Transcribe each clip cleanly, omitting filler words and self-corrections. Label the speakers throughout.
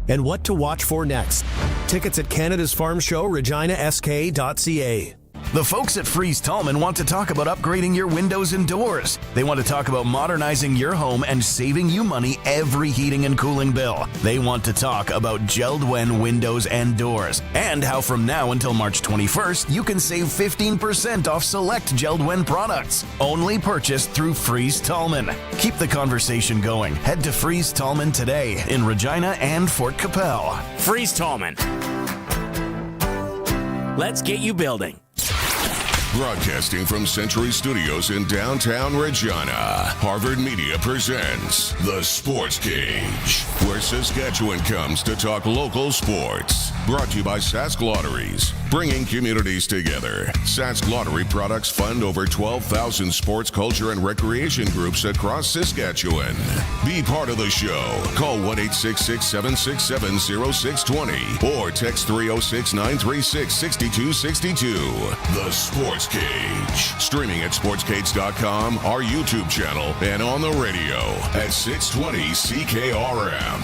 Speaker 1: and what to watch for next. Tickets at Canada's Farm Show, reginask.ca.
Speaker 2: The folks at Freeze Tallman want to talk about upgrading your windows and doors. They want to talk about modernizing your home and saving you money every heating and cooling bill. They want to talk about Gel-Dwen windows and doors, and how from now until March 21st, you can save 15% off select Gel-Dwen products. Only purchased through Freeze Tallman. Keep the conversation going. Head to Freeze Tallman today in Regina and Fort Capel.
Speaker 3: Freeze Tallman. Let's get you building.
Speaker 4: Broadcasting from Century Studios in downtown Regina, Harvard Media presents The Sportscage, where Saskatchewan comes to talk local sports. Brought to you by Sask Lotteries, bringing communities together. Sask Lottery products fund over 12,000 sports, culture, and recreation groups across Saskatchewan. Be part of the show. Call 1-866-767-0620 or text 306-936-6262. The Sportscage. Streaming at sportscage.com, our YouTube channel, and on the radio at 620 CKRM.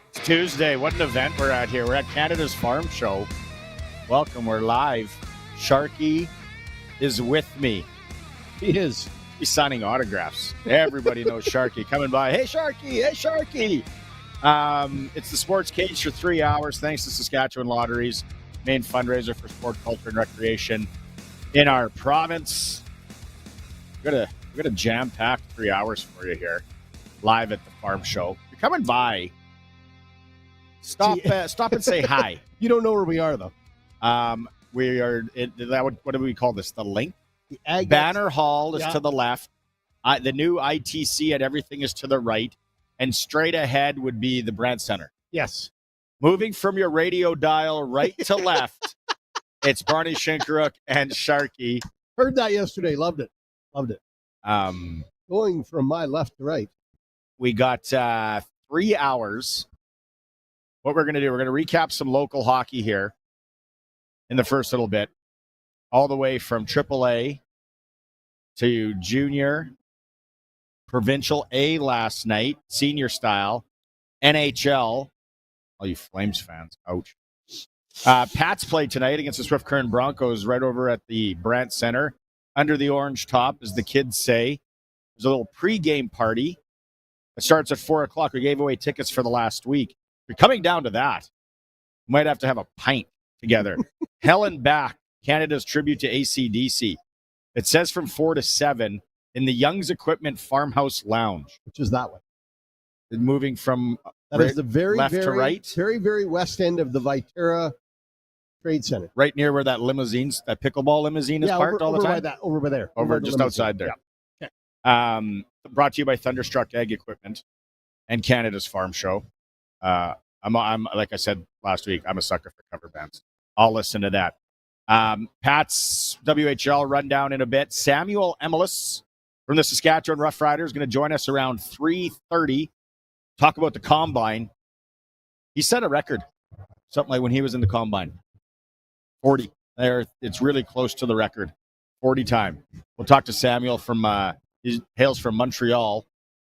Speaker 5: It's Tuesday. What an event we're at here. We're at Canada's Farm Show. Welcome. We're live. Sharky is with me. He is. He's signing autographs. Everybody knows Sharky coming by. Hey, Sharky. Hey, Sharky. It's the Sports Cage for 3 hours, thanks to Saskatchewan Lotteries, main fundraiser for sport, culture, and recreation in our province. We've got a jam-packed 3 hours for you here, live at the Farm Show. If you're coming by, stop and say hi.
Speaker 6: You don't know where we are, though.
Speaker 5: We are. What do we call this? The link.
Speaker 6: The
Speaker 5: Banner Hall is to the left. The new ITC and everything is to the right. And straight ahead would be the Brandt Center.
Speaker 6: Yes.
Speaker 5: Moving from your radio dial right to left, it's Barney Shinkaruk and Sharky.
Speaker 6: Heard that yesterday. Loved it. Going from my left to right.
Speaker 5: We got 3 hours. What we're going to do, we're going to recap some local hockey here in the first little bit, all the way from AAA to junior, Provincial A last night, senior style, NHL. All you Flames fans, ouch. Pats played tonight against the Swift Current Broncos right over at the Brandt Center. Under the orange top, as the kids say. There's a little pregame party. It starts at 4 o'clock. We gave away tickets for the last week. If you're coming down to that, we might have to have a pint together. Helen Back, Canada's tribute to AC/DC. It says from 4 to 7. In the Young's Equipment Farmhouse Lounge.
Speaker 6: Which is that way.
Speaker 5: Moving from
Speaker 6: that is the very,
Speaker 5: left
Speaker 6: very,
Speaker 5: to right.
Speaker 6: Very, very west end of the Viterra Trade Center.
Speaker 5: Right near where that pickleball limousine is parked all the time?
Speaker 6: Over by there.
Speaker 5: Over just outside there.
Speaker 6: Yeah. Okay.
Speaker 5: Brought to you by Thunderstruck Ag Equipment and Canada's Farm Show. I'm like I said last week, I'm a sucker for cover bands. I'll listen to that. Pat's WHL rundown in a bit. Samuel Emilus from the Saskatchewan Roughriders, going to join us around 3:30. Talk about the Combine. He set a record, something like when he was in the Combine. 40. There, it's really close to the record. 40 time. We'll talk to Samuel he hails from Montreal. If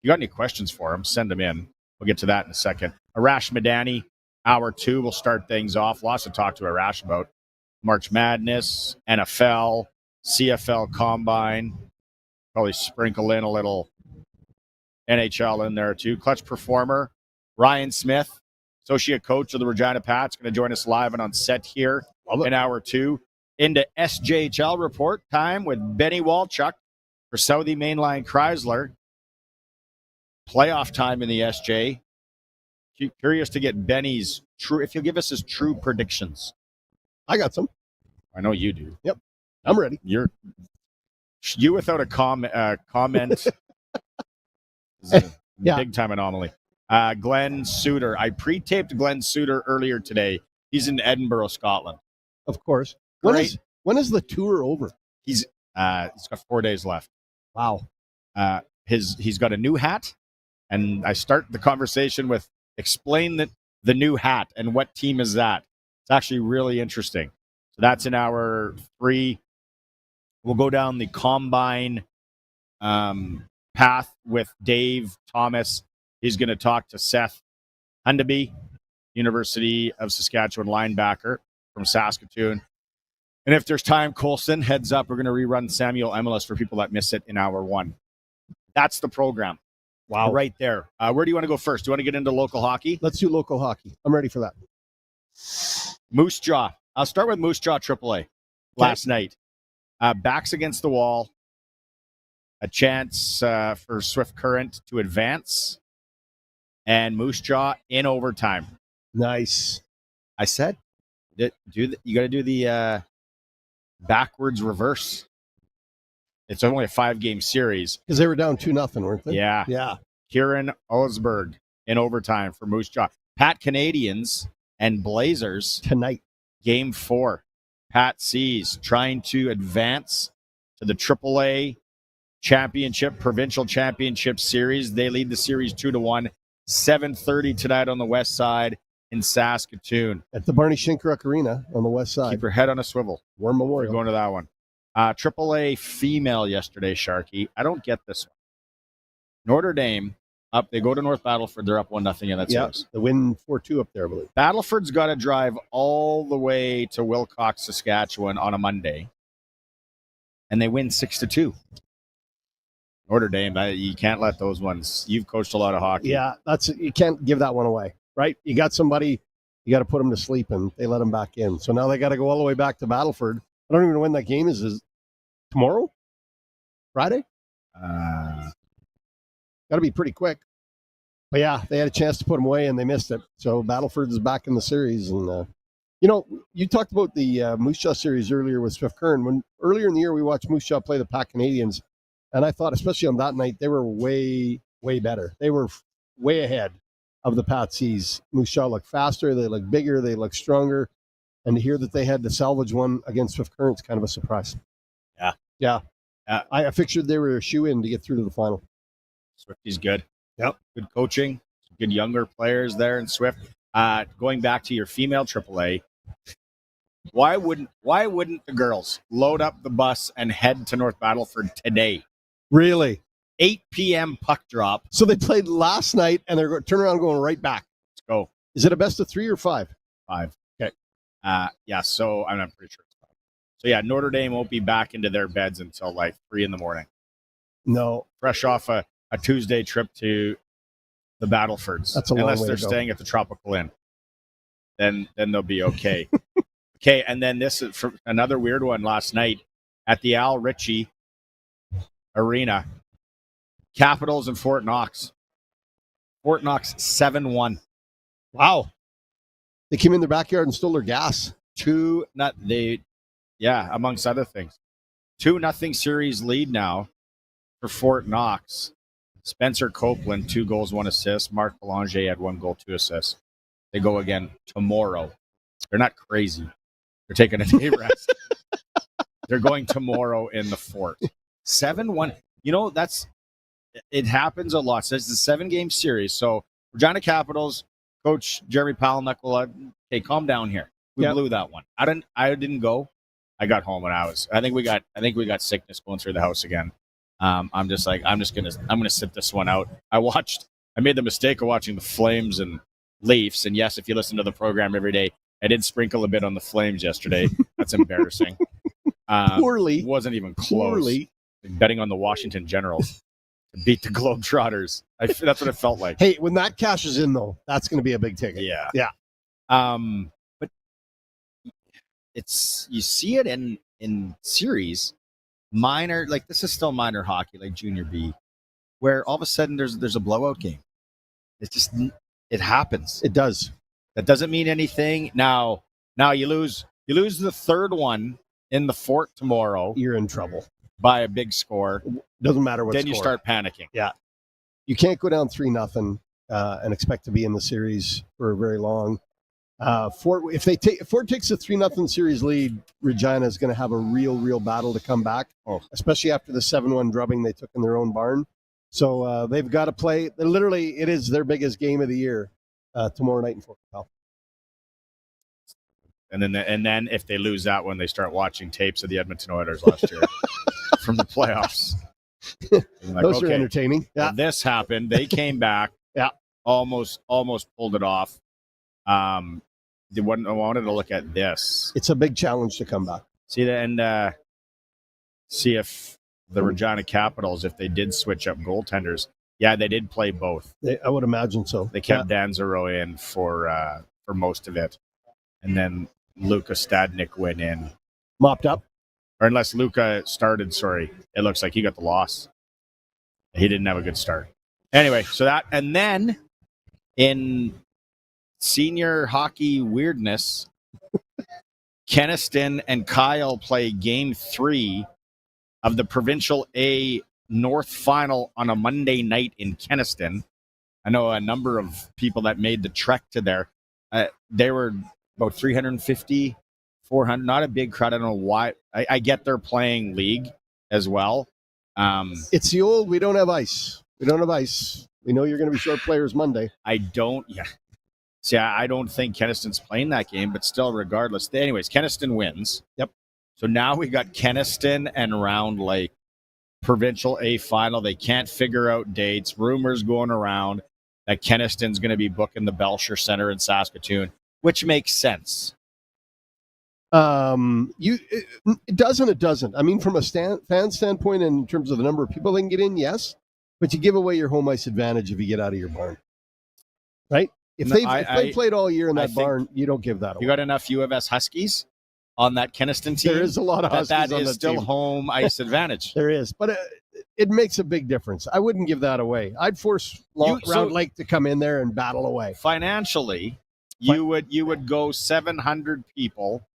Speaker 5: you got any questions for him, send them in. We'll get to that in a second. Arash Madani, hour 2. We'll start things off. Lots to talk to Arash about. March Madness, NFL, CFL Combine. Probably sprinkle in a little NHL in there too. Clutch performer Ryan Smith, associate coach of the Regina Pats, going to join us live and on set here in hour 2. Into SJHL report time with Benny Walchuk for Southie Mainline Chrysler. Playoff time in the SJ. Curious to get Benny's if you'll give us his true predictions.
Speaker 6: I got some.
Speaker 5: I know you do.
Speaker 6: Yep. I'm ready.
Speaker 5: You without a comment is a big-time anomaly. Glen Suitor. I pre-taped Glen Suitor earlier today. He's in Edinburgh, Scotland.
Speaker 6: Of course. When is the tour over?
Speaker 5: He's got 4 days left.
Speaker 6: Wow.
Speaker 5: He's got a new hat, and I start the conversation with explain the new hat and what team is that. It's actually really interesting. So that's in hour 3. We'll go down the Combine path with Dave Thomas. He's going to talk to Seth Hundeby, University of Saskatchewan linebacker from Saskatoon. And if there's time, Colson, heads up, we're going to rerun Samuel Emilus for people that miss it in hour 1. That's the program. Wow. Right there. Where do you want to go first? Do you want to get into local hockey?
Speaker 6: Let's do local hockey. I'm ready for that.
Speaker 5: Moose Jaw. I'll start with Moose Jaw AAA last night. Backs against the wall. A chance for Swift Current to advance. And Moose Jaw in overtime.
Speaker 6: Nice.
Speaker 5: I said, you got to do the backwards reverse. It's only a 5-game series.
Speaker 6: Because they were down 2-0, weren't they?
Speaker 5: Yeah.
Speaker 6: Yeah.
Speaker 5: Kieran Osberg in overtime for Moose Jaw. Pat Canadians and Blazers.
Speaker 6: Tonight.
Speaker 5: Game 4. Pat C's trying to advance to the AAA championship, provincial championship series. They lead the series 2-1. 7:30 tonight on the west side in Saskatoon.
Speaker 6: At the Barney Shinkaruk Arena on the west side.
Speaker 5: Keep your head on a swivel.
Speaker 6: War Memorial.
Speaker 5: We're going to that one. AAA female yesterday, Sharky. I don't get this one. Notre Dame up. They go to North Battleford. They're up 1-0 in that series.
Speaker 6: The win 4-2 up there, I believe.
Speaker 5: Battleford's got to drive all the way to Wilcox, Saskatchewan on a Monday. And they win 6-2. Notre Dame, you can't let those ones. You've coached a lot of hockey.
Speaker 6: Yeah, you can't give that one away, right? You got somebody, you got to put them to sleep, and they let them back in. So now they got to go all the way back to Battleford. I don't even know when that game is. Is tomorrow? Friday? Got to be pretty quick. But yeah, they had a chance to put them away, and they missed it. So Battleford is back in the series. And, you talked about the Moose Jaw series earlier with Swift Current. When earlier in the year we watched Moose Jaw play the Pat Canadians, and I thought, especially on that night, they were way, way better. They were way ahead of the Patsies. Moose Jaw looked faster. They looked bigger. They looked stronger. And to hear that they had to salvage one against Swift Current's kind of a surprise. Yeah. I figured they were a shoe-in to get through to the final.
Speaker 5: Swifty's good.
Speaker 6: Yep.
Speaker 5: Good coaching. Good younger players there in Swift. Going back to your female AAA, why wouldn't the girls load up the bus and head to North Battleford today?
Speaker 6: Really?
Speaker 5: 8 p.m. puck drop.
Speaker 6: So they played last night, and they're turning around going right back.
Speaker 5: Let's go.
Speaker 6: Is it a best of 3 or 5?
Speaker 5: 5.
Speaker 6: Okay.
Speaker 5: So I'm pretty sure it's 5. So, yeah, Notre Dame won't be back into their beds until like 3 in the morning.
Speaker 6: No.
Speaker 5: Fresh off a Tuesday trip to the Battlefords.
Speaker 6: That's a long
Speaker 5: Unless
Speaker 6: way
Speaker 5: they're
Speaker 6: to go.
Speaker 5: staying at the Tropical Inn. Then they'll be okay. Okay, and then this is for another weird one last night at the Al Ritchie Arena. Capitals and Fort Knox. Fort Knox 7-1.
Speaker 6: Wow. They came in their backyard and stole their gas.
Speaker 5: Amongst other things. 2-0 series lead now for Fort Knox. Spencer Copeland, 2 goals, 1 assist. Marc Belanger had 1 goal, 2 assists. They go again tomorrow. They're not crazy. They're taking a day rest. They're going tomorrow in the Fort. 7-1. It happens a lot. So it's a 7-game series. So Regina Capitals, Coach Jeremy Palaniuk will, hey, calm down here. We blew that one. I didn't go. I got home when I think we got sickness going through the house again. I'm gonna sit this one out. I made the mistake of watching the Flames and Leafs. And yes, if you listen to the program every day, I did sprinkle a bit on the Flames yesterday. That's embarrassing.
Speaker 6: Poorly.
Speaker 5: Wasn't even close.
Speaker 6: Poorly.
Speaker 5: Betting on the Washington Generals to beat the Globetrotters. That's what it felt like.
Speaker 6: Hey, when that cashes in, though, that's going to be a big ticket.
Speaker 5: Yeah. But you see it in series, minor, like this is still minor hockey, like junior B, where all of a sudden there's a blowout game. It happens.
Speaker 6: It does.
Speaker 5: That doesn't mean anything. Now you lose the third one in the Fort tomorrow.
Speaker 6: You're in trouble.
Speaker 5: By a big score.
Speaker 6: Doesn't matter what
Speaker 5: then
Speaker 6: score.
Speaker 5: You start panicking.
Speaker 6: Yeah. You can't go down 3-0 and expect to be in the series for very long. Fort takes a 3-0 series lead, Regina is going to have a real battle to come back, especially after the 7-1 drubbing they took in their own barn. So they've got to play. Literally, it is their biggest game of the year tomorrow night in Fort Capel.
Speaker 5: And then if they lose that one, they start watching tapes of the Edmonton Oilers last year from the playoffs. Like,
Speaker 6: Those are entertaining. Yeah.
Speaker 5: Well, this happened. They came back.
Speaker 6: Yeah.
Speaker 5: Almost pulled it off. I wanted to look at this.
Speaker 6: It's a big challenge to come back.
Speaker 5: See that, and see if the Regina Capitals, if they did switch up goaltenders. Yeah, they did play both.
Speaker 6: I would imagine so.
Speaker 5: They kept Danzero in for most of it, and then Luka Stadnik went in.
Speaker 6: Mopped up.
Speaker 5: Or unless Luka started, sorry. It looks like he got the loss. He didn't have a good start. Anyway, so that, and then in senior hockey weirdness, Kenaston and Kyle play game 3 of the Provincial A North Final on a Monday night in Kenaston. I know a number of people that made the trek to there. They were about 350, 400, not a big crowd. I don't know why. I get they're playing league as well.
Speaker 6: It's the old, we don't have ice. We don't have ice. We know you're going to be short players Monday.
Speaker 5: See, I don't think Kenaston's playing that game, but still, regardless. Anyways, Kenaston wins.
Speaker 6: Yep.
Speaker 5: So now we got Kenaston and Round Lake Provincial A final. They can't figure out dates. Rumors going around that Kenaston's going to be booking the Belcher Center in Saskatoon, which makes sense.
Speaker 6: It doesn't. I mean, from a fan standpoint, in terms of the number of people that can get in, yes. But you give away your home ice advantage if you get out of your barn, right? If they played all year in that barn, you don't give that away.
Speaker 5: You got enough U of S Huskies on that Kenaston team?
Speaker 6: There is a lot of Huskies
Speaker 5: that
Speaker 6: on
Speaker 5: is
Speaker 6: that
Speaker 5: still
Speaker 6: team.
Speaker 5: home ice advantage.
Speaker 6: There is, but it makes a big difference. I wouldn't give that away. I'd force Round Lake to come in there and battle away.
Speaker 5: Financially, you would go 700 people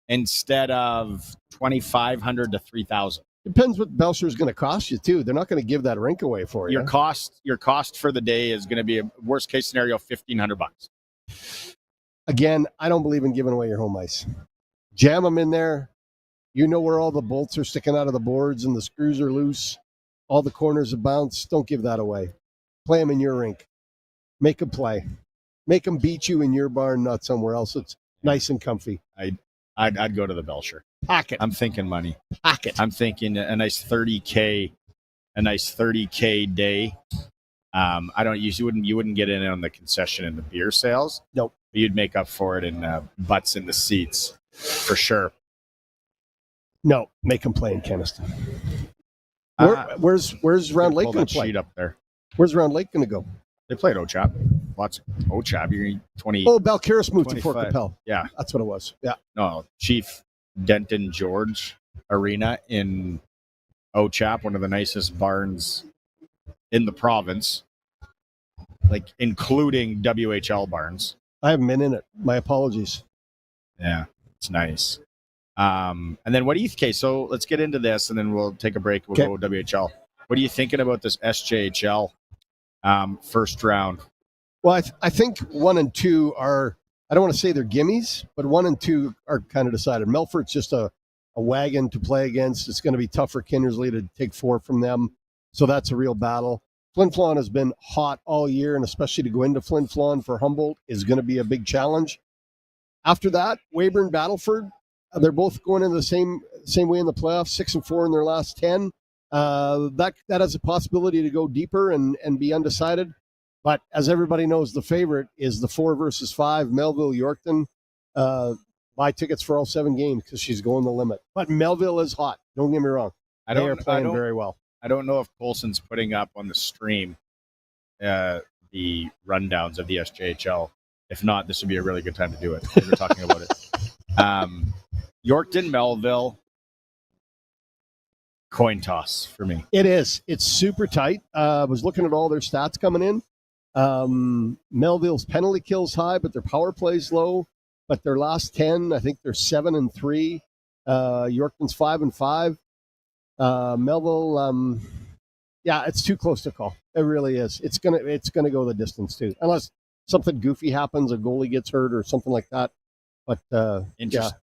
Speaker 5: instead of 2,500 to 3,000.
Speaker 6: Depends what Belcher's going to cost you too. They're not going to give that rink away for you.
Speaker 5: Your cost for the day is going to be a worst case scenario $1,500.
Speaker 6: Again, I don't believe in giving away your home ice. Jam them in there. You know where all the bolts are sticking out of the boards and the screws are loose. All the corners have bounced. Don't give that away. Play them in your rink. Make them play. Make them beat you in your barn, not somewhere else. It's nice and comfy.
Speaker 5: I'd go to the Belcher.
Speaker 6: Pack it.
Speaker 5: I'm thinking money.
Speaker 6: Pack it.
Speaker 5: I'm thinking a nice 30K day. You wouldn't get in on the concession and the beer sales.
Speaker 6: Nope.
Speaker 5: But you'd make up for it in butts in the seats for sure.
Speaker 6: No, make them play in Kenaston. Where's Round Lake going to play?
Speaker 5: Sheet up there.
Speaker 6: Where's Round Lake going to go?
Speaker 5: They played OCHAP. Lots of OCHAP. You're 20.
Speaker 6: Oh, Balcarres moved 25. To Fort Capel.
Speaker 5: Yeah.
Speaker 6: That's what it was. Yeah.
Speaker 5: No, Chief Denton George Arena in OCHAP, one of the nicest barns in the province, like including WHL barns.
Speaker 6: I haven't been in it. My apologies.
Speaker 5: Yeah, it's nice. And then what do you think? So let's get into this and then we'll take a break. We'll go WHL. What are you thinking about this SJHL first round?
Speaker 6: Well, I think 1 and 2 are, I don't want to say they're gimmies, but 1 and 2 are kind of decided. Melfort's just a wagon to play against. It's going to be tough for Kindersley to take 4 from them. So that's a real battle. Flin Flon has been hot all year, and especially to go into Flin Flon for Humboldt is going to be a big challenge. After that, Weyburn, Battleford, they're both going in the same way in the playoffs, 6-4 in their last 10. That has a possibility to go deeper and be undecided. But as everybody knows, the favorite is the 4 versus 5, Melville Yorkton. Buy tickets for all 7 games because she's going the limit. But Melville is hot. Don't get me wrong. They are playing very well.
Speaker 5: I don't know if Colson's putting up on the stream the rundowns of the SJHL. If not, this would be a really good time to do it. We're talking about it. Yorkton, Melville, coin toss for me.
Speaker 6: It is. It's super tight. I was looking at all their stats coming in. Melville's penalty kills high, but their power play's low. But their last 10, I think they're 7-3. Yorkton's 5-5. Melville, it's too close to call. It really is. It's gonna go the distance too, unless something goofy happens, a goalie gets hurt or something like that. But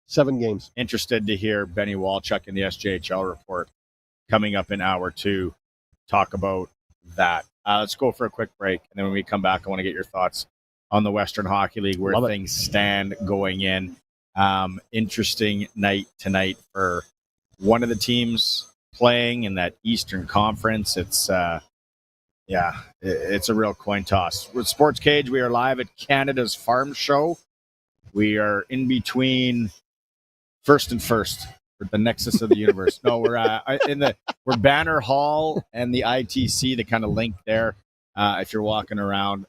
Speaker 6: 7 games.
Speaker 5: Interested to hear Benny Walchuk in the SJHL report coming up in hour 2. Talk about that. Let's go for a quick break, and then when we come back, I want to get your thoughts on the Western Hockey League, where things stand going in. Interesting night tonight for one of the teams playing in that Eastern Conference. It's it's a real coin toss. With Sportscage, we are live at Canada's Farm Show. We are in between first and first, or the nexus of the universe. No, we're Banner Hall and the ITC, the kind of link there. If you're walking around,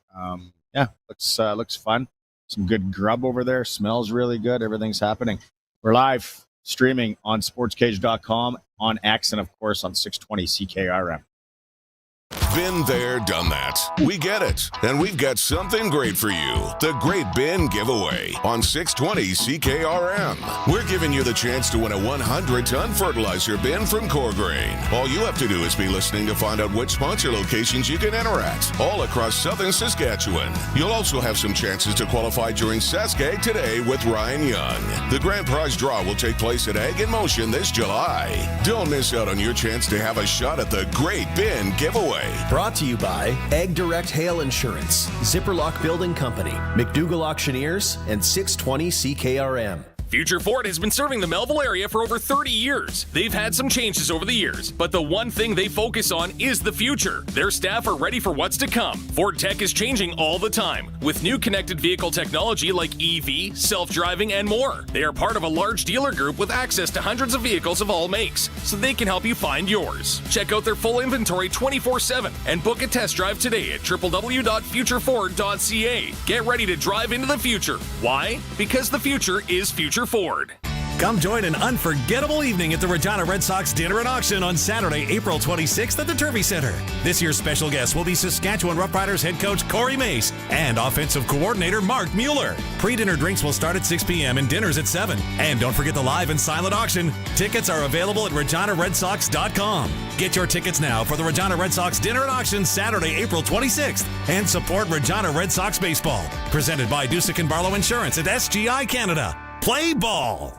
Speaker 5: looks fun. Some good grub over there. Smells really good. Everything's happening. We're live streaming on sportscage.com, on X, and of course on 620 CKRM.
Speaker 4: Been there, done that. We get it. And we've got something great for you. The Great Bin Giveaway on 620 CKRM. We're giving you the chance to win a 100-ton fertilizer bin from Core Grain. All you have to do is be listening to find out which sponsor locations you can enter at, all across southern Saskatchewan. You'll also have some chances to qualify during Saskag Today with Ryan Young. The grand prize draw will take place at Egg in Motion this July. Don't miss out on your chance to have a shot at the Great Bin Giveaway.
Speaker 1: Brought to you by Ag Direct Hail Insurance, Zipperlock Building Company, McDougall Auctioneers, and 620 CKRM.
Speaker 7: Future Ford has been serving the Melville area for over 30 years. They've had some changes over the years, but the one thing they focus on is the future. Their staff are ready for what's to come. Ford tech is changing all the time, with new connected vehicle technology like EV, self-driving, and more. They are part of a large dealer group with access to hundreds of vehicles of all makes, so they can help you find yours. Check out their full inventory 24/7 and book a test drive today at www.futureford.ca. Get ready to drive into the future. Why? Because the future is Future Ford.
Speaker 8: Come join an unforgettable evening at the Regina Red Sox Dinner and Auction on Saturday, April 26th at the Turvey Center. This year's special guest will be Saskatchewan Roughriders head coach Corey Mace and offensive coordinator Mark Mueller. Pre-dinner drinks will start at 6 p.m. and dinners at 7. And don't forget the live and silent auction. Tickets are available at reginaredsox.com. Get your tickets now for the Regina Red Sox Dinner and Auction Saturday, April 26th. And support Regina Red Sox baseball. Presented by Dusick & Barlow Insurance at SGI Canada. Play ball!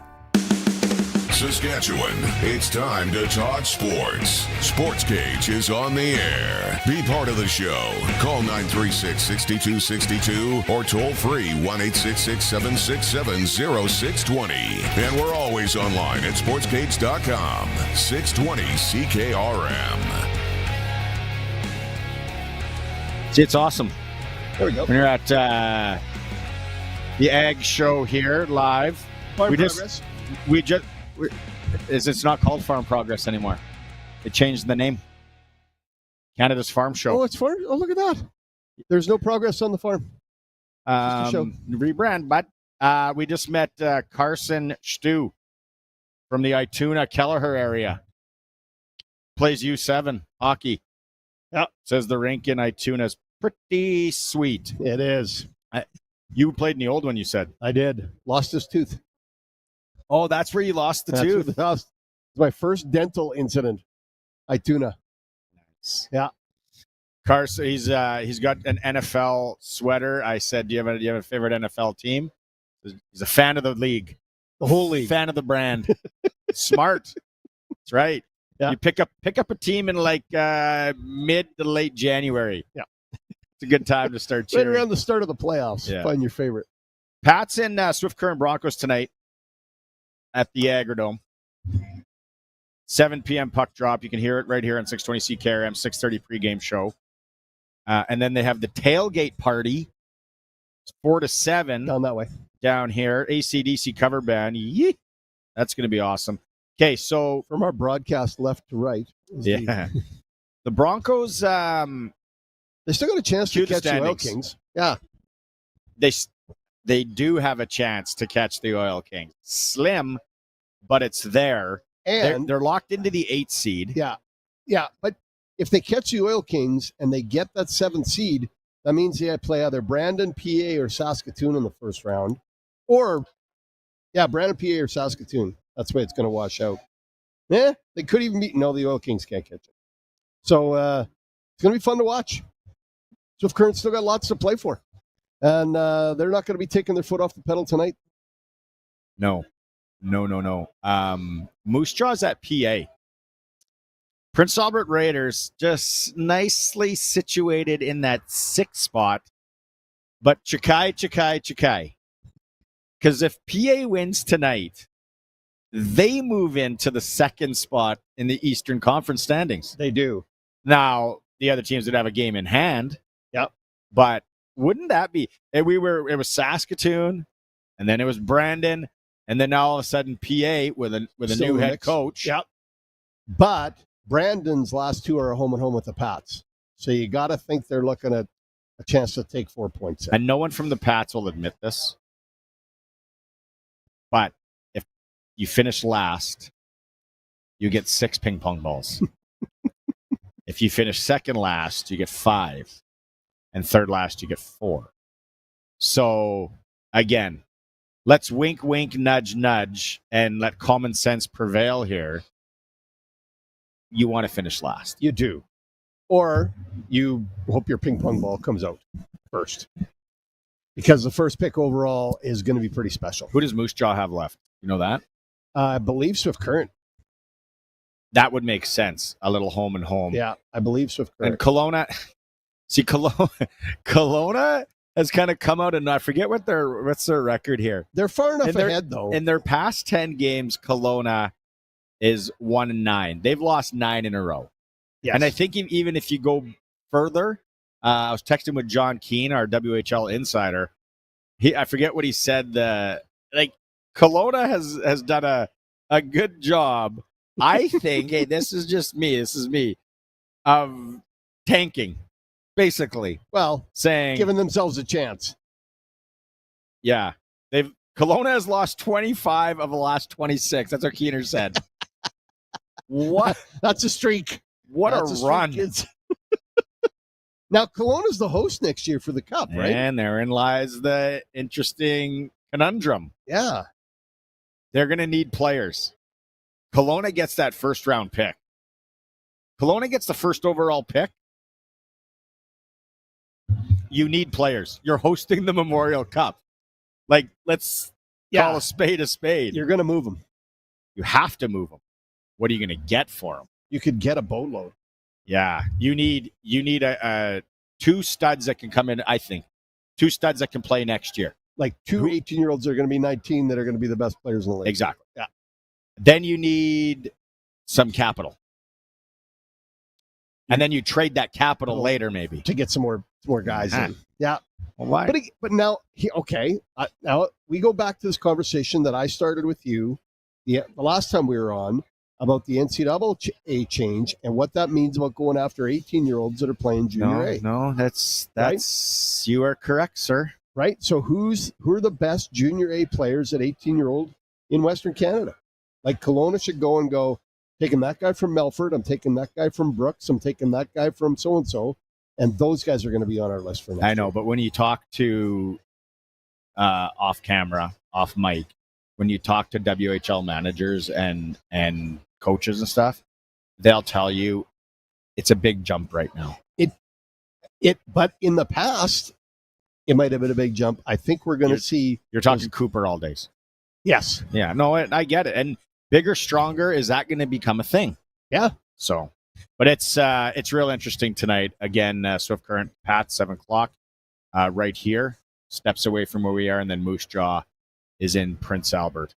Speaker 4: Saskatchewan, it's time to talk sports. Sportscage is on the air. Be part of the show. Call 936-6262 or toll free 1-866-767-0620. And we're always online at sportscage.com. 620 CKRM.
Speaker 5: See, it's awesome.
Speaker 6: There we go.
Speaker 5: When you're at the Ag Show here live, it's not called Farm Progress anymore. It changed the name. Canada's Farm Show.
Speaker 6: Oh, it's farm. Oh, look at that. There's no progress on the farm.
Speaker 5: Rebrand, but we just met Carson Stu from the Ituna Kelleher area. Plays U7 hockey.
Speaker 6: Yeah,
Speaker 5: says the rink in Ituna is pretty sweet.
Speaker 6: It is.
Speaker 5: You played in the old one, you said.
Speaker 6: I did. Lost his tooth.
Speaker 5: Oh, that's where you lost the tooth.
Speaker 6: It's my first dental incident. Ituna.
Speaker 5: Nice.
Speaker 6: Yeah.
Speaker 5: Carson, he's got an NFL sweater. I said, do you have a favorite NFL team? He's a fan of the league.
Speaker 6: The whole league.
Speaker 5: Fan of the brand. Smart. That's right.
Speaker 6: Yeah.
Speaker 5: You pick up a team in like mid to late January.
Speaker 6: Yeah.
Speaker 5: It's a good time to start cheering.
Speaker 6: Right around the start of the playoffs.
Speaker 5: Yeah.
Speaker 6: Find your favorite.
Speaker 5: Pats and Swift Current Broncos tonight at the Agrodome. 7 p.m. puck drop. You can hear it right here on 620 CKRM, 6:30 pregame show. And then they have the tailgate party. It's 4 to 7.
Speaker 6: Down that way.
Speaker 5: Down here. AC/DC cover band. Yee! That's going to be awesome. Okay, so
Speaker 6: from our broadcast left to right.
Speaker 5: Yeah. The Broncos,
Speaker 6: they still got a chance to catch the Oil Kings. Yeah.
Speaker 5: They do have a chance to catch the Oil Kings. Slim, but it's there.
Speaker 6: And
Speaker 5: they're locked into the 8th seed.
Speaker 6: Yeah. Yeah. But if they catch the Oil Kings and they get that 7th seed, that means they play either Brandon, PA, or Saskatoon in the first round. Or, Brandon, PA, or Saskatoon. That's the way it's going to wash out. Yeah, they could even beat. No, the Oil Kings can't catch it. So it's going to be fun to watch. Swift Current still got lots to play for. And they're not going to be taking their foot off the pedal tonight.
Speaker 5: No. Moose Jaw's at PA. Prince Albert Raiders just nicely situated in that 6th spot. But Chikai. Because if PA wins tonight, they move into the second spot in the Eastern Conference standings.
Speaker 6: They do.
Speaker 5: Now, the other teams would have a game in hand.
Speaker 6: Yep.
Speaker 5: But wouldn't that be? It was Saskatoon, and then it was Brandon, and then now all of a sudden PA with a
Speaker 6: Still
Speaker 5: new
Speaker 6: in the
Speaker 5: head
Speaker 6: mix.
Speaker 5: coach.
Speaker 6: Yep. But Brandon's last two are a home and home with the Pats. So you got to think they're looking at a chance to take 4 points in.
Speaker 5: And no one from the Pats will admit this. But if you finish last, you get 6 ping pong balls. If you finish second last, you get 5. And third last, you get 4. So, again, let's wink, wink, nudge, nudge, and let common sense prevail here. You want to finish last.
Speaker 6: You do. Or you hope your ping pong ball comes out first. Because the first pick overall is going to be pretty special.
Speaker 5: Who does Moose Jaw have left? You know that?
Speaker 6: I believe Swift Current.
Speaker 5: That would make sense. A little home and home.
Speaker 6: Yeah, I believe Swift Current.
Speaker 5: And Kelowna, see, Kelowna has kind of come out, and I forget what's their record here.
Speaker 6: They're far enough ahead, though.
Speaker 5: In their past 10 games, Kelowna is 1-9. They've lost 9 in a row.
Speaker 6: Yes.
Speaker 5: And I think even if you go further, I was texting with John Keane, our WHL insider. I forget what he said. Kelowna has done a good job. I think, hey, this is me, of tanking, basically.
Speaker 6: Well,
Speaker 5: saying
Speaker 6: giving themselves a chance.
Speaker 5: Yeah. Kelowna has lost 25 of the last 26. That's what Keener said. What?
Speaker 6: That's a streak.
Speaker 5: What
Speaker 6: That's
Speaker 5: a run.
Speaker 6: Kids. Now, Kelowna's the host next year for the Cup, right?
Speaker 5: And therein lies the interesting conundrum.
Speaker 6: Yeah.
Speaker 5: They're going to need players. Kelowna gets that first round pick. Kelowna gets the first overall pick. You need players. You're hosting the Memorial Cup. Let's call a spade a spade.
Speaker 6: You're going to move them.
Speaker 5: You have to move them. What are you going to get for them?
Speaker 6: You could get a boatload.
Speaker 5: Yeah, you need a 2 studs that can come in. I think 2 studs that can play next year.
Speaker 6: Like 2 18-year-olds are going to be 19 that are going to be the best players in the league.
Speaker 5: Exactly.
Speaker 6: Yeah.
Speaker 5: Then you need some capital, and then you trade that capital later, maybe
Speaker 6: to get some more guys in. Yeah.
Speaker 5: Well, why?
Speaker 6: But now, now we go back to this conversation that I started with you the last time we were on about the NCAA change and what that means about going after 18-year-olds that are playing junior A.
Speaker 5: No, that's you are correct, sir.
Speaker 6: Right? So who are the best junior A players at 18-year-old in Western Canada? Like Kelowna should go, taking that guy from Melfort, I'm taking that guy from Brooks, I'm taking that guy from so-and-so, and those guys are going to be on our list for next
Speaker 5: I know,
Speaker 6: year.
Speaker 5: but when you talk to off camera, off mic, when you talk to WHL managers and coaches and stuff, they'll tell you it's a big jump right now.
Speaker 6: But in the past, it might have been a big jump. I think we're going to see.
Speaker 5: You're talking Cooper all days.
Speaker 6: Yes.
Speaker 5: Yeah. No, I get it. And bigger, stronger, is that going to become a thing?
Speaker 6: Yeah.
Speaker 5: So, but it's real interesting tonight. Again, Swift Current Pats 7:00 right here, steps away from where we are, and then Moose Jaw is in Prince Albert,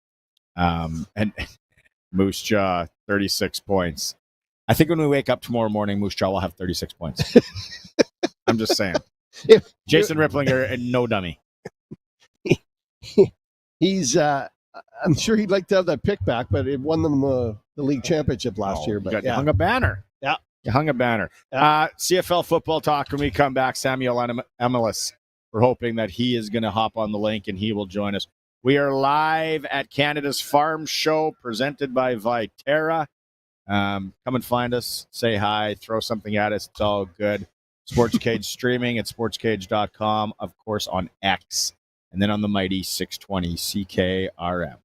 Speaker 5: and Moose Jaw 36 points. I think when we wake up tomorrow morning, Moose Jaw will have 36 points. I'm just saying. Jason Ripplinger and no dummy.
Speaker 6: He's I'm sure he'd like to have that pick back, but it won them the league championship last year. But
Speaker 5: you hung a banner.
Speaker 6: Yeah.
Speaker 5: You hung a banner. CFL football talk when we come back. Samuel Emilus. We're hoping that he is going to hop on the link and he will join us. We are live at Canada's Farm Show presented by Viterra. Come and find us. Say hi. Throw something at us. It's all good. Sportscage streaming at sportscage.com. Of course, on X. And then on the mighty 620 CKRM.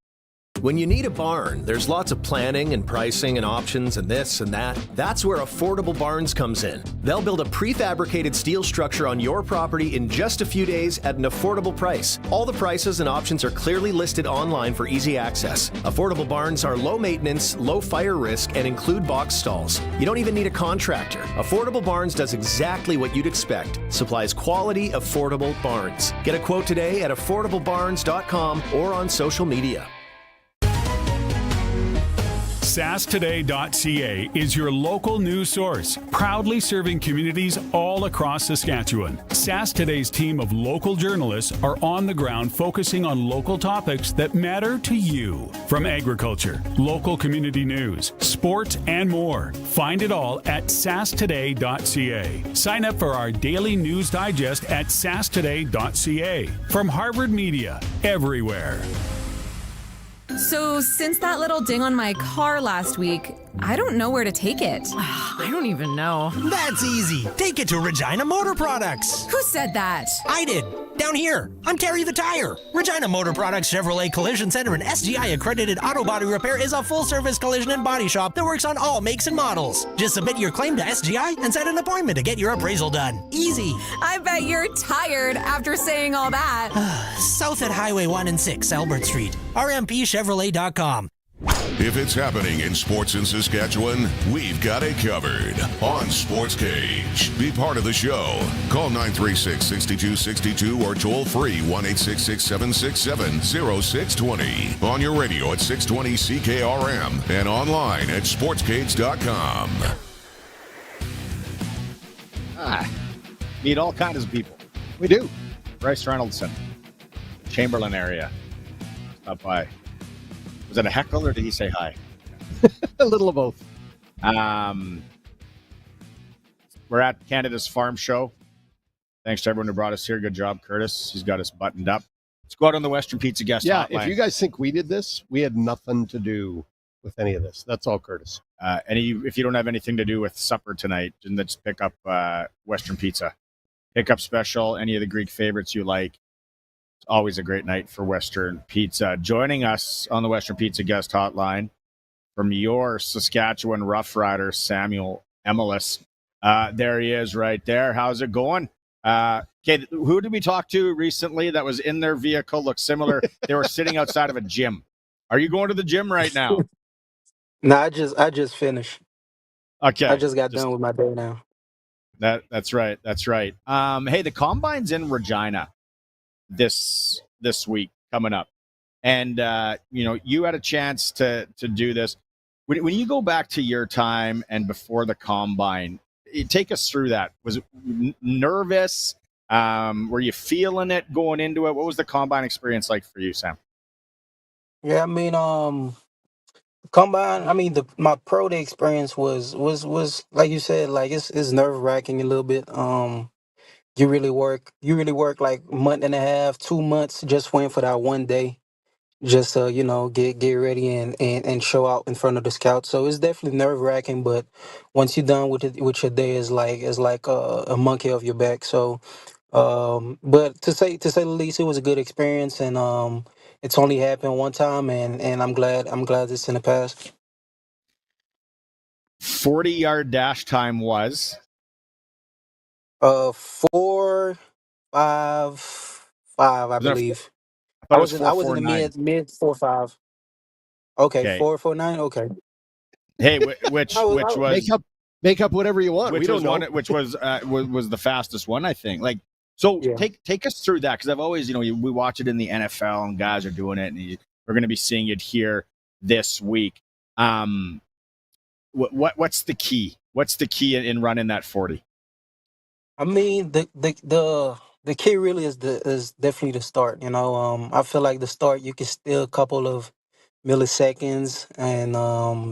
Speaker 1: When you need a barn, there's lots of planning and pricing and options and this and that. That's where Affordable Barns comes in. They'll build a prefabricated steel structure on your property in just a few days at an affordable price. All the prices and options are clearly listed online for easy access. Affordable Barns are low maintenance, low fire risk, and include box stalls. You don't even need a contractor. Affordable Barns does exactly what you'd expect. Supplies quality, affordable barns. Get a quote today at affordablebarns.com or on social media.
Speaker 9: SaskToday.ca is your local news source, proudly serving communities all across Saskatchewan. Sask Today's team of local journalists are on the ground focusing on local topics that matter to you. From agriculture, local community news, sports, and more. Find it all at SaskToday.ca. Sign up for our daily news digest at SaskToday.ca. From Harvard Media, everywhere.
Speaker 10: So, since that little ding on my car last week, I don't know where to take it.
Speaker 11: I don't even know.
Speaker 12: That's easy. Take it to Regina Motor Products.
Speaker 10: Who said that?
Speaker 12: I did. Down here. I'm Terry the Tire. Regina Motor Products Chevrolet Collision Center and SGI accredited auto body repair is a full-service collision and body shop that works on all makes and models. Just submit your claim to SGI and set an appointment to get your appraisal done. Easy.
Speaker 10: I bet you're tired after saying all that.
Speaker 12: South at Highway 1 and 6, Albert Street. RMPChevrolet.com.
Speaker 4: If it's happening in sports in Saskatchewan, we've got it covered on Sportscage. Be part of the show. Call 936-6262 or toll free 1-866-767-0620. On your radio at 620 CKRM and online at sportscage.com.
Speaker 5: Meet all kinds of people.
Speaker 6: We do.
Speaker 5: Bryce Reynoldson, Chamberlain area. Stop by. Was it a heckle or did he say hi?
Speaker 6: A little of both.
Speaker 5: We're at Canada's Farm Show. Thanks to everyone who brought us here. Good job, Curtis. He's got us buttoned up. Let's go out on the Western Pizza guest hotline.
Speaker 6: If you guys think we did this, we had nothing to do with any of this. That's all Curtis.
Speaker 5: If you don't have anything to do with supper tonight, then just pick up Western Pizza. Pick up special, any of the Greek favorites you like. It's always a great night for Western Pizza. Joining us on the Western Pizza guest hotline from your Saskatchewan Roughriders, Samuel Emilus. There he is right there. How's it going? Okay, who did we talk to recently that was in their vehicle? Looked similar. They were sitting outside of a gym. Are you going to the gym right now?
Speaker 13: No, I just finished.
Speaker 5: Okay.
Speaker 13: I just got done with my day now.
Speaker 5: That's right. That's right. Hey, the Combine's in Regina this week coming up. And you had a chance to do this. When you go back to your time and before the Combine, take us through that. Was it nervous? Were you feeling it going into it? What was the Combine experience like for you, Sam?
Speaker 13: Yeah, I mean, Combine. I mean, my pro day experience was like you said, like it's nerve wracking a little bit. You really work like a month and a half, 2 months just waiting for that one day, just get ready and show out in front of the scouts. So it's definitely nerve wracking, but once you're done with your day, is like a monkey off your back. So, but to say the least, it was a good experience, and it's only happened one time, and I'm glad it's in the past.
Speaker 5: 40-yard dash time was
Speaker 13: 4.55, I believe. I was in the mid 4.5. Okay, 4.49. Okay.
Speaker 5: Hey, which was
Speaker 6: make up whatever you want.
Speaker 5: Which was the fastest one, I think. Like, so yeah. Take us through that, because I've always, we watch it in the NFL and guys are doing it, and we're going to be seeing it here this week. What's the key? What's the key in running that 40?
Speaker 13: I mean, the key really is definitely the start. I feel like the start, you can steal a couple of milliseconds, and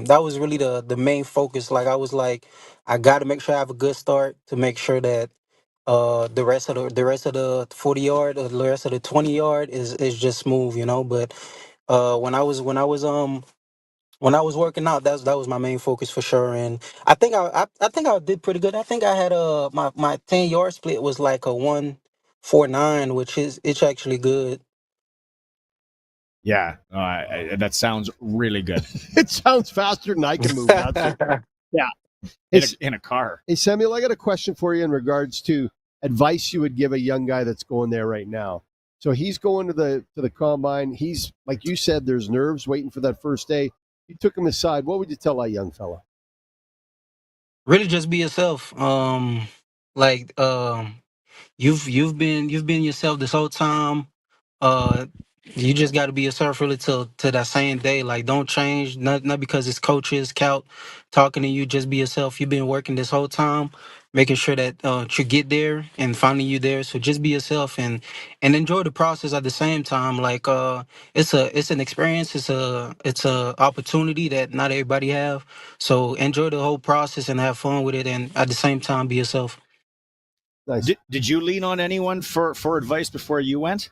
Speaker 13: that was really the main focus. Like, I was like, I got to make sure I have a good start to make sure that the rest of the 40-yard or the rest of the 20-yard is just smooth. But when I was working out, that was my main focus for sure, and I think I did pretty good. I think I had my 10-yard split was like a 1.49, which is it's actually good.
Speaker 5: Yeah, that sounds really good.
Speaker 6: It sounds faster than I can move. That's it. Yeah,
Speaker 5: in a car.
Speaker 6: Hey Samuel, I got a question for you in regards to advice you would give a young guy that's going there right now. So he's going to the Combine. He's, like you said, there's nerves waiting for that first day. You took him aside. What would you tell that young fella?
Speaker 13: Really, just be yourself. You've been yourself this whole time. You just got to be yourself really to that same day. Like, don't change. Not because it's coaches, Cal talking to you. Just be yourself. You've been working this whole time, making sure that you get there and finally you there. So just be yourself and enjoy the process at the same time. Like, it's an experience. It's a opportunity that not everybody have. So enjoy the whole process and have fun with it. And at the same time, be yourself.
Speaker 6: Nice.
Speaker 5: Did you lean on anyone for advice before you went?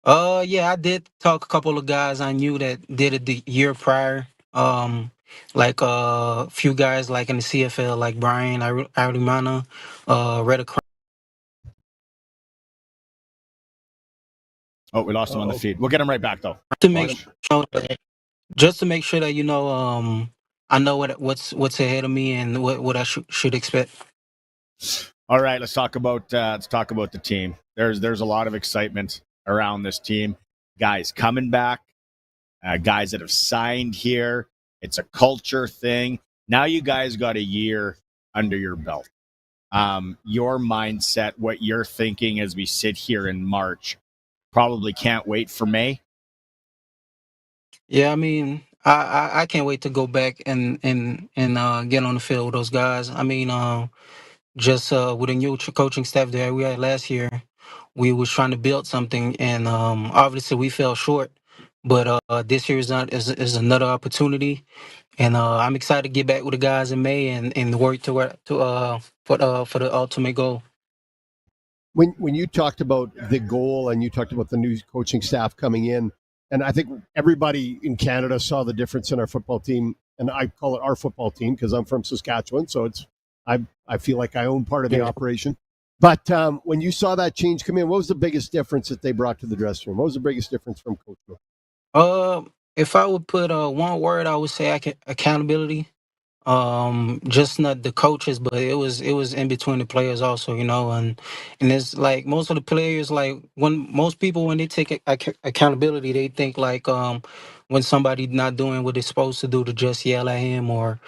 Speaker 13: Yeah, I did talk a couple of guys I knew that did it the year prior. Like a few guys like in the CFL, like Brian Arimana, Reda
Speaker 5: Oh, we lost him on the feed. We'll get him right back though.
Speaker 13: to make just to make sure that I know what's ahead of me and what I should expect.
Speaker 5: All right, let's talk about the team. There's a lot of excitement around this team. Guys coming back, guys that have signed here. It's a culture thing. Now you guys got a year under your belt. Your mindset, what you're thinking as we sit here in March, probably can't wait for May.
Speaker 13: Yeah, I mean, I can't wait to go back and get on the field with those guys. I mean, just with the new coaching staff there we had last year, we was trying to build something, and obviously we fell short. But this year is another opportunity, and I'm excited to get back with the guys in May and work for the ultimate goal.
Speaker 6: When you talked about the goal and you talked about the new coaching staff coming in, and I think everybody in Canada saw the difference in our football team, and I call it our football team because I'm from Saskatchewan, so I feel like I own part of the operation. But when you saw that change come in, what was the biggest difference that they brought to the dressing room? What was the biggest difference from Coach Mo?
Speaker 13: If I would put one word, I would say accountability. Just not the coaches, but it was in between the players also, and it's like most of the players, like when most people when they take accountability, they think like when somebody not doing what they're supposed to do to just yell at him or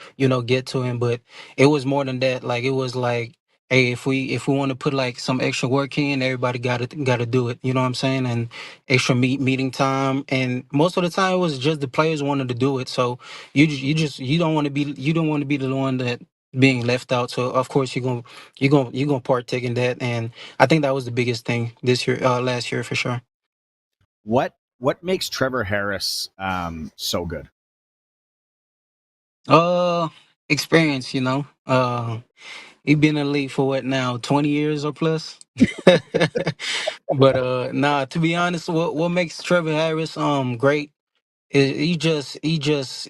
Speaker 13: get to him, but it was more than that. Like it was like, hey, if we want to put like some extra work in, everybody got to do it. You know what I'm saying? And extra meeting time, and most of the time it was just the players wanted to do it. So you don't want to be the one that being left out. So of course you're gonna partake in that, and I think that was the biggest thing this year, last year for sure.
Speaker 5: What makes Trevor Harris so good?
Speaker 13: Experience. He been in the league for what now, 20 years or plus. But nah, to be honest, what makes Trevor Harris great is he just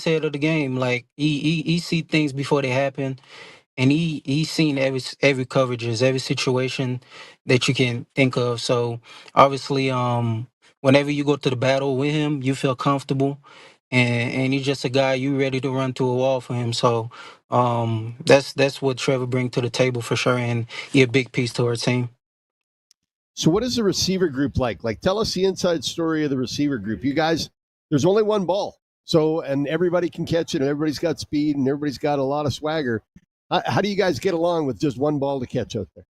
Speaker 13: ahead of the game. Like he see things before they happen, and he's seen every coverages, every situation that you can think of. So obviously, whenever you go to the battle with him, you feel comfortable, and he's just a guy you ready to run through a wall for him. So that's what Trevor brings to the table for sure, and he a big piece to our team.
Speaker 6: So what is the receiver group like? Like, tell us the inside story of the receiver group. You guys, there's only one ball. So, and everybody can catch it, and everybody's got speed, and everybody's got a lot of swagger. How do you guys get along with just one ball to catch out there?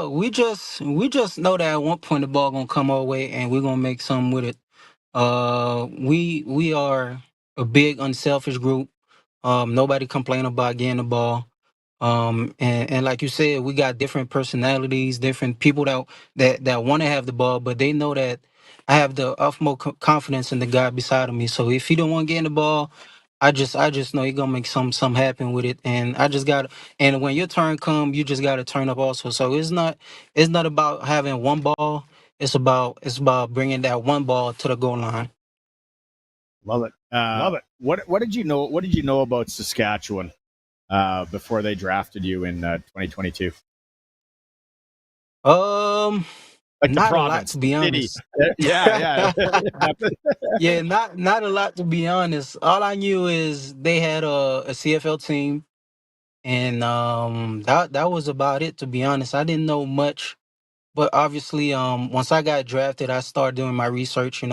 Speaker 13: We just know that at one point the ball gonna come our way, and we're gonna make something with it. We are a big unselfish group. Nobody complain about getting the ball. And like you said, we got different personalities, different people that want to have the ball, but they know that I have the utmost confidence in the guy beside of me. So if he don't want to get in the ball, I just know he gonna make something happen with it. And I just got and when your turn come, you just gotta turn up also. So it's not about having one ball. It's about bringing that one ball to the goal line.
Speaker 5: Love it. Love it. What did you know? What did you know about Saskatchewan before they drafted you in 2022? Like
Speaker 13: Not a lot,
Speaker 5: province,
Speaker 13: to be
Speaker 5: city.
Speaker 13: honest.
Speaker 5: Yeah.
Speaker 13: Yeah, not a lot, to be honest. All I knew is they had a CFL team, and that was about it, to be honest. I didn't know much, but obviously once I got drafted, I started doing my research.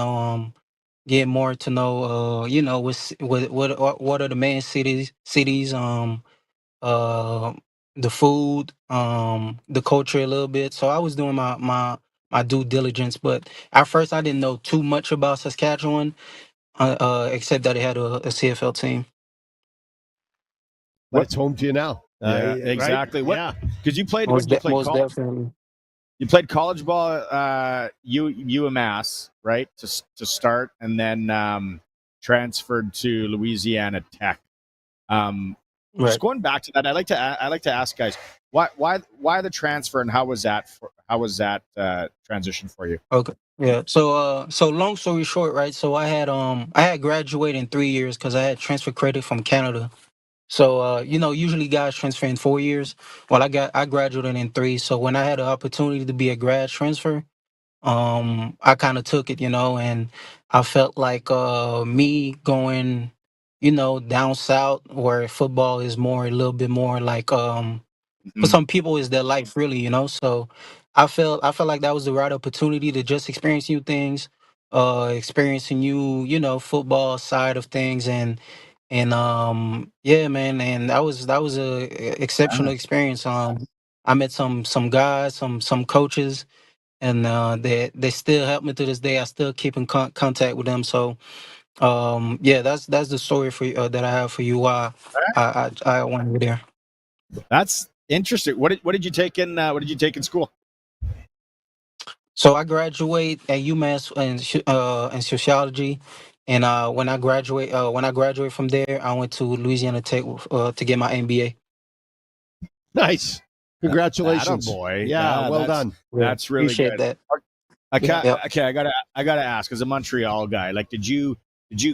Speaker 13: Get more to know what are the main cities, uh the food, the culture a little bit. So I was doing my my due diligence. But at first, I didn't know too much about Saskatchewan, except that it had a CFL team.
Speaker 6: But it's home to you now.
Speaker 5: Yeah,
Speaker 6: Right?
Speaker 5: exactly. What?
Speaker 6: Yeah.
Speaker 5: Because you played
Speaker 13: Most definitely.
Speaker 5: You played college ball, UMass, right? To start, and then transferred to Louisiana Tech.
Speaker 13: Right.
Speaker 5: Just going back to that, I like to ask guys why the transfer and how was that transition for you?
Speaker 13: Okay. Yeah. So long story short, right? So I had graduated in 3 years because I had transfer credit from Canada. So usually guys transfer in 4 years. Well, I graduated in 3. So when I had an opportunity to be a grad transfer, I kind of took it, and I felt like me going, down south where football is more a little bit more like for some people is their life really, so I felt like that was the right opportunity to just experience new things, experiencing new, football side of things, and yeah, man, and that was a exceptional experience. I met some guys, some coaches, and they still help me to this day. I still keep in contact with them. So yeah, that's the story for that I have for you why I went over there.
Speaker 5: That's interesting. What did you take in school?
Speaker 13: So I graduate at UMass in sociology, and when I graduate from there, I went to Louisiana Tech to get my MBA.
Speaker 6: Nice. Congratulations.
Speaker 5: Attaboy.
Speaker 6: Yeah, well done.
Speaker 5: That's really
Speaker 13: Appreciate
Speaker 5: good.
Speaker 13: that.
Speaker 5: Okay, I gotta ask, as a Montreal guy, like, did you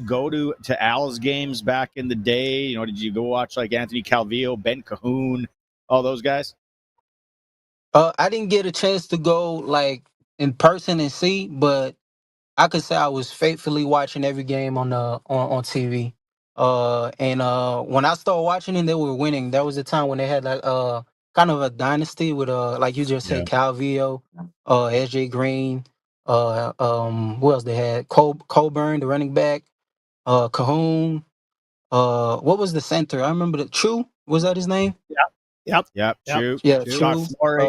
Speaker 5: go to Al's games back in the day? Did you go watch like Anthony Calvillo, Ben Cahoon, all those guys?
Speaker 13: I didn't get a chance to go like in person and see, but I could say I was faithfully watching every game on TV. And when I started watching it, they were winning. That was the time when they had like kind of a dynasty with like you just said, Calvillo, SJ Green, who else they had? Colburn, the running back, Cahoon. What was the center? I remember the Chu. Was that his name?
Speaker 5: Yep. True.
Speaker 13: Yeah,
Speaker 5: Scott
Speaker 13: Chu.
Speaker 5: Flory,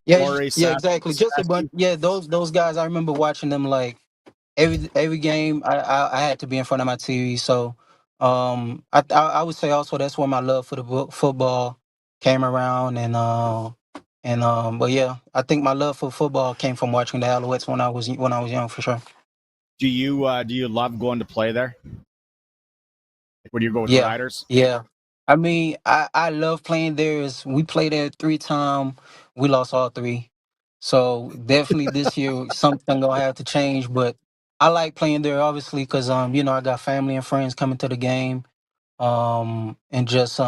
Speaker 13: Yeah, exactly. Just a bunch. Yeah, those guys. I remember watching them like every game. I had to be in front of my TV. So I would say also that's where my love for the football came around, and but yeah, I think my love for football came from watching the Alouettes when I was young for sure.
Speaker 5: Do you love going to play there? Like when you go with the
Speaker 13: Yeah,
Speaker 5: Riders?
Speaker 13: yeah. I mean, I love playing there. We played there 3 times. We lost all 3. So definitely this year something gonna have to change. But I like playing there obviously because I got family and friends coming to the game. And just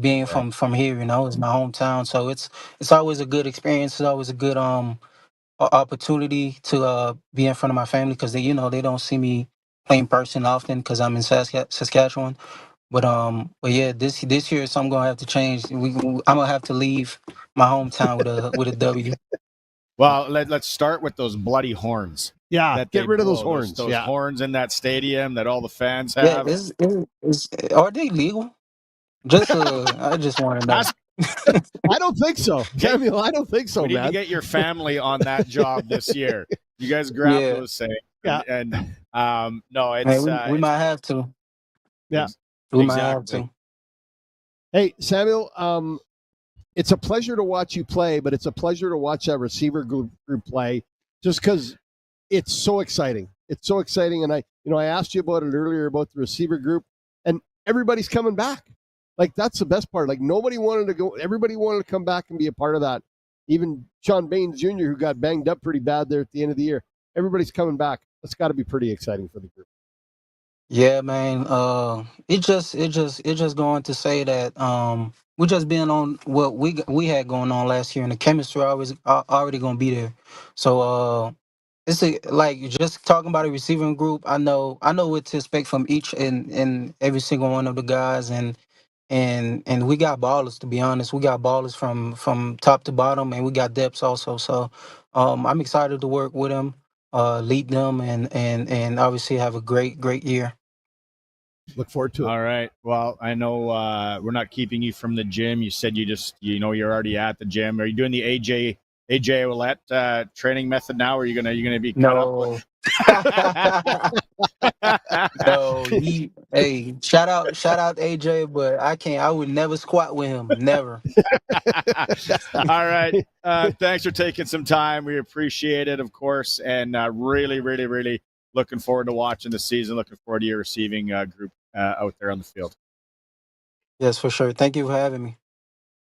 Speaker 13: being from here, it's my hometown. So it's always a good experience. It's always a good opportunity to be in front of my family because they don't see me play in person often because I'm in Saskatchewan. But yeah, this year something gonna have to change. I'm gonna have to leave my hometown with a W.
Speaker 5: Well, let's start with those bloody horns.
Speaker 6: Yeah,
Speaker 5: That
Speaker 6: get
Speaker 5: they
Speaker 6: rid of those
Speaker 5: blow,
Speaker 6: horns.
Speaker 5: Those
Speaker 6: Yeah.
Speaker 5: horns in that stadium that all the fans
Speaker 13: Yeah,
Speaker 5: have.
Speaker 13: are they legal? I just want to know.
Speaker 6: I don't think so. Samuel, I don't think so,
Speaker 5: We need
Speaker 6: man.
Speaker 5: to get your family on that job this year. You guys grab
Speaker 13: Yeah.
Speaker 5: those things.
Speaker 6: Yeah.
Speaker 5: And no,
Speaker 13: Hey,
Speaker 5: it's
Speaker 13: we might have to.
Speaker 6: Yeah.
Speaker 13: We might have
Speaker 5: exactly.
Speaker 13: to.
Speaker 6: Hey, Samuel, it's a pleasure to watch you play, but it's a pleasure to watch that receiver group play just because it's so exciting. It's so exciting. And I asked you about it earlier about the receiver group, and everybody's coming back. Like, that's the best part. Like, nobody wanted to go. Everybody wanted to come back and be a part of that. Even Sean Baines Jr., who got banged up pretty bad there at the end of the year. Everybody's coming back. That's got to be pretty exciting for the group.
Speaker 13: Yeah, man. It just going to say that we just been on what we had going on last year, and the chemistry already gonna be there. So it's like just talking about a receiving group. I know what to expect from each and every single one of the guys, and we got ballers. To be honest, we got ballers from top to bottom, and we got depths also. So I'm excited to work with them, lead them, and obviously have a great year.
Speaker 6: Look forward to it.
Speaker 5: All right. Well, I know we're not keeping you from the gym. You said you're already at the gym. Are you doing the AJ Ouellette training method now? Or are you gonna be caught up
Speaker 13: No.
Speaker 5: with?
Speaker 13: No, hey, shout out AJ, but I would never squat with him. Never.
Speaker 5: All right. Thanks for taking some time. We appreciate it, of course, and really, really, really looking forward to watching the season. Looking forward to your receiving group out there on the field.
Speaker 13: Yes, for sure. Thank you for having me.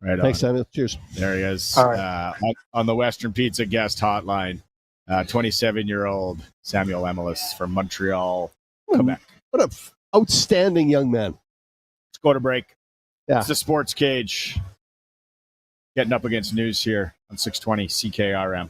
Speaker 5: Right on.
Speaker 6: Thanks, Samuel. Cheers.
Speaker 5: There he is.
Speaker 13: All right.
Speaker 5: On the Western Pizza guest hotline, 27-year-old Samuel Emilus from Montreal, Quebec.
Speaker 6: What an outstanding young man.
Speaker 5: Let's go to break.
Speaker 6: Yeah.
Speaker 5: It's the Sports Cage. Getting up against news here on 620 CKRM.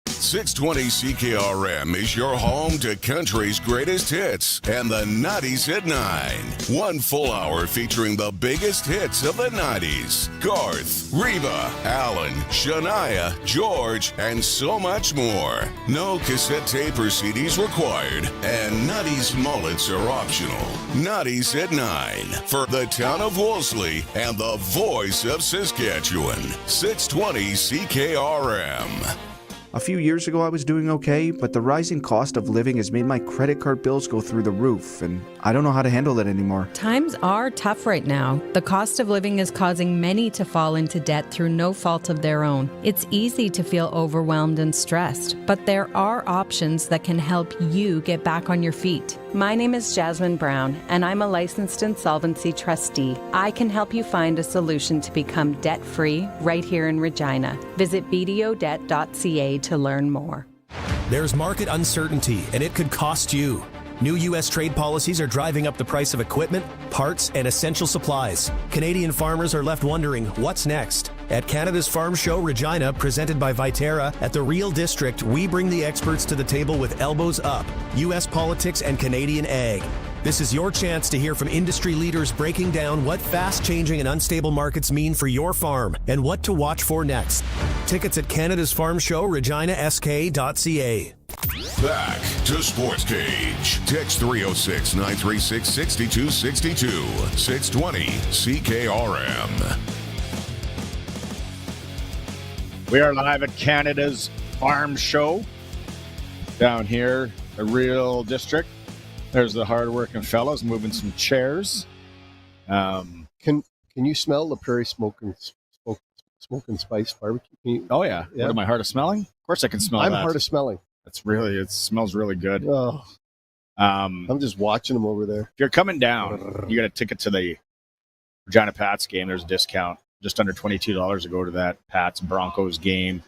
Speaker 4: 620 CKRM is your home to country's greatest hits and the 90s at 9. 1 full hour featuring the biggest hits of the 90s. Garth, Reba, Alan, Shania, George, and so much more. No cassette tape or CDs required, and 90s mullets are optional. 90s at 9 for the town of Wolseley and the voice of Saskatchewan. 620 CKRM.
Speaker 14: A few years ago, I was doing okay, but the rising cost of living has made my credit card bills go through the roof, and I don't know how to handle it anymore.
Speaker 11: Times are tough right now. The cost of living is causing many to fall into debt through no fault of their own. It's easy to feel overwhelmed and stressed, but there are options that can help you get back on your feet. My name is Jasmine Brown, and I'm a licensed insolvency trustee. I can help you find a solution to become debt-free right here in Regina. Visit bdodebt.ca to learn more.
Speaker 15: There's market uncertainty, and it could cost you. New U.S. trade policies are driving up the price of equipment, parts, and essential supplies. Canadian farmers are left wondering, what's next? At Canada's Farm Show Regina, presented by Viterra, at the Real District, we bring the experts to the table with elbows up, U.S. politics and Canadian ag. This is your chance to hear from industry leaders breaking down what fast-changing and unstable markets mean for your farm and what to watch for next. Tickets at Canada's Farm Show, reginask.ca.
Speaker 4: Back to Sports Cage. Text 306-936-6262. 620 CKRM.
Speaker 5: We are live at Canada's Farm Show down here, the Real District. There's the hard-working fellows moving some chairs.
Speaker 6: Can you smell the prairie smoke and spice barbecue?
Speaker 5: Oh yeah. What am I, hard of smelling? Of course I can smell
Speaker 6: I'm
Speaker 5: that.
Speaker 6: hard of smelling.
Speaker 5: It smells really good.
Speaker 6: Oh, I'm just watching them over there.
Speaker 5: If you're coming down, you got a ticket to the Regina Pats game. There's a discount, just under $22 to go to that Pats Broncos game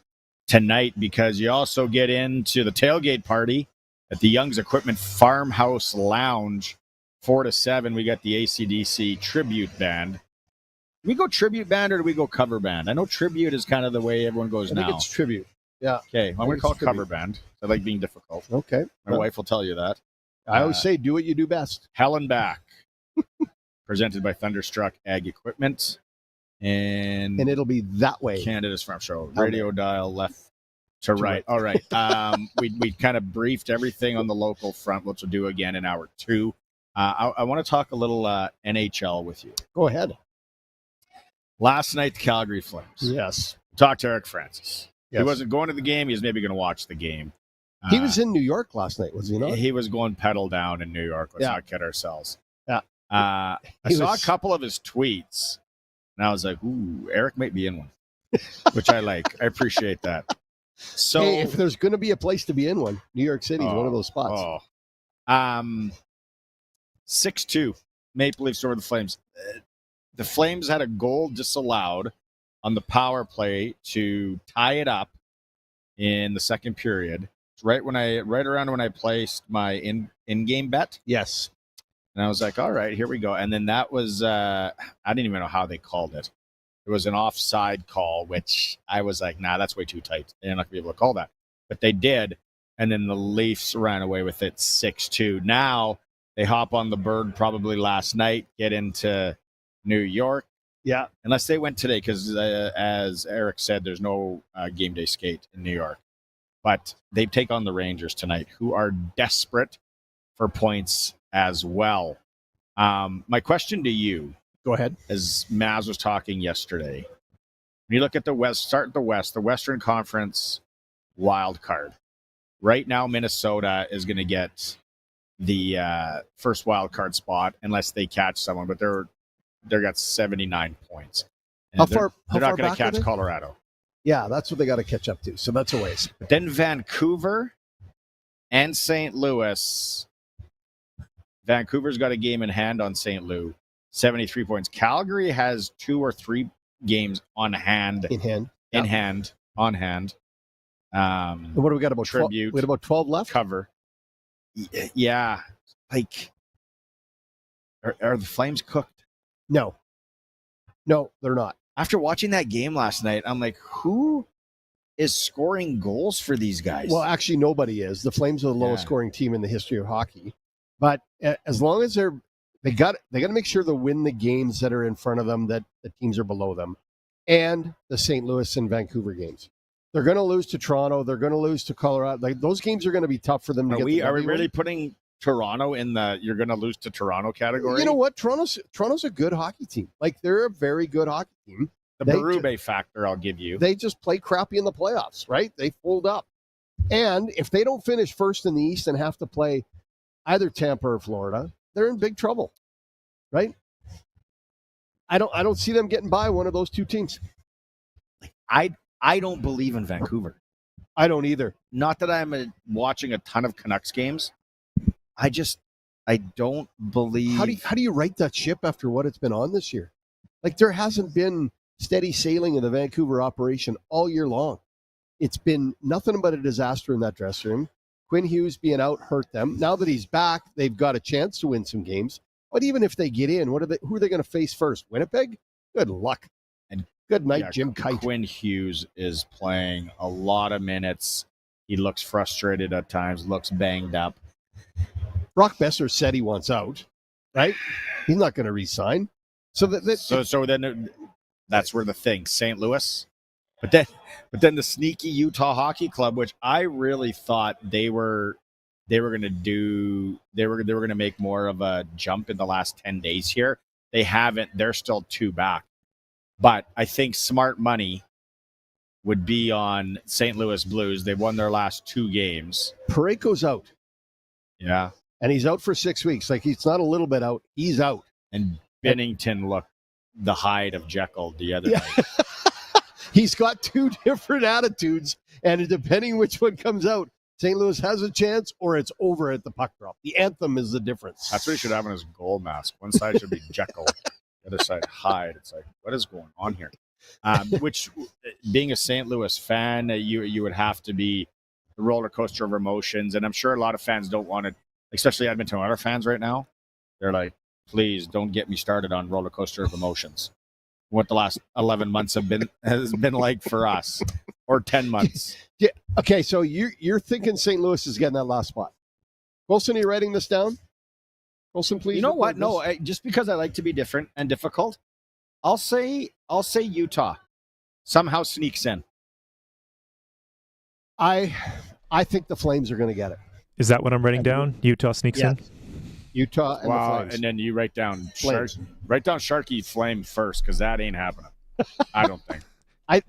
Speaker 5: tonight, because you also get into the tailgate party at the Young's Equipment Farmhouse Lounge, 4 to 7. We got the AC/DC tribute band. Do we go tribute band or do we go cover band? I know tribute is kind of the way everyone goes now.
Speaker 6: I think it's tribute. Yeah.
Speaker 5: Okay, I'm going to call it cover band. I like being difficult.
Speaker 6: Okay.
Speaker 5: My wife will tell you that.
Speaker 6: I always say, do what you do best.
Speaker 5: Hell and Back, presented by Thunderstruck Ag Equipment. And
Speaker 6: it'll be that way.
Speaker 5: Canada's Farm Show. Radio dial left to right. All right. We kind of briefed everything on the local front, which we'll do again in hour 2. I want to talk a little NHL with you.
Speaker 6: Go ahead.
Speaker 5: Last night, the Calgary Flames.
Speaker 6: Yes.
Speaker 5: Talked to Eric Francis.
Speaker 6: Yes.
Speaker 5: He wasn't going to the game. He was maybe going to watch the game.
Speaker 6: He was in New York last night, was he not?
Speaker 5: He was going pedal down in New York. Let's not kid ourselves.
Speaker 6: Yeah.
Speaker 5: I saw a couple of his tweets, and I was like, ooh, Eric might be in one, which I like. I appreciate that. So
Speaker 6: hey, if there's going to be a place to be in one, New York City is one of those spots.
Speaker 5: 6-2, Maple Leafs over the Flames. The Flames had a goal disallowed on the power play to tie it up in the second period. Right around when I placed my in-game bet.
Speaker 6: Yes.
Speaker 5: And I was like, all right, here we go. And then that was, I didn't even know how they called it. It was an offside call, which I was like, nah, that's way too tight. They're not going to be able to call that. But they did. And then the Leafs ran away with it 6-2. Now they hop on the bird probably last night, get into New York.
Speaker 6: Yeah.
Speaker 5: Unless they went today, because as Eric said, there's no game day skate in New York. But they take on the Rangers tonight, who are desperate for points as well. My question to you,
Speaker 6: go ahead,
Speaker 5: as Maz was talking yesterday, when you look at the West, start at the West, the Western Conference wild card. Right now, Minnesota is going to get the first wild card spot unless they catch someone, but they're got 79 points. And they're not going to catch Colorado.
Speaker 6: Yeah, that's what they got to catch up to. So that's a ways.
Speaker 5: But then Vancouver and St. Louis. Vancouver's got a game in hand on St. Louis, 73 points. Calgary has 2 or 3 games on hand. On hand.
Speaker 6: And what do we got about
Speaker 5: tribute?
Speaker 6: We had about 12 left.
Speaker 5: Cover. Yeah, like are the Flames cooked?
Speaker 6: No, they're not.
Speaker 5: After watching that game last night, I'm like, who is scoring goals for these guys?
Speaker 6: Well, actually, nobody is. The Flames are the lowest scoring team in the history of hockey. But as long as they got to make sure they win the games that are in front of them, that the teams are below them, and the St. Louis and Vancouver games. They're going to lose to Toronto. They're going to lose to Colorado. Like, those games are going to be tough for them to get.
Speaker 5: Are we really putting Toronto in the you're going to lose to Toronto category?
Speaker 6: You know what? Toronto's a good hockey team. Like, they're a very good hockey team.
Speaker 5: The Berube factor, I'll give you.
Speaker 6: They just play crappy in the playoffs, right? They fold up. And if they don't finish first in the East and have to play either Tampa or Florida, they're in big trouble, right? I don't see them getting by one of those two teams.
Speaker 5: I don't believe in Vancouver.
Speaker 6: I don't either.
Speaker 5: Not that I'm watching a ton of Canucks games. I don't believe.
Speaker 6: How do you right that ship after what it's been on this year? Like, there hasn't been steady sailing in the Vancouver operation all year long. It's been nothing but a disaster in that dressing room. Quinn Hughes being out hurt them. Now that he's back, they've got a chance to win some games. But even if they get in, who are they going to face first? Winnipeg? Good luck.
Speaker 5: And
Speaker 6: good night, Jim Kite.
Speaker 5: Quinn Hughes is playing a lot of minutes. He looks frustrated at times, looks banged up.
Speaker 6: Brock Besser said he wants out, right? He's not going to re-sign. So
Speaker 5: then that's where the thing, St. Louis. But then the sneaky Utah Hockey Club, which I really thought they were going to make more of a jump in the last 10 days here. They haven't. They're still 2 back. But I think smart money would be on St. Louis Blues. They've won their last 2 games.
Speaker 6: Parayko's out.
Speaker 5: Yeah.
Speaker 6: And he's out for 6 weeks. Like, he's not a little bit out. He's out.
Speaker 5: And Bennington looked the hide of Jekyll the other night.
Speaker 6: He's got 2 different attitudes, and depending which one comes out, St. Louis has a chance or it's over at the puck drop. The anthem is the difference.
Speaker 5: That's what he should have on his goal mask. One side should be Jekyll, the other side Hyde. It's like, what is going on here? Which, being a St. Louis fan, you would have to be the roller coaster of emotions, and I'm sure a lot of fans don't want to, especially Edmonton Oilers fans right now. They're like, please don't get me started on roller coaster of emotions. What the last 11 months has been like for us, or 10 months.
Speaker 6: Yeah. Okay, so you're thinking St. Louis is getting that last spot. Wilson, are you writing this down? Wilson, please.
Speaker 5: You know what? No, just because I like to be different and difficult, I'll say Utah somehow sneaks in.
Speaker 6: I think the Flames are going to get it.
Speaker 16: Is that what I'm writing down? Utah sneaks in?
Speaker 6: Utah and the Flames.
Speaker 5: And then you write down Sharky Flame first, because that ain't happening. I don't think.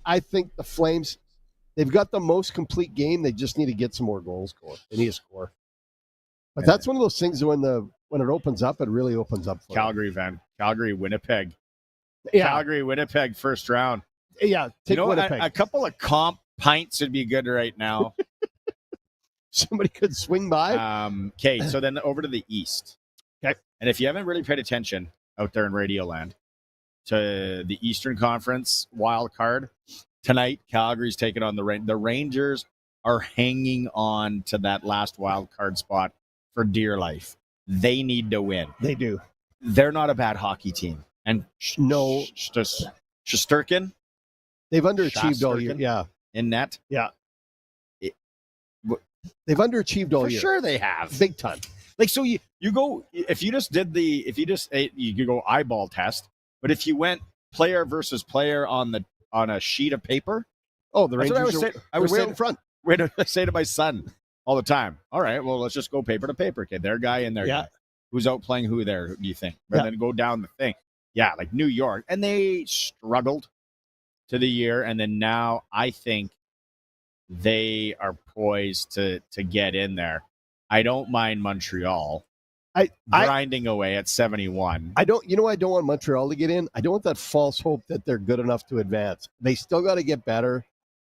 Speaker 6: I think the Flames, they've got the most complete game. They just need to get some more goals going. They need to score. But that's one of those things when it opens up, it really opens up for
Speaker 5: Calgary, Winnipeg.
Speaker 6: Yeah.
Speaker 5: Calgary, Winnipeg, first round.
Speaker 6: Yeah, take Winnipeg.
Speaker 5: A couple of comp pints would be good right now.
Speaker 6: Somebody could swing by.
Speaker 5: Okay, so then over to the East.
Speaker 6: Okay.
Speaker 5: And if you haven't really paid attention out there in Radio Land to the Eastern Conference wild card, tonight Calgary's taking on the Rangers. The Rangers are hanging on to that last wild card spot for dear life. They need to win.
Speaker 6: They do.
Speaker 5: They're not a bad hockey team. And Shesterkin,
Speaker 6: they've underachieved all year. Yeah.
Speaker 5: In net.
Speaker 6: Yeah. They've underachieved all year.
Speaker 5: For sure they have.
Speaker 6: Big time.
Speaker 5: Like, so you go, if you could go eyeball test, but if you went player versus player on a sheet of paper.
Speaker 6: Oh, the Rangers
Speaker 5: I would say
Speaker 6: in front.
Speaker 5: Wait, I say to my son all the time, all right, well, let's just go paper to paper. Okay, their guy and their guy. Who's out playing who there, do you think? Rather than go down the thing. Yeah, like New York. And they struggled to the year, and then now I think they are poised to get in there. I don't mind Montreal grinding away at 71.
Speaker 6: I don't want Montreal to get in. I don't want that false hope that they're good enough to advance. They still got to get better.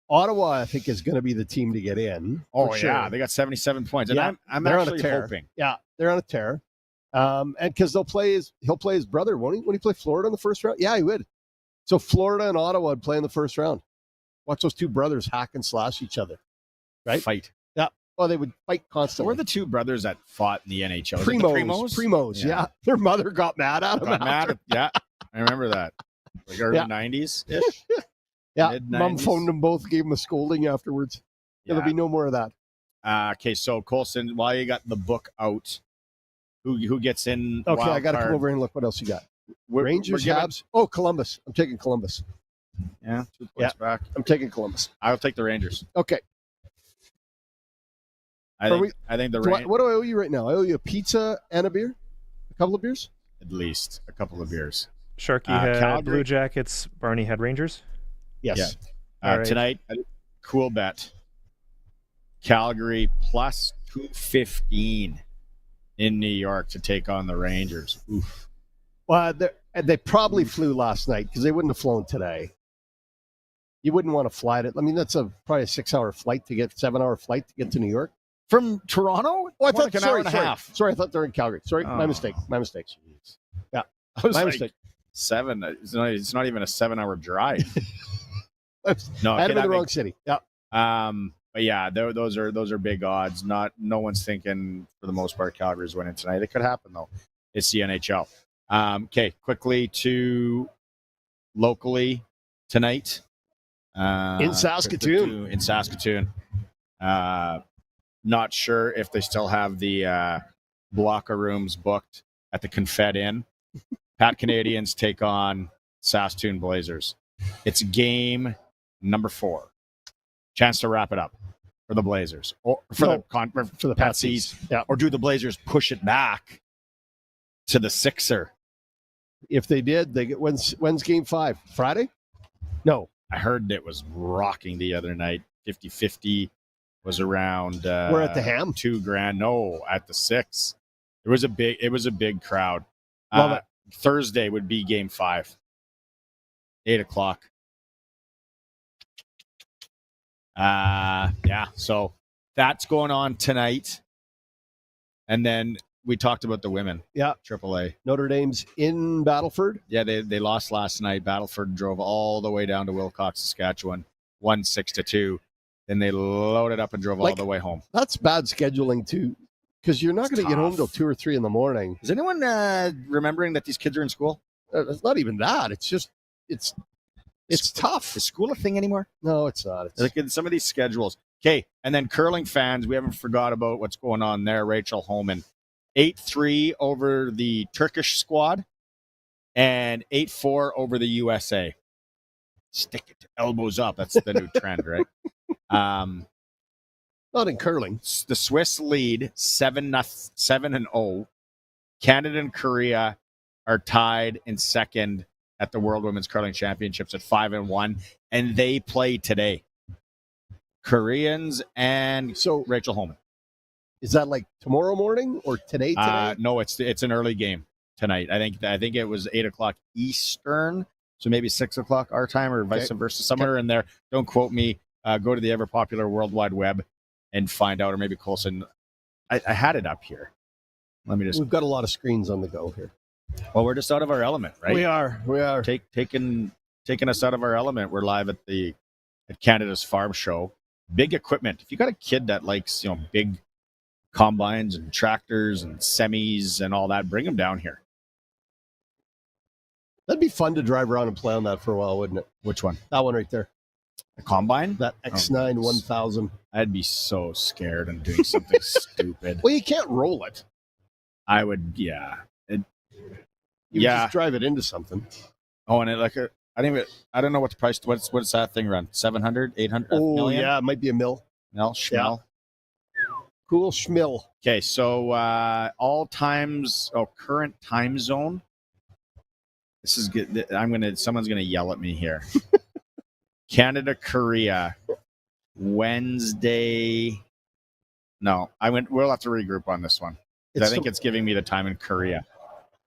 Speaker 6: Ottawa, I think, is going to be the team to get in.
Speaker 5: Oh,
Speaker 6: sure.
Speaker 5: yeah. They got 77 points. And
Speaker 6: Yeah,
Speaker 5: I'm
Speaker 6: they're
Speaker 5: actually
Speaker 6: on a tear.
Speaker 5: hoping.
Speaker 6: Yeah, they're on a tear. And because he'll play his brother, won't he? When he play Florida in the first round? Yeah, he would. So Florida and Ottawa would play in the first round. Watch those two brothers hack and slash each other. Right?
Speaker 5: Fight.
Speaker 6: Yeah. Oh, they would fight constantly.
Speaker 5: Who were the two brothers that fought in the NHL?
Speaker 6: Primos. Yeah. Their mother got mad at them.
Speaker 5: Yeah. I remember that. Like early 90s-ish.
Speaker 6: Yeah.
Speaker 5: Mid-90s.
Speaker 6: Mom phoned them both, gave them a scolding afterwards.
Speaker 5: Yeah.
Speaker 6: There'll be no more of that.
Speaker 5: Okay, so Colson, while you got the book out, who gets in?
Speaker 6: Okay, I got to come over and look what else you got. Rangers, Habs. Oh, Columbus. I'm taking Columbus.
Speaker 5: Yeah, 2 points back.
Speaker 6: I'm taking Columbus.
Speaker 5: I'll take the Rangers.
Speaker 6: Okay.
Speaker 5: I think the Rangers.
Speaker 6: What do I owe you right now? I owe you a pizza and a beer? A couple of beers?
Speaker 5: At least a couple of beers.
Speaker 16: Sharky had
Speaker 5: Calgary.
Speaker 16: Blue Jackets. Barney had Rangers.
Speaker 6: Yes.
Speaker 5: Yeah.
Speaker 16: All right.
Speaker 5: Tonight, cool bet. Calgary plus 215 in New York to take on the Rangers. Oof.
Speaker 6: Well, they probably flew last night because they wouldn't have flown today. You wouldn't want to fly it. I mean, that's probably a 6-hour flight to get 7-hour flight to get to New York.
Speaker 5: From Toronto?
Speaker 6: Oh, I thought
Speaker 5: like an hour and a half.
Speaker 6: Sorry, I thought they're in Calgary. Sorry, my mistake. Yeah,
Speaker 5: I was
Speaker 6: my
Speaker 5: like,
Speaker 6: mistake.
Speaker 5: 7. It's not even a 7-hour drive. No,
Speaker 6: I had them in the wrong city. Yeah.
Speaker 5: But yeah, those are big odds. No one's thinking for the most part Calgary's winning tonight. It could happen though. It's the NHL. Okay, quickly to locally tonight.
Speaker 6: In Saskatoon.
Speaker 5: In Saskatoon. Not sure if they still have the blocker rooms booked at the Confed Inn. Pat Canadians take on Saskatoon Blazers. It's game number 4. Chance to wrap it up for the Blazers or for the Patsies.
Speaker 6: Yeah.
Speaker 5: Or do the Blazers push it back to the Sixer?
Speaker 6: If they did, they get when's game 5? Friday? No.
Speaker 5: I heard it was rocking the other night. 50-50 was around.
Speaker 6: We're at the Ham?
Speaker 5: $2,000. No, at the 6. It was a big crowd.
Speaker 6: Love it.
Speaker 5: Thursday would be game 5. 8:00. Yeah, so that's going on tonight. And then we talked about the women.
Speaker 6: Yeah.
Speaker 5: AAA.
Speaker 6: Notre Dame's in Battleford.
Speaker 5: Yeah, they lost last night. Battleford drove all the way down to Wilcox, Saskatchewan, won 6-2. Then they loaded up and drove all the way home.
Speaker 6: That's bad scheduling too, because you're not going to get home till 2 or 3 in the morning.
Speaker 5: Is anyone remembering that these kids are in school?
Speaker 6: It's not even that. It's just it's tough.
Speaker 5: Is school a thing anymore?
Speaker 6: No, it's not. It's
Speaker 5: like in some of these schedules. Okay, and then curling fans, we haven't forgot about what's going on there. Rachel Holman, 8-3 over the Turkish squad and 8-4 over the USA. Stick it, elbows up. That's the new trend, right?
Speaker 6: Not in curling.
Speaker 5: The Swiss lead 7-0. Canada and Korea are tied in second at the World Women's Curling Championships at 5-1, and they play today. Koreans and Rachel Holman.
Speaker 6: Is that like tomorrow morning or today?
Speaker 5: No, it's an early game tonight. I think it was 8:00 Eastern, so maybe 6:00 our time or vice versa, somewhere in there. Don't quote me. Go to the ever popular World Wide Web and find out, or maybe Colson. I had it up here. We've
Speaker 6: got a lot of screens on the go here.
Speaker 5: Well, we're just out of our element, right?
Speaker 6: We are.
Speaker 5: Taking us out of our element. We're live at Canada's Farm Show. Big equipment. If you got a kid that likes, big combines and tractors and semis and all that, bring them down here.
Speaker 6: That'd be fun to drive around and play on that for a while, wouldn't it?
Speaker 5: Which one?
Speaker 6: That one right there.
Speaker 5: A combine?
Speaker 6: That X9 1000.
Speaker 5: I'd be so scared of doing something stupid.
Speaker 6: Well, you can't roll it.
Speaker 5: I would, yeah.
Speaker 6: You just drive it into something.
Speaker 5: Oh, and I don't know what the price. What's that thing run? 700, 800?
Speaker 6: Oh,
Speaker 5: million?
Speaker 6: yeah, it might be a mil.
Speaker 5: Schmel.
Speaker 6: Yeah. Cool schmill.
Speaker 5: Okay, so current time zone. This is good. Someone's gonna yell at me here. Canada, Korea, Wednesday. No, we'll have to regroup on this one. I think it's giving me the time in Korea.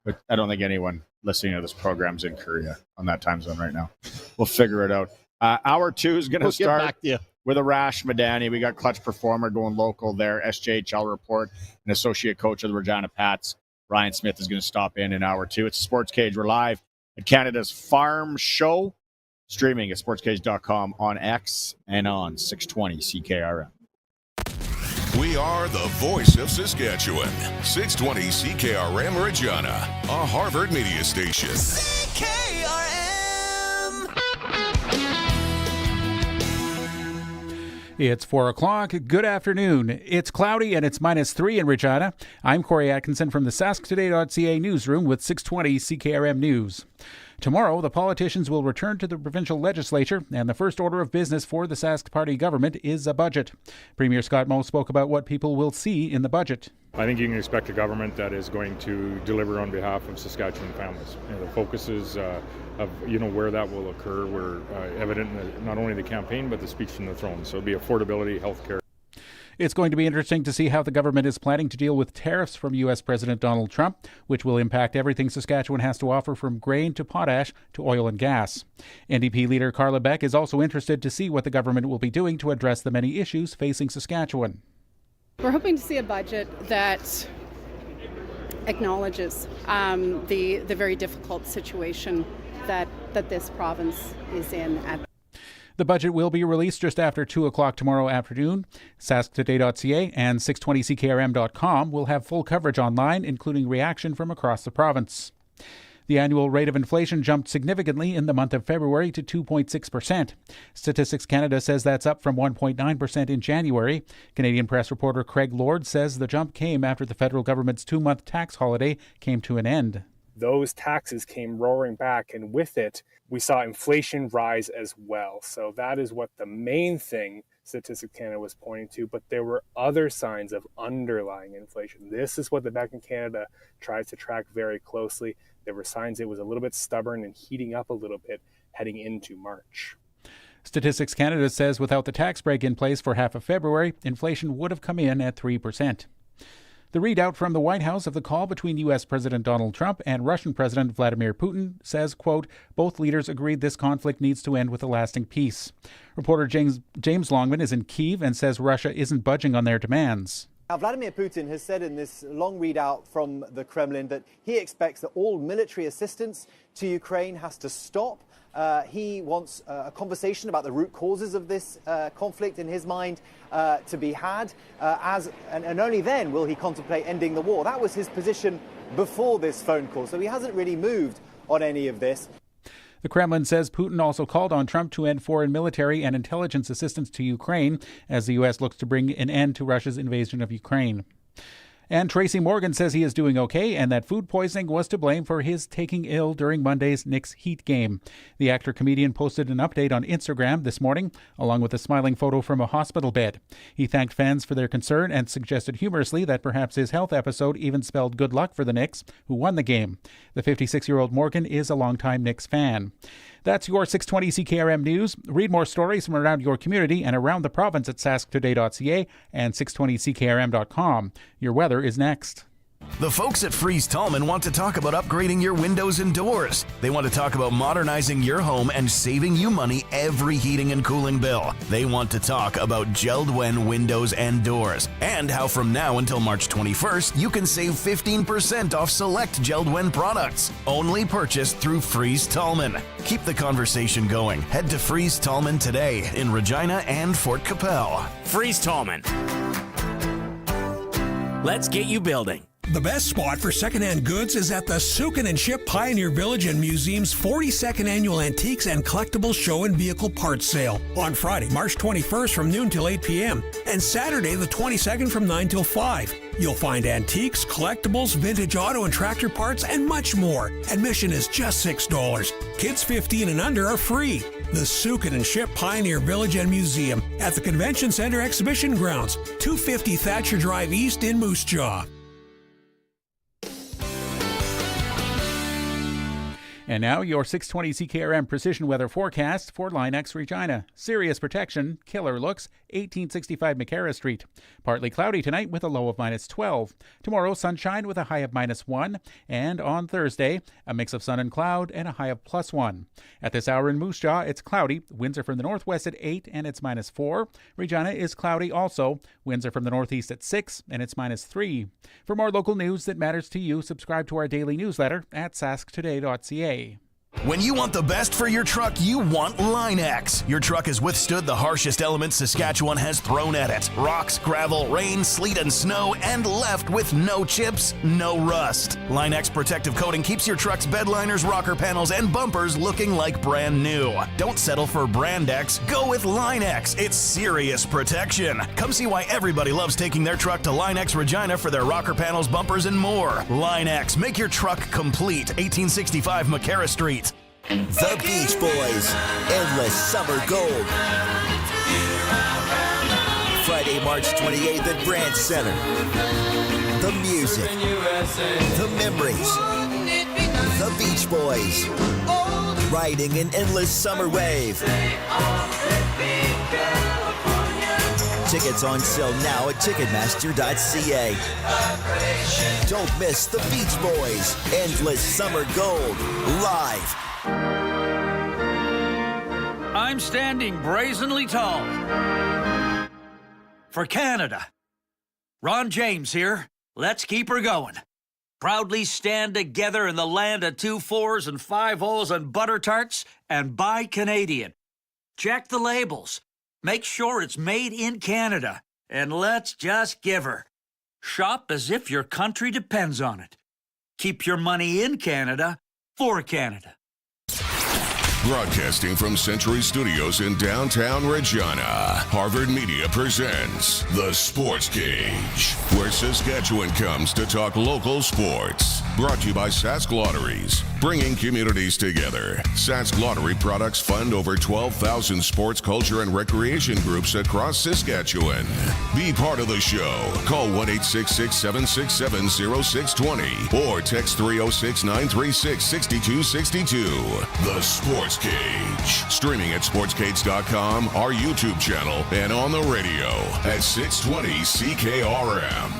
Speaker 5: But I don't think anyone listening to this program's in Korea on that time zone right now. We'll figure it out. Hour 2 is going to start with Arash, Madani. We got Clutch Performer going local there. SJHL report. An associate coach of the Regina Pats, Ryan Smith, is going to stop in hour 2. It's Sportscage. We're live at Canada's Farm Show, streaming at sportscage.com on X and on 620 CKRM.
Speaker 4: We are the voice of Saskatchewan. 620 CKRM Regina, a Harvard media station.
Speaker 17: It's 4 o'clock. Good afternoon. It's cloudy and it's -3 in Regina. I'm Corey Atkinson from the sasktoday.ca newsroom with 620 CKRM News. Tomorrow, the politicians will return to the provincial legislature, and the first order of business for the Sask Party government is a budget. Premier Scott Moe spoke about what people will see in the budget.
Speaker 18: I think you can expect a government that is going to deliver on behalf of Saskatchewan families. The focuses of where that will occur were evident in not only the campaign but the speech from the throne. So it'll be affordability, healthcare.
Speaker 17: It's going to be interesting to see how the government is planning to deal with tariffs from U.S. President Donald Trump, which will impact everything Saskatchewan has to offer from grain to potash to oil and gas. NDP leader Carla Beck is also interested to see what the government will be doing to address the many issues facing Saskatchewan.
Speaker 19: We're hoping to see a budget that acknowledges the very difficult situation that this province is in at.
Speaker 17: The budget will be released just after 2 o'clock tomorrow afternoon. sasktoday.ca and 620ckrm.com will have full coverage online, including reaction from across the province. The annual rate of inflation jumped significantly in the month of February to 2.6%. Statistics Canada says that's up from 1.9% in January. Canadian press reporter Craig Lord says the jump came after the federal government's 2-month tax holiday came to an end.
Speaker 20: Those taxes came roaring back, and with it, we saw inflation rise as well. So that is what the main thing Statistics Canada was pointing to, but there were other signs of underlying inflation. This is what the Bank of Canada tries to track very closely. There were signs it was a little bit stubborn and heating up a little bit heading into March.
Speaker 17: Statistics Canada says without the tax break in place for half of February, inflation would have come in at 3%. The readout from the White House of the call between U.S. President Donald Trump and Russian President Vladimir Putin says, quote, both leaders agreed this conflict needs to end with a lasting peace. Reporter James Longman is in Kyiv and says Russia isn't budging on their demands.
Speaker 21: Now, Vladimir Putin has said in this long readout from the Kremlin that he expects that all military assistance to Ukraine has to stop. He wants a conversation about the root causes of this conflict in his mind to be had, and only then will he contemplate ending the war. That was his position before this phone call, so he hasn't really moved on any of this.
Speaker 17: The Kremlin says Putin also called on Trump to end foreign military and intelligence assistance to Ukraine as the U.S. looks to bring an end to Russia's invasion of Ukraine. And Tracy Morgan says he is doing okay and that food poisoning was to blame for his taking ill during Monday's Knicks Heat game. The actor-comedian posted an update on Instagram this morning, along with a smiling photo from a hospital bed. He thanked fans for their concern and suggested humorously that perhaps his health episode even spelled good luck for the Knicks, who won the game. The 56-year-old Morgan is a longtime Knicks fan. That's your 620 CKRM News. Read more stories from around your community and around the province at sasktoday.ca and 620ckrm.com. Your weather is next.
Speaker 2: The folks at Freeze Tallman want to talk about upgrading your windows and doors. They want to talk about modernizing your home and saving you money every heating and cooling bill. They want to talk about Glen windows and doors and how from now until March 21st, you can save 15% off select Glen products. Only purchased through Freeze Tallman. Keep the conversation going. Head to Freeze Tallman today in Regina and Fort Capel.
Speaker 3: Freeze Tallman. Let's get you building.
Speaker 22: The best spot for secondhand goods is at the Suitor and Ship Pioneer Village and Museum's 42nd Annual Antiques and Collectibles Show and Vehicle Parts Sale on Friday, March 21st from noon till 8 p.m. and Saturday the 22nd from 9 till 5. You'll find antiques, collectibles, vintage auto and tractor parts, and much more. Admission is just $6. Kids 15 and under are free. The Suitor and Ship Pioneer Village and Museum at the Convention Center Exhibition Grounds, 250 Thatcher Drive East in Moose Jaw.
Speaker 17: And now your 620 CKRM precision weather forecast for Linex Regina. Serious protection, killer looks, 1865 McCara Street. Partly cloudy tonight with a low of -12. Tomorrow, sunshine with a high of -1. And on Thursday, a mix of sun and cloud and a high of +1. At this hour in Moose Jaw, it's cloudy. Winds are from the northwest at 8 and it's -4. Regina is cloudy also. Winds are from the northeast at 6 and it's -3. For more local news that matters to you, subscribe to our daily newsletter at sasktoday.ca.
Speaker 2: When you want the best for your truck, you want Line-X. Your truck has withstood the harshest elements Saskatchewan has thrown at it. Rocks, gravel, rain, sleet, and snow, and left with no chips, no rust. Line-X protective coating keeps your truck's bed liners, rocker panels, and bumpers looking like brand new. Don't settle for Brand X. Go with Line-X. It's serious protection. Come see why everybody loves taking their truck to Line-X Regina for their rocker panels, bumpers, and more. Line-X. Make your truck complete. 1865 McCara Street.
Speaker 7: The Beach Boys, Endless Summer Gold. Friday, March 28th at Branch Center. The music, the memories, the Beach Boys, riding an endless summer wave. Tickets on sale now at Ticketmaster.ca. Don't miss the Beach Boys, Endless Summer Gold, live.
Speaker 8: I'm standing brazenly tall for Canada. Ron James here. Let's keep her going. Proudly stand together in the land of 2 4s and 5 O's and butter tarts and buy Canadian. Check the labels. Make sure it's made in Canada. And let's just give her. Shop as if your country depends on it. Keep your money in Canada for Canada.
Speaker 4: Broadcasting from Century Studios in downtown Regina, Harvard Media presents The Sportscage, where Saskatchewan comes to talk local sports. Brought to you by Sask Lotteries, bringing communities together. Sask Lottery products fund over 12,000 sports, culture, and recreation groups across Saskatchewan. Be part of the show. Call 1-866-767-0620 or text 306-936-6262. The Sportscage. Streaming at sportscage.com, our YouTube channel, and on the radio at 620 CKRM.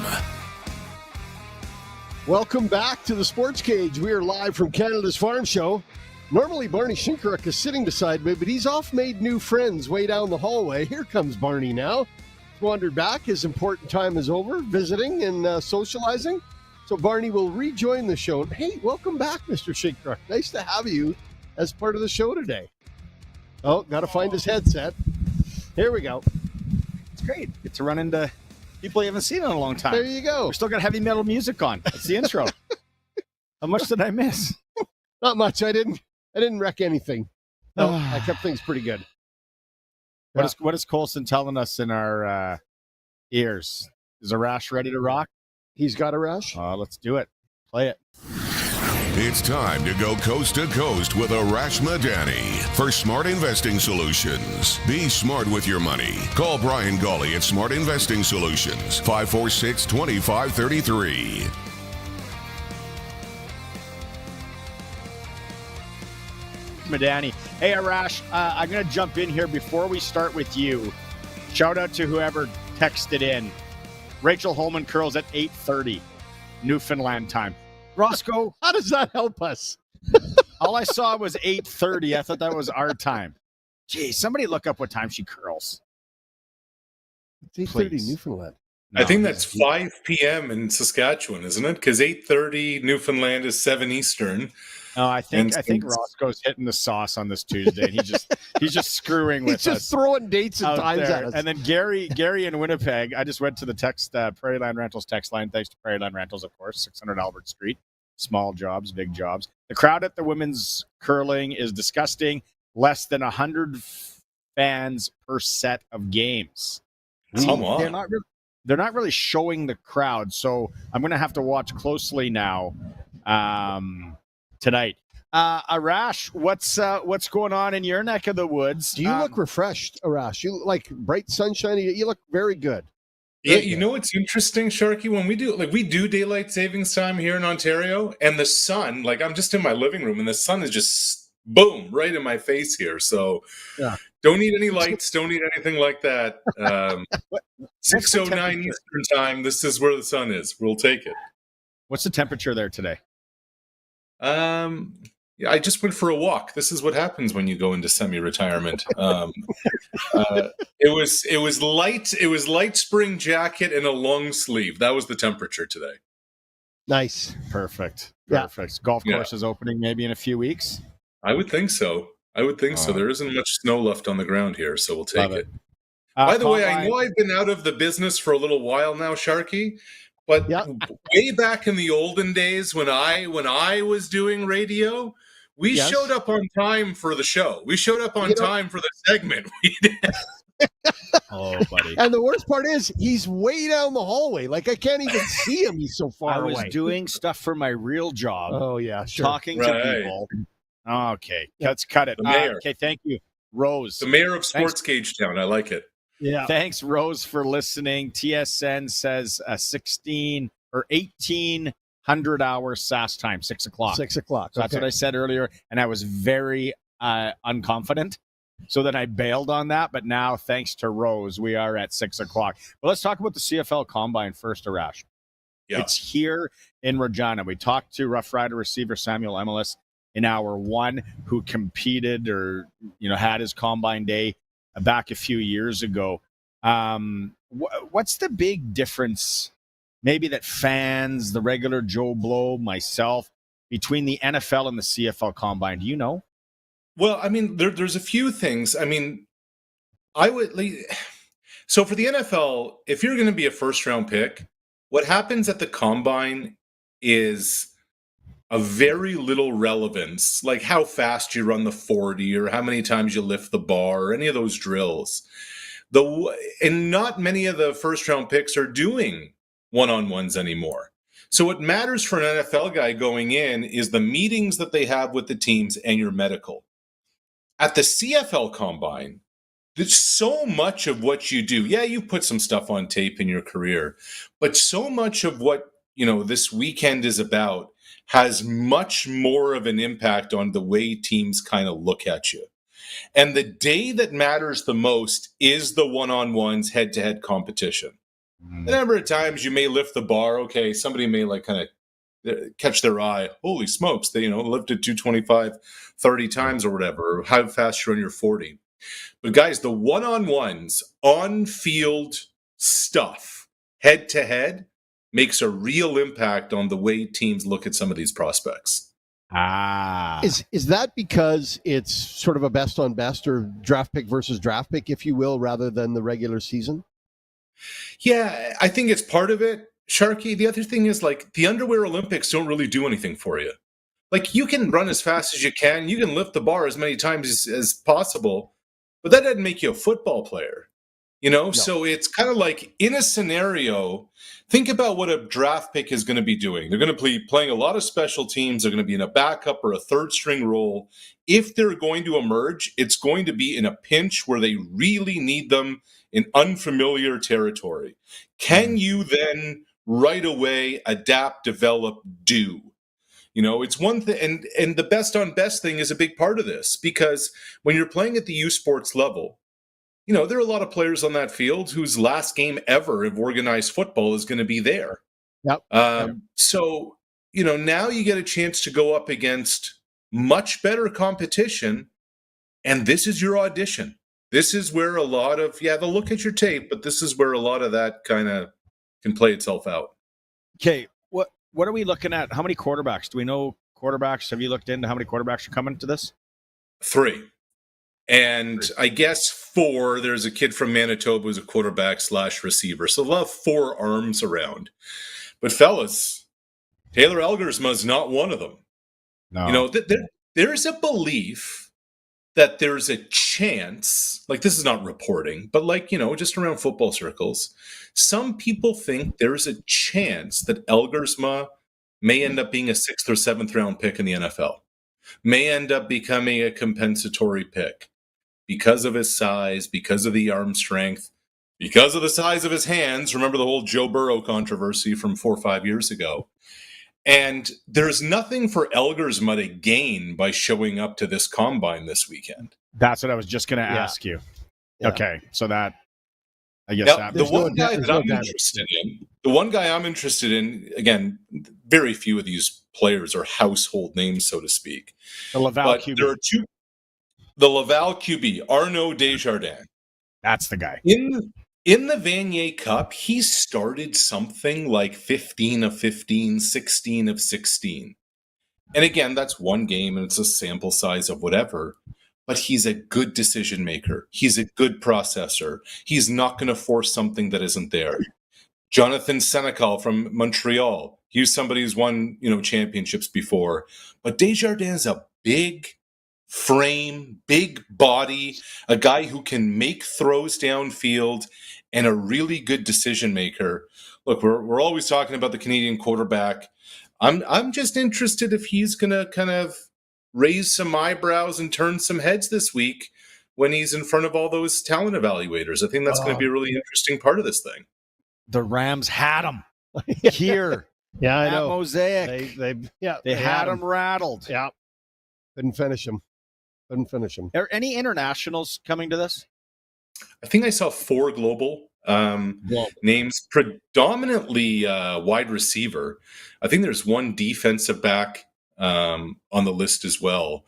Speaker 6: Welcome back to the Sports Cage. We are live from Canada's Farm Show. Normally, Barney Shinkaruk is sitting beside me, but he's off made new friends way down the hallway. Here comes Barney now. He's wandered back. His important time is over, visiting and socializing. So Barney will rejoin the show. Hey, welcome back, Mr. Shinkaruk. Nice to have you as part of the show today. Oh, got to find his headset. Here we go.
Speaker 5: It's great. Get to run into people you haven't seen in a long time.
Speaker 6: There you go.
Speaker 5: We're still got heavy metal music on. That's the intro. How much did I miss?
Speaker 6: Not much. I didn't wreck anything. No, I kept things pretty good.
Speaker 5: What is Colson telling us in our ears? Is Arash ready to rock?
Speaker 6: He's got Arash.
Speaker 5: Let's do it. Play it.
Speaker 4: It's time to go coast to coast with Arash Madani for smart investing solutions. Be smart with your money. Call Brian Gawley at Smart Investing Solutions, 546-2533.
Speaker 5: Madani. Hey, Arash, I'm going to jump in here before we start with you. Shout out to whoever texted in. Rachel Holman curls at 8:30 Newfoundland time. Roscoe,
Speaker 6: how does that help us?
Speaker 5: All I saw was 8:30. I thought that was our time. Gee, somebody look up what time she curls.
Speaker 6: It's 8:30 Newfoundland.
Speaker 23: No, I think that's 5 p.m. in Saskatchewan, isn't it? Because 8:30 Newfoundland is 7 Eastern.
Speaker 5: No, I think Roscoe's hitting the sauce on this Tuesday. And he's just screwing with us.
Speaker 6: He's just throwing dates and times at us.
Speaker 5: And then Gary in Winnipeg. I just went to the Prairie Land Rentals text line. Thanks to Prairie Land Rentals, of course, 600 Albert Street. Small jobs, big jobs. The crowd at the women's curling is disgusting. Less than 100 fans per set of games.
Speaker 23: Come on.
Speaker 5: They're not really showing the crowd, so I'm going to have to watch closely now tonight. Arash, what's going on in your neck of the woods?
Speaker 6: Do you look refreshed, Arash? You like bright sunshine. You look very good.
Speaker 23: Yeah, you know what's interesting, Sharky? When we do daylight savings time here in Ontario, and the sun, like I'm just in my living room, and the sun is just boom right in my face here. So don't need any lights, don't need anything like that. 6:09 Eastern time. This is where the sun is. We'll take it.
Speaker 5: What's the temperature there today?
Speaker 23: Yeah, I just went for a walk. This is what happens when you go into semi-retirement. It was light. It was light spring jacket and a long sleeve. That was the temperature today.
Speaker 6: Nice.
Speaker 5: Perfect.
Speaker 6: Yeah.
Speaker 5: Golf course is opening maybe in a few weeks.
Speaker 23: I would think so. There isn't much snow left on the ground here, so we'll take it.
Speaker 5: By
Speaker 23: the way, I know I've been out of the business for a little while now, Sharky. But way back in the olden days when I was doing radio, we showed up on time for the show. We showed up on time for the segment.
Speaker 5: Oh, buddy.
Speaker 6: And the worst part is he's way down the hallway. Like I can't even see him. He's so far away.
Speaker 5: I was doing stuff for my real job.
Speaker 6: Oh, yeah, sure.
Speaker 5: Talking to people. Okay, let's cut it.
Speaker 23: The mayor.
Speaker 5: Okay, thank you, Rose.
Speaker 23: The mayor of Sportscage Town. I like it.
Speaker 6: Yeah.
Speaker 5: Thanks, Rose, for listening. TSN says 1,800 hours SAS time, 6 o'clock.
Speaker 6: 6 o'clock.
Speaker 5: So that's what I said earlier, and I was very unconfident. So then I bailed on that, but now, thanks to Rose, we are at 6 o'clock. But let's talk about the CFL Combine first, Arash.
Speaker 23: Yeah.
Speaker 5: It's here in Regina. We talked to Rough Rider receiver Samuel Emilus in hour one, who competed or had his Combine day back a few years ago. What's the big difference, maybe that fans, the regular Joe Blow, myself, between the NFL and the CFL Combine? Do you know?
Speaker 23: Well, I mean, there's a few things. I mean, so for the NFL, if you're going to be a first-round pick, what happens at the Combine is a very little relevance, like how fast you run the 40 or how many times you lift the bar or any of those drills. And not many of the first-round picks are doing one-on-ones anymore. So what matters for an NFL guy going in is the meetings that they have with the teams and your medical. At the CFL Combine, there's so much of what you do. Yeah, you've put some stuff on tape in your career, but so much of what this weekend is about has much more of an impact on the way teams kind of look at you. And the day that matters the most is the one-on-ones, head-to-head competition. The number of times you may lift the bar, okay, somebody may kind of catch their eye. Holy smokes, they lifted 225 30 times or whatever, or how fast you're on your 40. But guys, the one-on-ones, on-field stuff, head-to-head, makes a real impact on the way teams look at some of these prospects.
Speaker 6: Is that because it's sort of a best on best or draft pick versus draft pick, if you will, rather than the regular season?
Speaker 23: Yeah, I think it's part of it, Sharky. The other thing is the underwear Olympics don't really do anything for you. You can run as fast as you can. You can lift the bar as many times as possible, but that doesn't make you a football player. No. So it's kind of like in a scenario, think about what a draft pick is going to be doing. They're going to be playing a lot of special teams. They're going to be in a backup or a third string role. If they're going to emerge, it's going to be in a pinch where they really need them in unfamiliar territory. Can you then right away adapt, develop, do? It's one thing, and the best on best thing is a big part of this, because when you're playing at the U Sports level, there are a lot of players on that field whose last game ever of organized football is going to be there.
Speaker 6: Yep.
Speaker 23: So, now you get a chance to go up against much better competition, and this is your audition. This is where a lot of, they'll look at your tape, but this is where a lot of that kind of can play itself out.
Speaker 5: Okay, what are we looking at? How many quarterbacks? Do we know quarterbacks? Have you looked into how many quarterbacks are coming to this?
Speaker 23: 3. And I guess 4, there's a kid from Manitoba who's a quarterback / receiver. So they'll have 4 arms around. But fellas, Taylor Elgersma is not one of them.
Speaker 5: No.
Speaker 23: There's a belief that there's a chance, this is not reporting, but just around football circles, some people think there's a chance that Elgersma may end up being a 6th or 7th round pick in the NFL, may end up becoming a compensatory pick because of his size, because of the arm strength. because of the size of his hands. Remember the whole Joe Burrow controversy from 4 or 5 years ago. And there's nothing for Elgersma to gain by showing up to this combine this weekend.
Speaker 5: That's what I was just going to ask you.
Speaker 6: Yeah.
Speaker 5: Okay, so that, I guess
Speaker 23: Now,
Speaker 5: that
Speaker 23: the one guy that I'm interested in, again, very few of these players are household names, so to speak.
Speaker 5: The Laval
Speaker 23: but
Speaker 5: QB.
Speaker 23: There are two. The Laval QB, Arnaud Desjardins.
Speaker 5: That's the guy.
Speaker 23: In the Vanier Cup, he started something like 15 of 15, 16 of 16. And again, that's one game and it's a sample size of whatever. But he's a good decision maker. He's a good processor. He's not going to force something that isn't there. Jonathan Senecal from Montreal. He's somebody who's won, championships before. But Desjardins is a big frame, big body, a guy who can make throws downfield, and a really good decision maker. Look, we're always talking about the Canadian quarterback. I'm just interested if he's going to kind of raise some eyebrows and turn some heads this week when he's in front of all those talent evaluators. I think that's going to be a really interesting part of this thing.
Speaker 5: The Rams had him here.
Speaker 6: Yeah, I
Speaker 5: at
Speaker 6: know.
Speaker 5: Mosaic.
Speaker 6: They
Speaker 5: had him rattled.
Speaker 6: Yeah. Couldn't finish him.
Speaker 5: Are any internationals coming to this?
Speaker 23: I think I saw 4 global names, predominantly wide receiver. I think there's one defensive back on the list as well.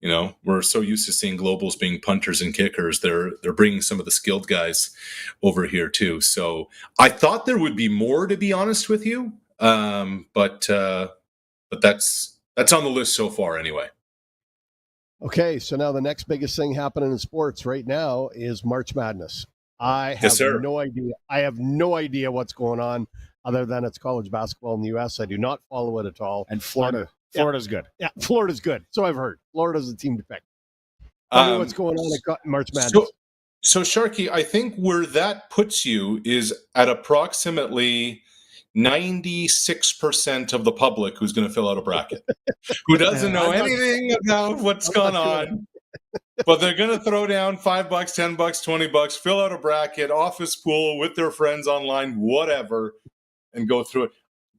Speaker 23: We're so used to seeing globals being punters and kickers. They're bringing some of the skilled guys over here too. So I thought there would be more, to be honest with you. But that's on the list so far anyway.
Speaker 6: Okay, so now the next biggest thing happening in sports right now is March Madness. I have no idea. I have no idea what's going on other than it's college basketball in the U.S. I do not follow it at all.
Speaker 5: And Florida's good.
Speaker 6: Yeah, Florida's good. So I've heard. Florida's the team to pick. Tell me what's going on at March Madness.
Speaker 23: So Sharky, I think where that puts you is at approximately 96% of the public who's going to fill out a bracket, who doesn't know anything about what's going on, but they're going to throw down $5, $10, $20, fill out a bracket, office pool with their friends online, whatever, and go through it.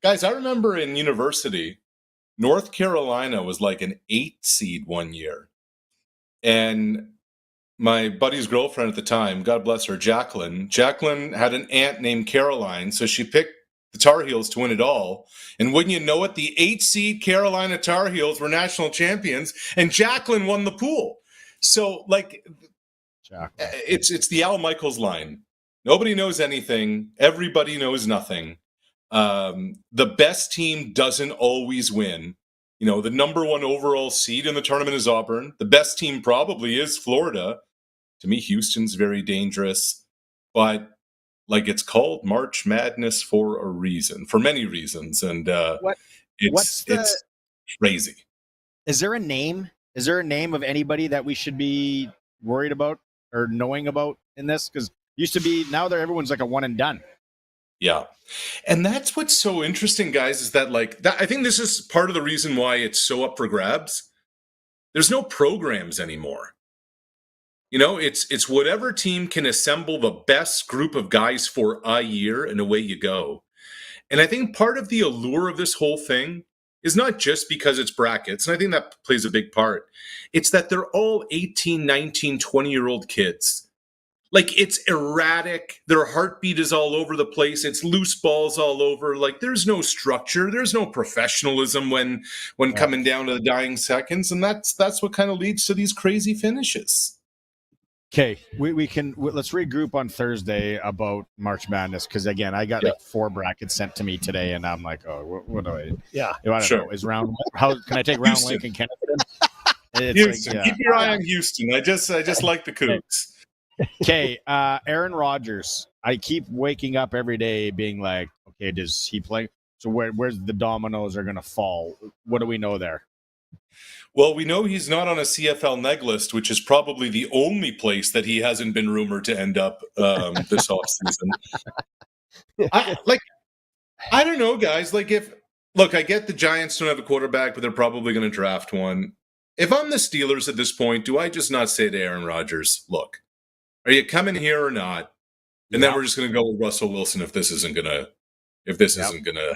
Speaker 23: Guys, I remember in university, North Carolina was like an 8 seed one year. And my buddy's girlfriend at the time, God bless her, Jacqueline had an aunt named Caroline, so she picked the Tar Heels to win it all. And wouldn't you know it, the 8 seed Carolina Tar Heels were national champions, and Jacqueline won the pool. So, it's the Al Michaels line. Nobody knows anything. Everybody knows nothing. The best team doesn't always win. The number 1 overall seed in the tournament is Auburn. The best team probably is Florida. To me, Houston's very dangerous. But it's called March Madness for a reason, for many reasons, and it's crazy.
Speaker 5: Is there a name? Is there a name of anybody that we should be worried about or knowing about in this? Because used to be, now everyone's like a one and done.
Speaker 23: Yeah, and that's what's so interesting, guys, is that I think this is part of the reason why it's so up for grabs. There's no programs anymore. It's whatever team can assemble the best group of guys for a year, and away you go. And I think part of the allure of this whole thing is not just because it's brackets, and I think that plays a big part. It's that they're all 18, 19, 20-year-old kids. It's erratic. Their heartbeat is all over the place. It's loose balls all over. There's no structure. There's no professionalism when coming down to the dying seconds, and that's what kind of leads to these crazy finishes.
Speaker 5: Okay, let's regroup on Thursday about March Madness, because again, I got 4 brackets sent to me today, and I'm like, oh, what do I?
Speaker 6: Yeah,
Speaker 5: I don't know. Is how can I take Round Lake and Kennington?
Speaker 23: Houston, keep your eye on Houston. I just like the Cougs.
Speaker 5: Okay, Aaron Rodgers. I keep waking up every day being like, okay, does he play? So where's the dominoes are going to fall? What do we know there?
Speaker 23: Well, we know he's not on a CFL neg list, which is probably the only place that he hasn't been rumored to end up this offseason. I don't know, guys. I get the Giants don't have a quarterback, but they're probably going to draft one. If I'm the Steelers at this point, do I just not say to Aaron Rodgers, look, are you coming here or not? And then we're just going to go with Russell Wilson if this isn't going to happen.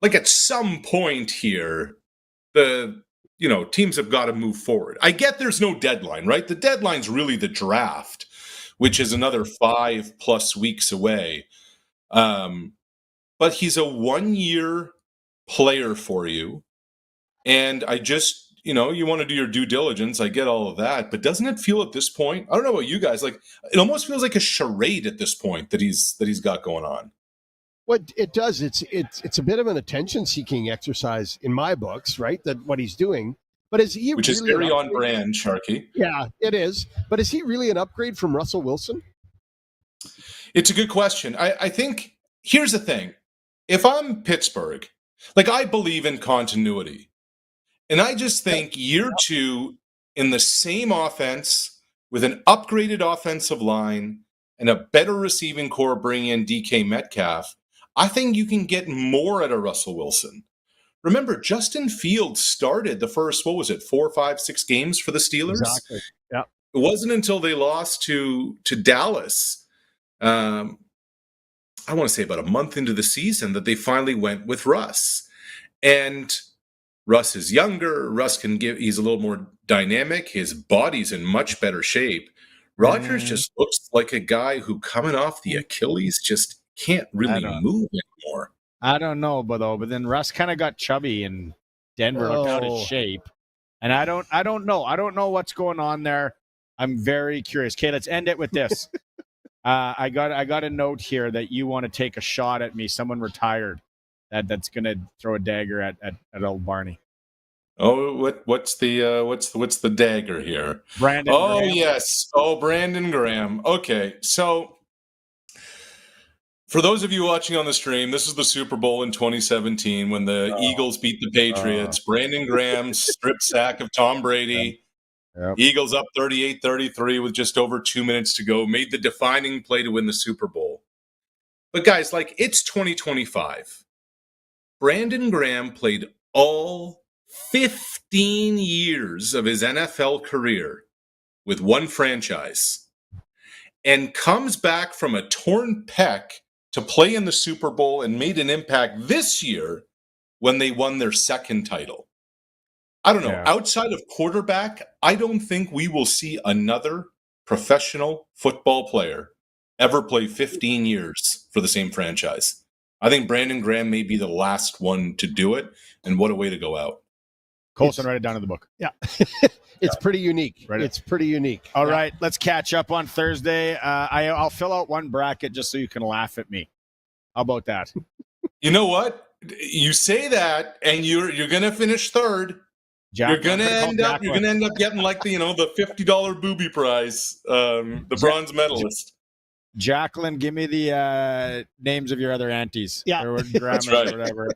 Speaker 23: Like at some point here, teams have got to move forward. I get there's no deadline, right? The deadline's really the draft, which is another 5+ weeks away. But he's a 1-year player for you. And I just, you want to do your due diligence. I get all of that. But doesn't it feel at this point, I don't know about you guys, like it almost feels like a charade at this point that he's got going on.
Speaker 6: What it does, it's a bit of an attention-seeking exercise in my books, right? That what he's doing. But is he
Speaker 23: which
Speaker 6: really
Speaker 23: is very on brand, Sharky?
Speaker 6: Yeah, it is. But is he really an upgrade from Russell Wilson?
Speaker 23: It's a good question. I think here's the thing. If I'm Pittsburgh, like I believe in continuity. And I just think year 2 in the same offense with an upgraded offensive line and a better receiving core bringing in DK Metcalf, I think you can get more out of Russell Wilson. Remember, Justin Fields started the first, 4, 5, 6 games for the Steelers?
Speaker 6: Exactly. Yeah.
Speaker 23: It wasn't until they lost to Dallas, I want to say about a month into the season, that they finally went with Russ. And Russ is younger. He's a little more dynamic. His body's in much better shape. Rodgers just looks like a guy who, coming off the Achilles, just can't really move anymore.
Speaker 5: I don't know, but then Russ kind of got chubby in Denver, looked out of shape. And I don't know. I don't know what's going on there. I'm very curious. Okay, let's end it with this. I got a note here that you want to take a shot at me. Someone retired that's going to throw a dagger at old Barney.
Speaker 23: Oh, what's the dagger here?
Speaker 5: Brandon Graham.
Speaker 23: Yes. Oh, Brandon Graham. Okay, so for those of you watching on the stream, this is the Super Bowl in 2017 when the Eagles beat the Patriots. Brandon Graham strip sack of Tom Brady.
Speaker 5: Yep.
Speaker 23: Eagles up 38-33 with just over 2 minutes to go. Made the defining play to win the Super Bowl. But guys, it's 2025. Brandon Graham played all 15 years of his NFL career with one franchise and comes back from a torn pec to play in the Super Bowl and made an impact this year when they won their second title. I don't know. Yeah. Outside of quarterback, I don't think we will see another professional football player ever play 15 years for the same franchise. I think Brandon Graham may be the last one to do it, and what a way to go out.
Speaker 5: Colson, write it down in the book.
Speaker 6: Yeah. It's pretty unique. It's pretty unique.
Speaker 5: All right, let's catch up on Thursday. I'll fill out one bracket just so you can laugh at me. How about that?
Speaker 23: You know what? You say that, and you're going to finish third. You're going to end up getting the $50 booby prize, the bronze medalist.
Speaker 5: Jacqueline, give me the names of your other aunties.
Speaker 6: Yeah,
Speaker 5: or grandmas or whatever.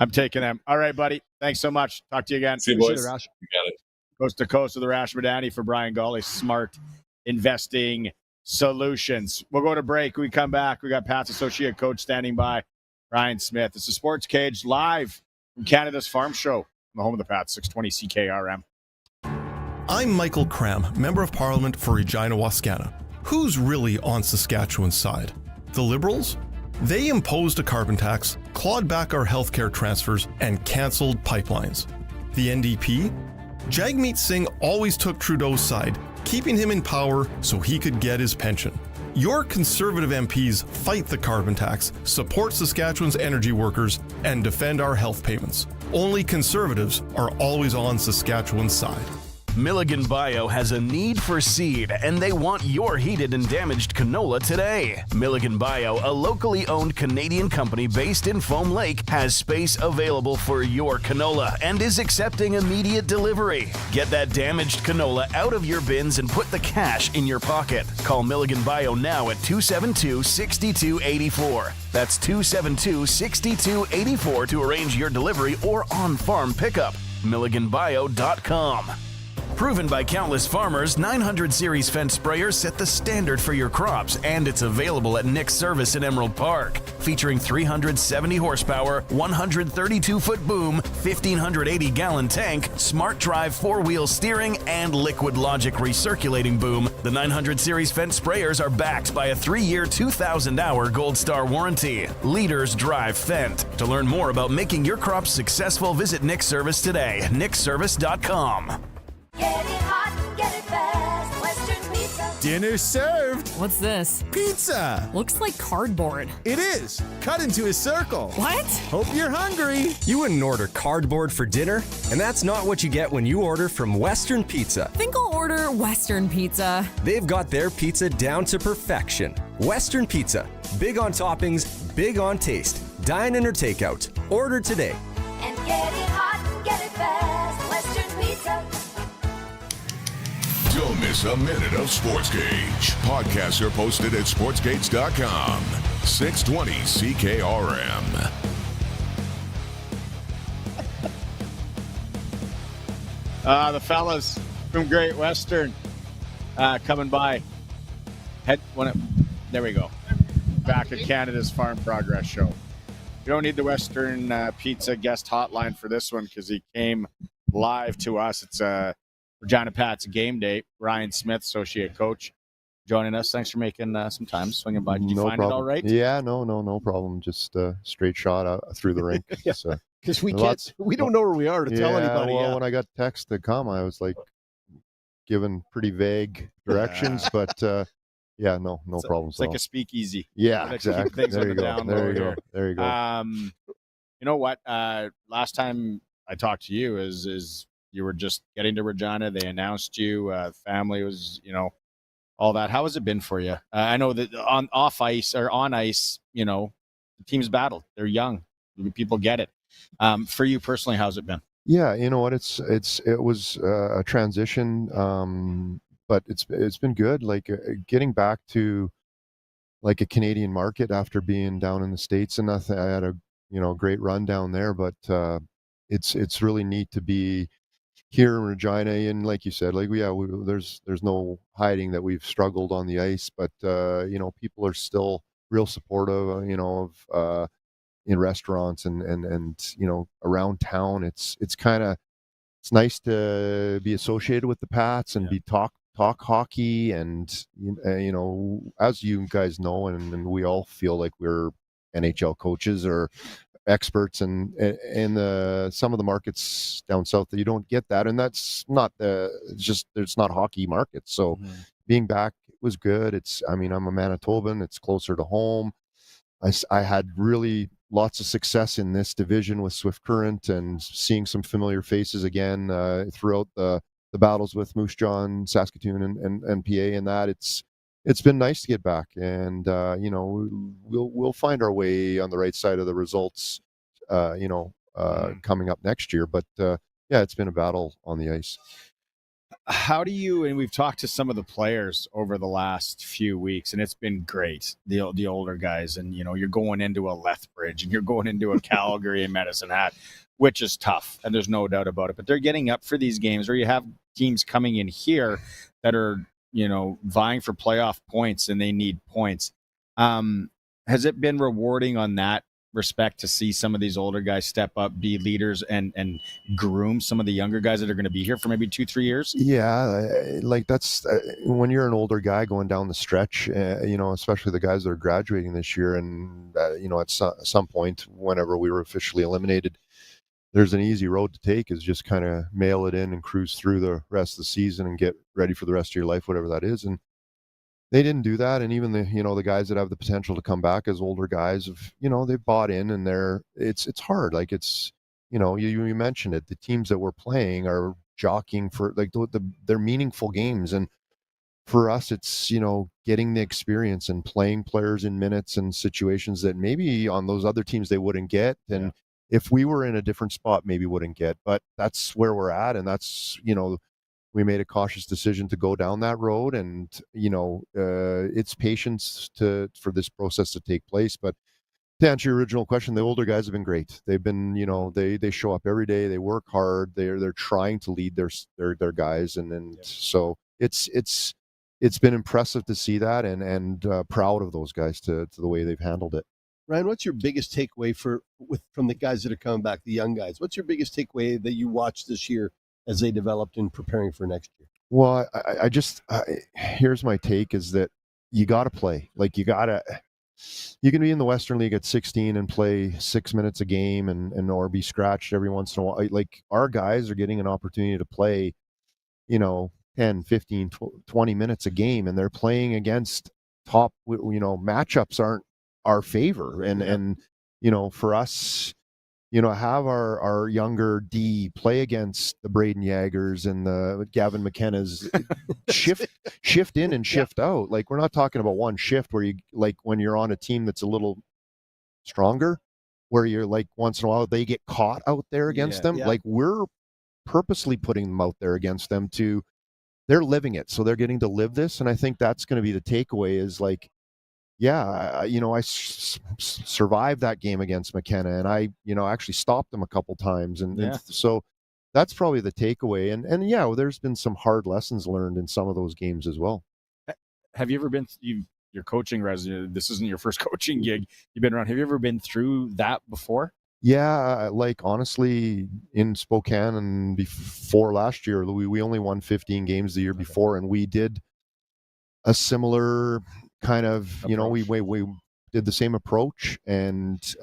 Speaker 5: I'm taking them. All right, buddy. Thanks so much. Talk to you again.
Speaker 23: See you, boys. You got it.
Speaker 5: Coast to coast with Arash Madani for Brian Gawley. Smart investing solutions. We'll go to break. We come back. We got Pat's associate coach standing by, Ryan Smith. It's the Sports Cage live from Canada's Farm Show, on the home of the Pats, 620 CKRM.
Speaker 1: I'm Michael Cram, Member of Parliament for Regina Wascana. Who's really on Saskatchewan's side? The Liberals? They imposed a carbon tax, clawed back our healthcare transfers, and cancelled pipelines. The NDP? Jagmeet Singh always took Trudeau's side, keeping him in power so he could get his pension. Your Conservative MPs fight the carbon tax, support Saskatchewan's energy workers, and defend our health payments. Only Conservatives are always on Saskatchewan's side.
Speaker 2: Milligan Bio has a need for seed, and they want your heated and damaged canola today. Milligan Bio, a locally owned Canadian company based in Foam Lake, has space available for your canola and is accepting immediate delivery. Get that damaged canola out of your bins and put the cash in your pocket. Call Milligan Bio now at 272-6284. That's 272-6284 to arrange your delivery or on-farm pickup. MilliganBio.com. Proven by countless farmers, 900 Series fence sprayers set the standard for your crops, and it's available at Nick's Service in Emerald Park. Featuring 370 horsepower, 132-foot boom, 1,580-gallon tank, smart drive 4-wheel steering, and liquid logic recirculating boom, the 900 Series fence sprayers are backed by a 3-year, 2,000-hour Gold Star warranty. Leaders drive Fendt. To learn more about making your crops successful, visit Nick's Service today. nickservice.com.
Speaker 9: Get it hot, get it fast. Western Pizza.
Speaker 10: Dinner served.
Speaker 12: What's this?
Speaker 10: Pizza.
Speaker 12: Looks like cardboard.
Speaker 10: It is. Cut into a circle.
Speaker 12: What?
Speaker 10: Hope you're hungry.
Speaker 24: You wouldn't order cardboard for dinner, and that's not what you get when you order from Western Pizza.
Speaker 12: Think I'll order Western Pizza.
Speaker 24: They've got their pizza down to perfection. Western Pizza. Big on toppings, big on taste. Dine in or takeout. Order today.
Speaker 9: And get it hot, get it fast. Western Pizza.
Speaker 4: Don't miss a minute of Sportscage. Podcasts are posted at sportscage.com. 620 CKRM.
Speaker 5: The fellas from Great Western coming by. There we go. Back at Canada's Farm Progress Show. You don't need the Western Pizza guest hotline for this one because he came live to us. It's Regina Pats game day. Ryan Smith, associate coach, joining us. Thanks for making some time, swinging by. Did you find it all right?
Speaker 25: Yeah, no problem. Just a straight shot out through the rink.
Speaker 6: Because we don't know where we are to tell anybody.
Speaker 25: Well, when I got text to come, I was like given pretty vague directions, but no problem.
Speaker 5: It's like a speakeasy.
Speaker 25: Yeah, exactly.
Speaker 5: There you go.
Speaker 25: There you go.
Speaker 5: You know what? Last time I talked to you is you were just getting to Regina. They announced you. Family was, all that. How has it been for you? I know that on ice, the teams battle. They're young. People get it. For you personally, how's it been?
Speaker 25: Yeah, you know what? It was a transition, but it's been good. Like getting back to like a Canadian market after being down in the States and nothing. I had a great run down there, but it's really neat to be here in Regina. And like you said, there's no hiding that we've struggled on the ice, but people are still real supportive. Of in restaurants and around town. It's nice to be associated with the Pats and be talk hockey, and as you guys know, and we all feel like we're NHL coaches or experts, and in some of the markets down south that you don't get that, and that's not it's not hockey markets. So being back was good. I'm a Manitoban. It's closer to home. I had really lots of success in this division with Swift Current and seeing some familiar faces again throughout the battles with Moose Jaw, Saskatoon, and PA, and that it's been nice to get back, and we'll find our way on the right side of the results coming up next year, but it's been a battle on the ice.
Speaker 5: How do you, and we've talked to some of the players over the last few weeks, and it's been great, the older guys, and you're going into a Lethbridge and you're going into a Calgary and Medicine Hat, which is tough, and there's no doubt about it, but they're getting up for these games, or you have teams coming in here that are vying for playoff points and they need points. Has it been rewarding on that respect to see some of these older guys step up, be leaders, and groom some of the younger guys that are going to be here for maybe 2-3 years?
Speaker 25: Yeah, like that's when you're an older guy going down the stretch, especially the guys that are graduating this year, and at some point whenever we were officially eliminated, there's an easy road to take, is just kind of mail it in and cruise through the rest of the season and get ready for the rest of your life, whatever that is. And they didn't do that, and even the guys that have the potential to come back as older guys they've bought in, and it's hard. Like you mentioned it, the teams that we're playing are jockeying for they're meaningful games, and for us it's getting the experience and playing players in minutes and situations that maybe on those other teams they wouldn't get, and if we were in a different spot maybe wouldn't get, but that's where we're at, and that's we made a cautious decision to go down that road, and it's patience for this process to take place. But To answer your original question, the older guys have been great. They've been, they show up every day. They work hard. They're trying to lead their guys, and so it's been impressive to see that, and proud of those guys to the way they've handled it.
Speaker 6: Ryan, what's your biggest takeaway from the guys that are coming back, the young guys? What's your biggest takeaway that you watched this year as they developed in preparing for next year?
Speaker 25: Well, I just here's my take: is that you got to play. Like you can be in the Western League at 16 and play 6 minutes a game and or be scratched every once in a while. Like our guys are getting an opportunity to play, 10, 15, 20 minutes a game, and they're playing against top, matchups aren't our favor. And for us, have our younger D play against the Braden Yeagers and the Gavin McKenna's, shift in and shift out. Like we're not talking about one shift where you, like when you're on a team that's a little stronger, where you're like once in a while they get caught out there against them. Like we're purposely putting them out there against them they're living it. So they're getting to live this. And I think that's going to be the takeaway is like, I survived that game against McKenna, and I, actually stopped them a couple times, and so that's probably the takeaway. And there's been some hard lessons learned in some of those games as well.
Speaker 5: Have you ever been? Your coaching resume. This isn't your first coaching gig. You've been around. Have you ever been through that before?
Speaker 25: Yeah, like honestly, in Spokane and before last year, we only won 15 games the year before, and we did a similar kind of, we did the same approach and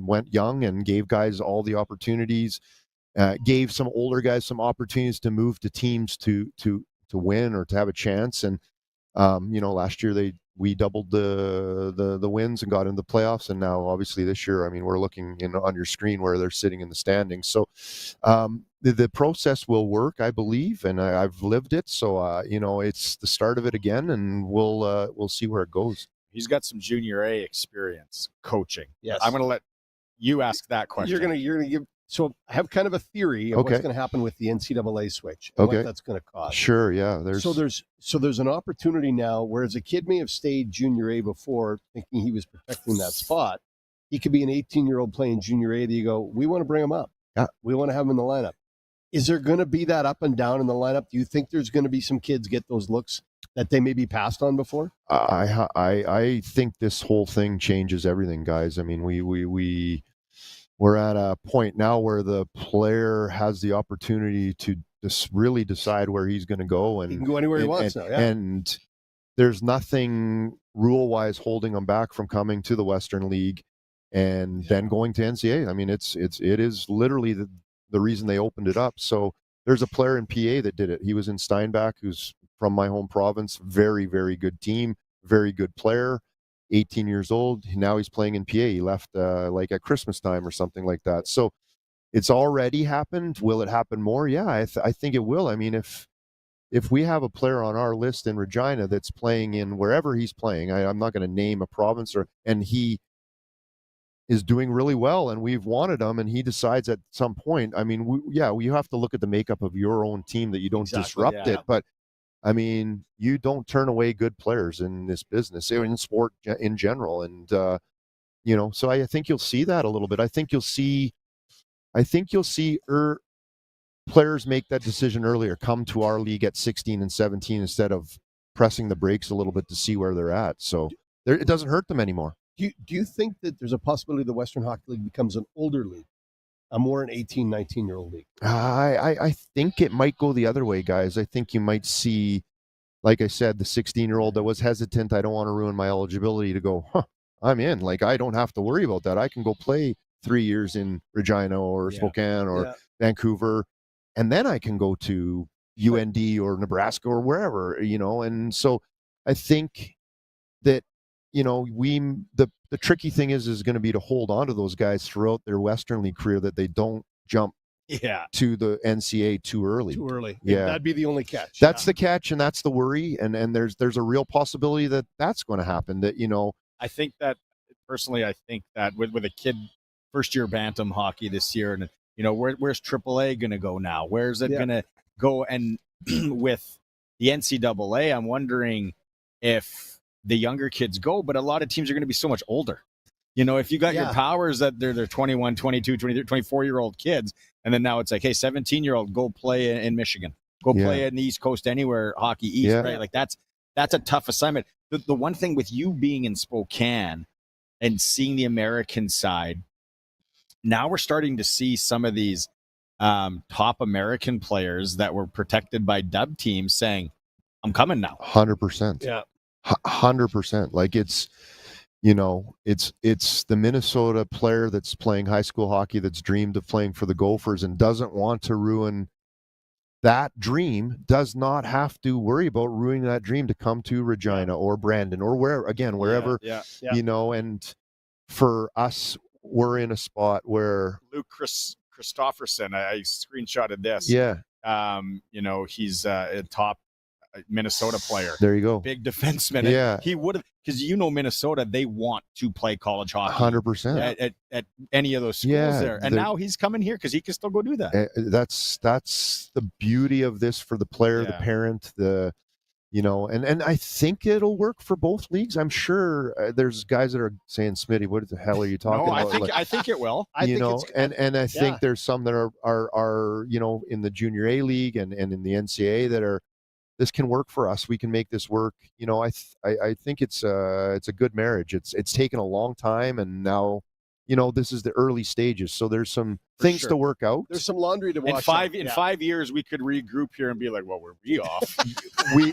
Speaker 25: went young and gave guys all the opportunities, gave some older guys some opportunities to move to teams to win or to have a chance. And last year we doubled the wins and got into the playoffs, and now obviously this year, I mean, we're looking on your screen where they're sitting in the standings. So the process will work, I believe, and I've lived it. So it's the start of it again, and we'll see where it goes.
Speaker 5: He's got some junior A experience coaching.
Speaker 6: Yes,
Speaker 5: I'm going to let you ask that question.
Speaker 6: You're going to give. So I have kind of a theory of what's going to happen with the NCAA switch and what that's going to cost.
Speaker 25: Sure, yeah.
Speaker 6: There's an opportunity now, whereas a kid may have stayed junior A before thinking he was protecting that spot. He could be an 18-year-old playing junior A that you go, we want to bring him up.
Speaker 25: Yeah.
Speaker 6: We want to have him in the lineup. Is there going to be that up and down in the lineup? Do you think there's going to be some kids get those looks that they maybe passed on before?
Speaker 25: I think this whole thing changes everything, guys. I mean, we're at a point now where the player has the opportunity to just really decide where he's going to go, and
Speaker 6: he can go anywhere he wants now. Yeah.
Speaker 25: And there's nothing rule-wise holding him back from coming to the Western League and then going to NCAA. I mean, it is literally the reason they opened it up. So there's a player in PA that did it. He was in Steinbach, who's from my home province. Very, very good team, very good player. 18 years old. Now he's playing in PA. He left like at Christmas time or something like that. So it's already happened. Will it happen more? Yeah, I think it will. I mean, if we have a player on our list in Regina that's playing in wherever he's playing, I'm not going to name a province, and he is doing really well and we've wanted him, and he decides at some point, I mean, you have to look at the makeup of your own team that you don't disrupt it. But I mean, you don't turn away good players in this business, in sport in general. And, so I think you'll see that a little bit. I think you'll see players make that decision earlier, come to our league at 16 and 17 instead of pressing the brakes a little bit to see where they're at. So it doesn't hurt them anymore.
Speaker 6: Do you think that there's a possibility the Western Hockey League becomes an older league? A more an 18, 19-year-old league?
Speaker 25: I think it might go the other way, guys. I think you might see, like I said, the 16-year-old that was hesitant, I don't want to ruin my eligibility, to go, I'm in. Like, I don't have to worry about that. I can go play 3 years in Regina or Spokane or Vancouver, and then I can go to UND or Nebraska or wherever, And so I think that, the tricky thing is going to be to hold on to those guys throughout their Western League career, that they don't jump to the NCAA too early.
Speaker 6: Yeah, that'd be the only catch.
Speaker 25: That's the catch, and that's the worry. And there's a real possibility that that's going to happen. That
Speaker 5: I think that personally, with a kid first year bantam hockey this year, and where's AAA going to go now? Where's it going to go? And with the NCAA, I'm wondering if the younger kids go, but a lot of teams are going to be so much older. If you got your powers that they're 21, 22, 23, 24-year-old kids, and then now it's like, hey, 17-year-old, go play in Michigan. Go play in the East Coast anywhere, Hockey East, right? Like that's a tough assignment. The one thing with you being in Spokane and seeing the American side, now we're starting to see some of these top American players that were protected by dub teams saying, I'm coming now.
Speaker 25: 100%.
Speaker 6: Yeah.
Speaker 25: 100%. Like it's the Minnesota player that's playing high school hockey that's dreamed of playing for the Gophers and doesn't want to ruin that dream, does not have to worry about ruining that dream to come to Regina or Brandon or wherever, and for us, we're in a spot where
Speaker 5: Luke Christofferson, I screenshotted this.
Speaker 25: Yeah.
Speaker 5: He's a top Minnesota player.
Speaker 25: There you go.
Speaker 5: Big defenseman.
Speaker 25: Yeah.
Speaker 5: He would have, because Minnesota, they want to play college hockey
Speaker 25: 100%
Speaker 5: at any of those schools there. And now he's coming here because he can still go do that.
Speaker 25: That's the beauty of this for the player, the parent, and I think it'll work for both leagues. I'm sure there's guys that are saying, Smitty, what the hell are you talking about?
Speaker 5: I think it will.
Speaker 25: I think there's some that are in the junior A league and in the NCAA that are, this can work for us. We can make this work. I think it's a good marriage. It's taken a long time, and now, this is the early stages. So there's some things to work out.
Speaker 6: There's some laundry to wash.
Speaker 5: In 5 years, we could regroup here and be like, well, were we off?
Speaker 25: we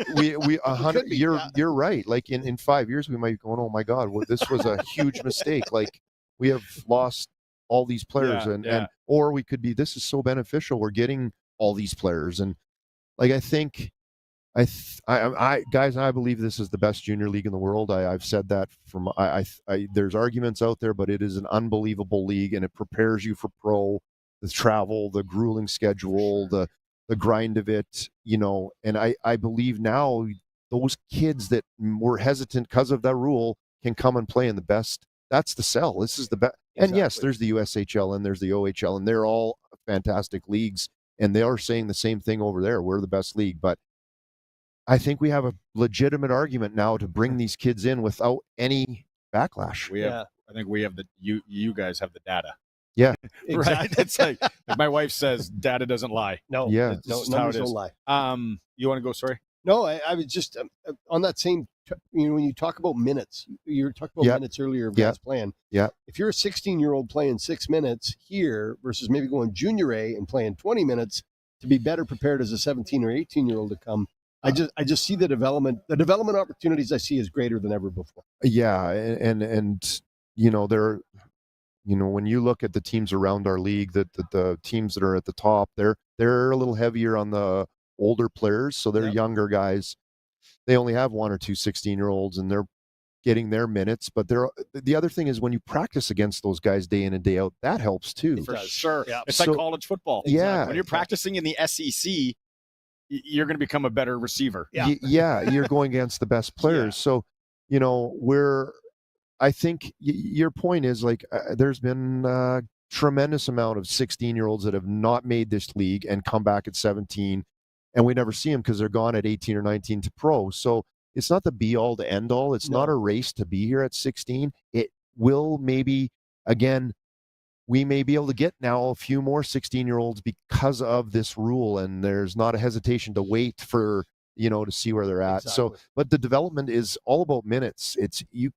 Speaker 25: 100. You're right. Like in 5 years, we might be going, oh my God, well, this was a huge mistake. Like we have lost all these players, or we could be, this is so beneficial. We're getting all these players, and like I think. I believe this is the best junior league in the world. I've said that there's arguments out there, but it is an unbelievable league, and it prepares you for pro, the travel, the grueling schedule, the grind of it, and I believe now those kids that were hesitant because of that rule can come and play in the best. That's the sell. This is the best. Exactly. And yes, there's the USHL and there's the OHL, and they're all fantastic leagues, and they are saying the same thing over there. We're the best league, but I think we have a legitimate argument now to bring these kids in without any backlash.
Speaker 5: I think we have you guys have the data.
Speaker 25: Yeah.
Speaker 5: Exactly. Right. It's like my wife says, data doesn't lie.
Speaker 6: No.
Speaker 25: Yeah.
Speaker 6: No, numbers don't lie.
Speaker 5: You want to go? Sorry.
Speaker 6: No, I was just on that same. When you talk about minutes, you were talking about minutes earlier of guys playing.
Speaker 25: Yeah.
Speaker 6: If you're a 16-year-old playing 6 minutes here versus maybe going junior A and playing 20 minutes to be better prepared as a 17 or 18-year-old to come. I just see the development opportunities I see is greater than ever before.
Speaker 25: Yeah, and there, when you look at the teams around our league, that the teams that are at the top, they're a little heavier on the older players, so they're younger guys. They only have 1 or 2 16-year-olds, and they're getting their minutes. But the other thing is when you practice against those guys day in and day out, that helps too.
Speaker 5: For sure, it's like college football.
Speaker 25: Yeah,
Speaker 5: when you're practicing in the SEC. You're going to become a better receiver.
Speaker 25: Yeah, you're going against the best players. So, I think your point is like there's been a tremendous amount of 16-year-olds that have not made this league and come back at 17, and we never see them because they're gone at 18 or 19 to pro. So it's not the be-all to end-all. It's not a race to be here at 16. It will maybe, again, we may be able to get now a few more 16-year-olds because of this rule, and there's not a hesitation to wait for, to see where they're at.
Speaker 6: Exactly.
Speaker 25: So, but the development is all about minutes. It's you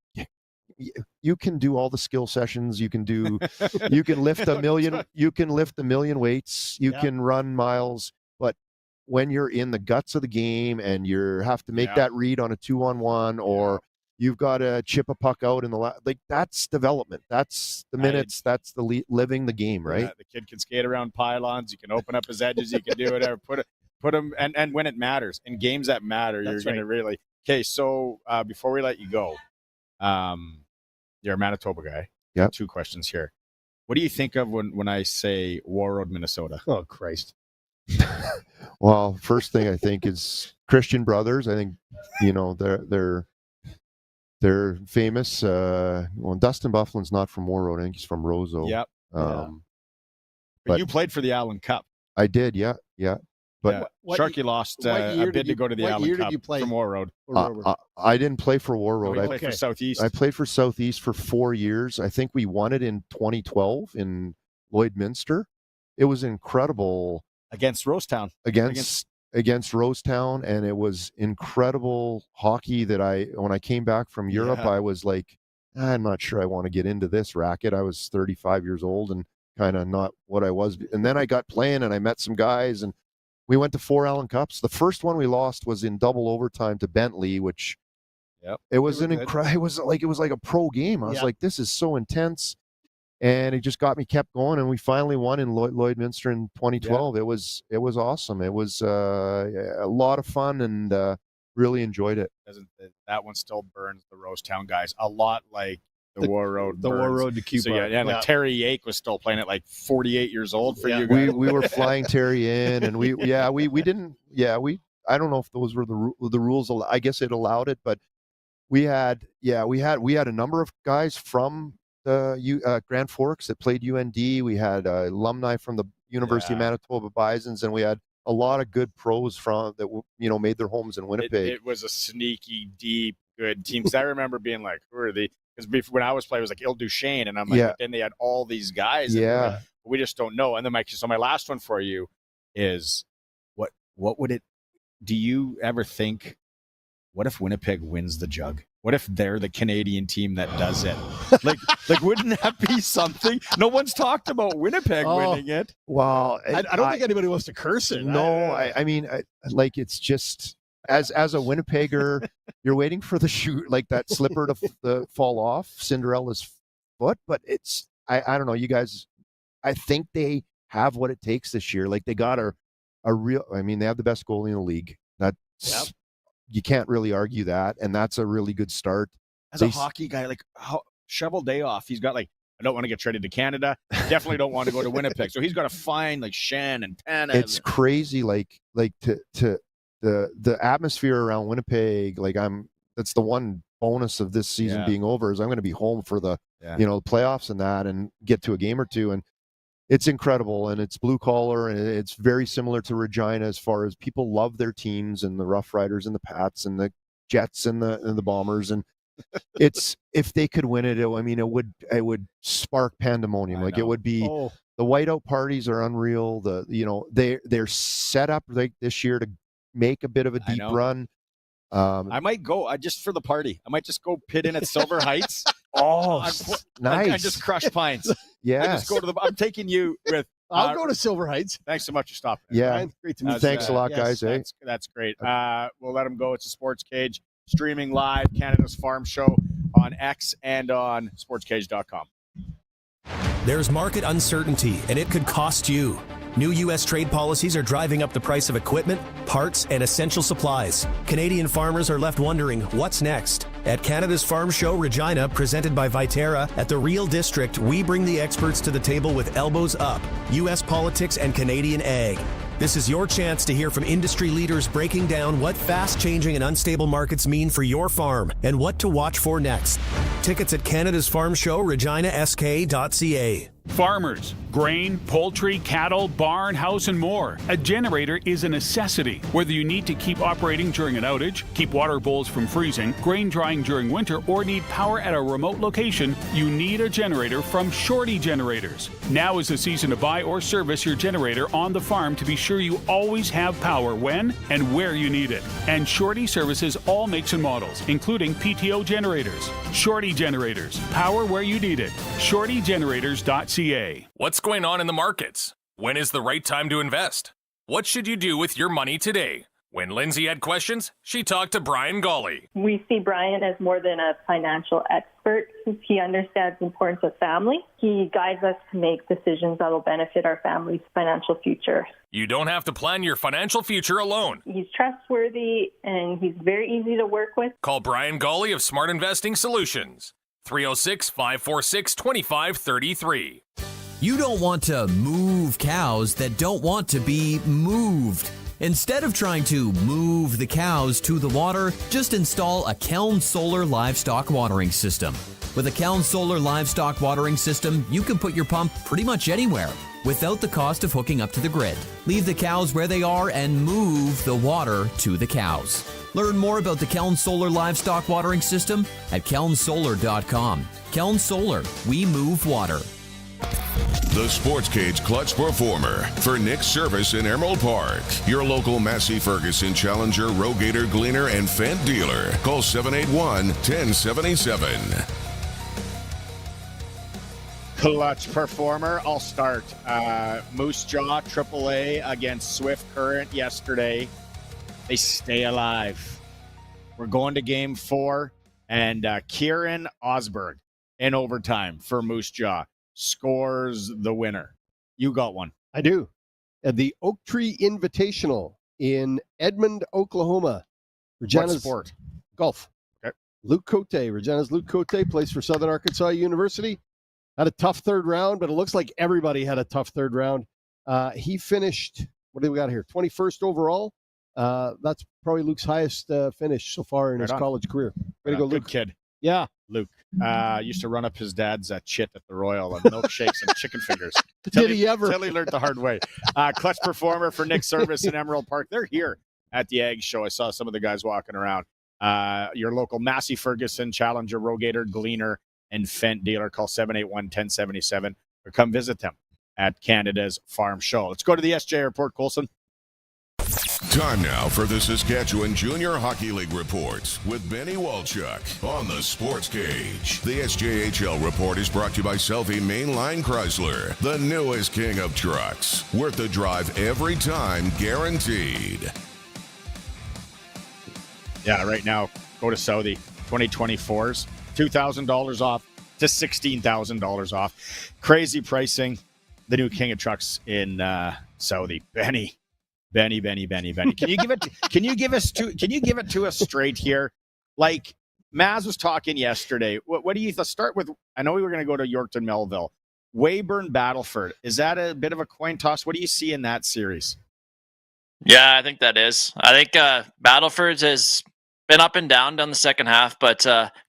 Speaker 25: can do all the skill sessions. You can lift a million weights. You can run miles, but when you're in the guts of the game and you have to make that read on a 2-on-1 or you've got to chip a puck out in the that's development. That's the minutes. That's the living the game, right?
Speaker 5: Yeah, the kid can skate around pylons. You can open up his edges. You can do whatever. Put him, and when it matters, in games that matter, you're going to really. Okay, so before we let you go, you're a Manitoba guy.
Speaker 25: Yeah.
Speaker 5: 2 questions here. What do you think of when I say Warroad, Minnesota?
Speaker 6: Oh Christ.
Speaker 25: Well, first thing I think is Christian Brothers. I think they're famous. Dustin Bufflin's not from Warroad. I think he's from Roseau.
Speaker 5: Yep. But you played for the Allen Cup.
Speaker 25: I did, yeah. But
Speaker 5: Sharky lost a bid to go to the Allen Cup from War Road.
Speaker 25: I didn't play for War Road.
Speaker 5: I played for Southeast.
Speaker 25: I played for Southeast for 4 years. I think we won it in 2012 in Lloydminster. It was incredible.
Speaker 5: Against Rosetown.
Speaker 25: Against Rosetown, and it was incredible hockey that when I came back from Europe, I was like, I'm not sure I want to get into this racket. I was 35 years old and kind of not what I was. And then I got playing and I met some guys and we went to 4 Allen Cups. The first one we lost was in double overtime to Bentley, which it was it was like a pro game. I was like, this is so intense. And it just kept going, and we finally won in Lloydminster in 2012. It was awesome. It was a lot of fun, and really enjoyed it.
Speaker 5: That one still burns the Rosetown guys a lot, like the War Road.
Speaker 6: The War Road to Cuba.
Speaker 5: So like Terry Yake was still playing at like 48 years old for you guys.
Speaker 25: We were flying Terry in, and we didn't. I don't know if those were the rules. I guess it allowed it, but we had a number of guys from the Grand Forks that played UND. We had alumni from the University of Manitoba Bisons, and we had a lot of good pros that made their homes in Winnipeg.
Speaker 5: It was a sneaky, deep, good team. Because I remember being like, who are they? Because when I was playing, it was like Il Duchesne, and I'm like, then they had all these guys.
Speaker 25: Yeah,
Speaker 5: we just don't know. And then my last one for you is, what would it? Do you ever think, what if Winnipeg wins the Jug? What if they're the Canadian team that does it? Like wouldn't that be something? No one's talked about Winnipeg winning it.
Speaker 25: Well,
Speaker 6: I don't think anybody wants to curse it.
Speaker 25: No, I mean, it's just as a Winnipegger, you're waiting for the shoot, like that slipper to fall off Cinderella's foot. But I don't know, you guys. I think they have what it takes this year. Like they got a real. I mean, they have the best goalie in the league. That's. You can't really argue that, and that's a really good start.
Speaker 5: As a hockey guy, shovel day off, he's got I don't want to get traded to Canada. Definitely don't want to go to Winnipeg. So he's got to find Shan and Tanev.
Speaker 25: It's crazy, to the atmosphere around Winnipeg. That's the one bonus of this season being over is I'm going to be home for the playoffs and that, and get to a game or two. And it's incredible, and it's blue collar, and it's very similar to Regina as far as people love their teams, and the Roughriders and the Pats and the Jets and the Bombers, and it's if they could win it, it would spark pandemonium. It would be the whiteout parties are unreal. They're set up this year to make a bit of a deep run.
Speaker 5: I might go just for the party. I might just go pit in at Silver Heights.
Speaker 25: Nice!
Speaker 5: I just crush pints.
Speaker 25: Yeah,
Speaker 5: I'm taking you with.
Speaker 6: I'll go to Silver Heights.
Speaker 5: Thanks so much for stopping.
Speaker 25: Yeah,
Speaker 6: Brian, great to meet you.
Speaker 25: Thanks a lot, guys.
Speaker 5: That's great. We'll let them go. It's a Sportscage streaming live, Canada's Farm Show on X and on sportscage.com.
Speaker 11: There's market uncertainty, and it could cost you. New U.S. trade policies are driving up the price of equipment, parts, and essential supplies. Canadian farmers are left wondering what's next. At Canada's Farm Show Regina, presented by Viterra, at the Real District, we bring the experts to the table with elbows up, U.S. politics and Canadian ag. This is your chance to hear from industry leaders breaking down what fast-changing and unstable markets mean for your farm and what to watch for next. Tickets at Canada's Farm Show, reginask.ca.
Speaker 13: Farmers, grain, poultry, cattle, barn, house, and more. A generator is a necessity. Whether you need to keep operating during an outage, keep water bowls from freezing, grain drying during winter, or need power at a remote location, you need a generator from Shorty Generators. Now is the season to buy or service your generator on the farm to be sure you always have power when and where you need it. And Shorty services all makes and models, including PTO generators. Shorty Generators. Power where you need it. ShortyGenerators.ca.
Speaker 14: What's going on in the markets? When is the right time to invest? What should you do with your money today? When Lindsay had questions, she talked to Brian Golly.
Speaker 15: We see Brian as more than a financial expert. He understands the importance of family. He guides us to make decisions that will benefit our family's financial future.
Speaker 14: You don't have to plan your financial future alone.
Speaker 15: He's trustworthy and he's very easy to work with.
Speaker 14: Call Brian Golly of Smart Investing Solutions. 306-546-2533.
Speaker 16: You don't want to move cows that don't want to be moved. Instead of trying to move the cows to the water, just install a Kelm Solar livestock watering system. With a Keln Solar livestock watering system, you can put your pump pretty much anywhere without the cost of hooking up to the grid. Leave the cows where they are and move the water to the cows. Learn more about the Keln Solar livestock watering system at kelnsolar.com. Keln Solar, we move water.
Speaker 4: The Sportscage Clutch Performer for Nick's Service in Emerald Park. Your local Massey Ferguson Challenger, Rogator, Gleaner, and Fendt dealer. Call 781-1077.
Speaker 5: Clutch Performer. I'll start. Moose Jaw AAA against Swift Current yesterday. They stay alive. We're going to game 4, and Kieran Osberg in overtime for Moose Jaw scores the winner. You got one.
Speaker 6: I do. At the Oak Tree Invitational in Edmond, Oklahoma. Regina's
Speaker 5: What sport?
Speaker 6: Golf.
Speaker 5: Okay.
Speaker 6: Luke Cote. Regina's Luke Cote plays for Southern Arkansas University. Had a tough third round, but it looks like everybody had a tough third round. He finished, what do we got here? 21st overall. That's probably Luke's highest finish so far in his college career. Way to go, Luke.
Speaker 5: Good kid.
Speaker 6: Yeah.
Speaker 5: Luke used to run up his dad's chit at the Royal and milkshakes and chicken fingers.
Speaker 6: Did he ever?
Speaker 5: Till he learned the hard way. Clutch Performer for Nick's Service in Emerald Park. They're here at the Ag Show. I saw some of the guys walking around. Your local Massey Ferguson Challenger, Rogator, Gleaner, and Fendt dealer. Call 781-1077 or come visit them at Canada's Farm Show. Let's go to the SJ report, Colson.
Speaker 4: Time now for the Saskatchewan Junior Hockey League reports with Benny Walchuk on the Sports Cage. The SJHL report is brought to you by Selfie Mainline Chrysler, the newest king of trucks. Worth the drive every time, guaranteed.
Speaker 5: Yeah, right now, go to Saudi 2024s, $2,000 off to $16,000 off. Crazy pricing. The new king of trucks in Saudi. Benny. Can you give it? Can you give it to us straight here? Like Maz was talking yesterday. What do you start with? I know we were going to go to Yorkton, Melville, Weyburn, Battleford. Is that a bit of a coin toss? What do you see in that series?
Speaker 3: Yeah, I think that is. I think Battleford's has been up and down the second half, but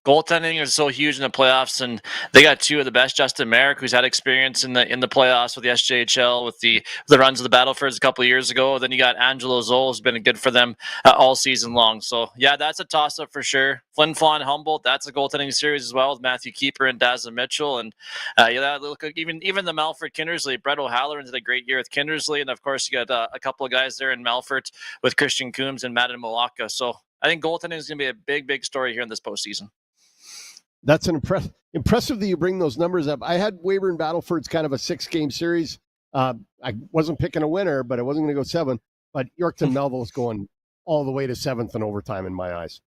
Speaker 3: goaltending is so huge in the playoffs, and they got two of the best. Justin Merrick, who's had experience in the playoffs with the SJHL, with the runs of the Battlefords a couple of years ago. Then you got Angelo Zoll, who's been good for them all season long. So yeah, that's a toss-up for sure. Flin Flon Humboldt, that's a goaltending series as well with Matthew Keeper and Dazza Mitchell, and look, even the Melfort Kindersley. Brett O'Halloran's had a great year with Kindersley, and of course you got a couple of guys there in Melfort with Christian Coombs and Madden Malacca. So I think goaltending is going to be a big story here in this postseason.
Speaker 6: That's an impressive that you bring those numbers up. I had Weyburn Battleford's kind of a 6-game series. I wasn't picking a winner, but I wasn't going to go 7. But Yorkton Melville is going all the way to 7th in overtime in my eyes.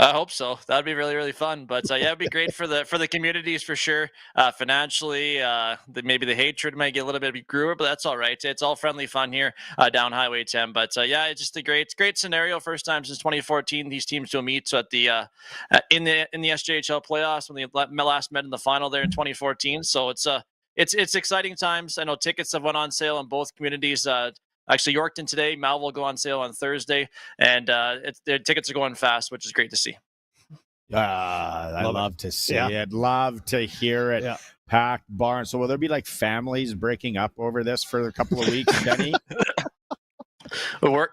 Speaker 3: I hope so. That'd be really fun. But yeah, it'd be great for the communities for sure. Financially, maybe the hatred might get a little bit grewer, but that's all right. It's all friendly fun here down Highway 10. But yeah, it's just a great scenario. First time since 2014 these teams will meet. So at the in the SJHL playoffs when they last met in the final there in 2014. So it's exciting times. I know tickets have went on sale in both communities. Actually, Yorkton today, Malville will go on sale on Thursday, and their tickets are going fast, which is great to see.
Speaker 5: I love to see it. Love to hear it. Yeah. Packed barn. So will there be like families breaking up over this for a couple of weeks, Benny?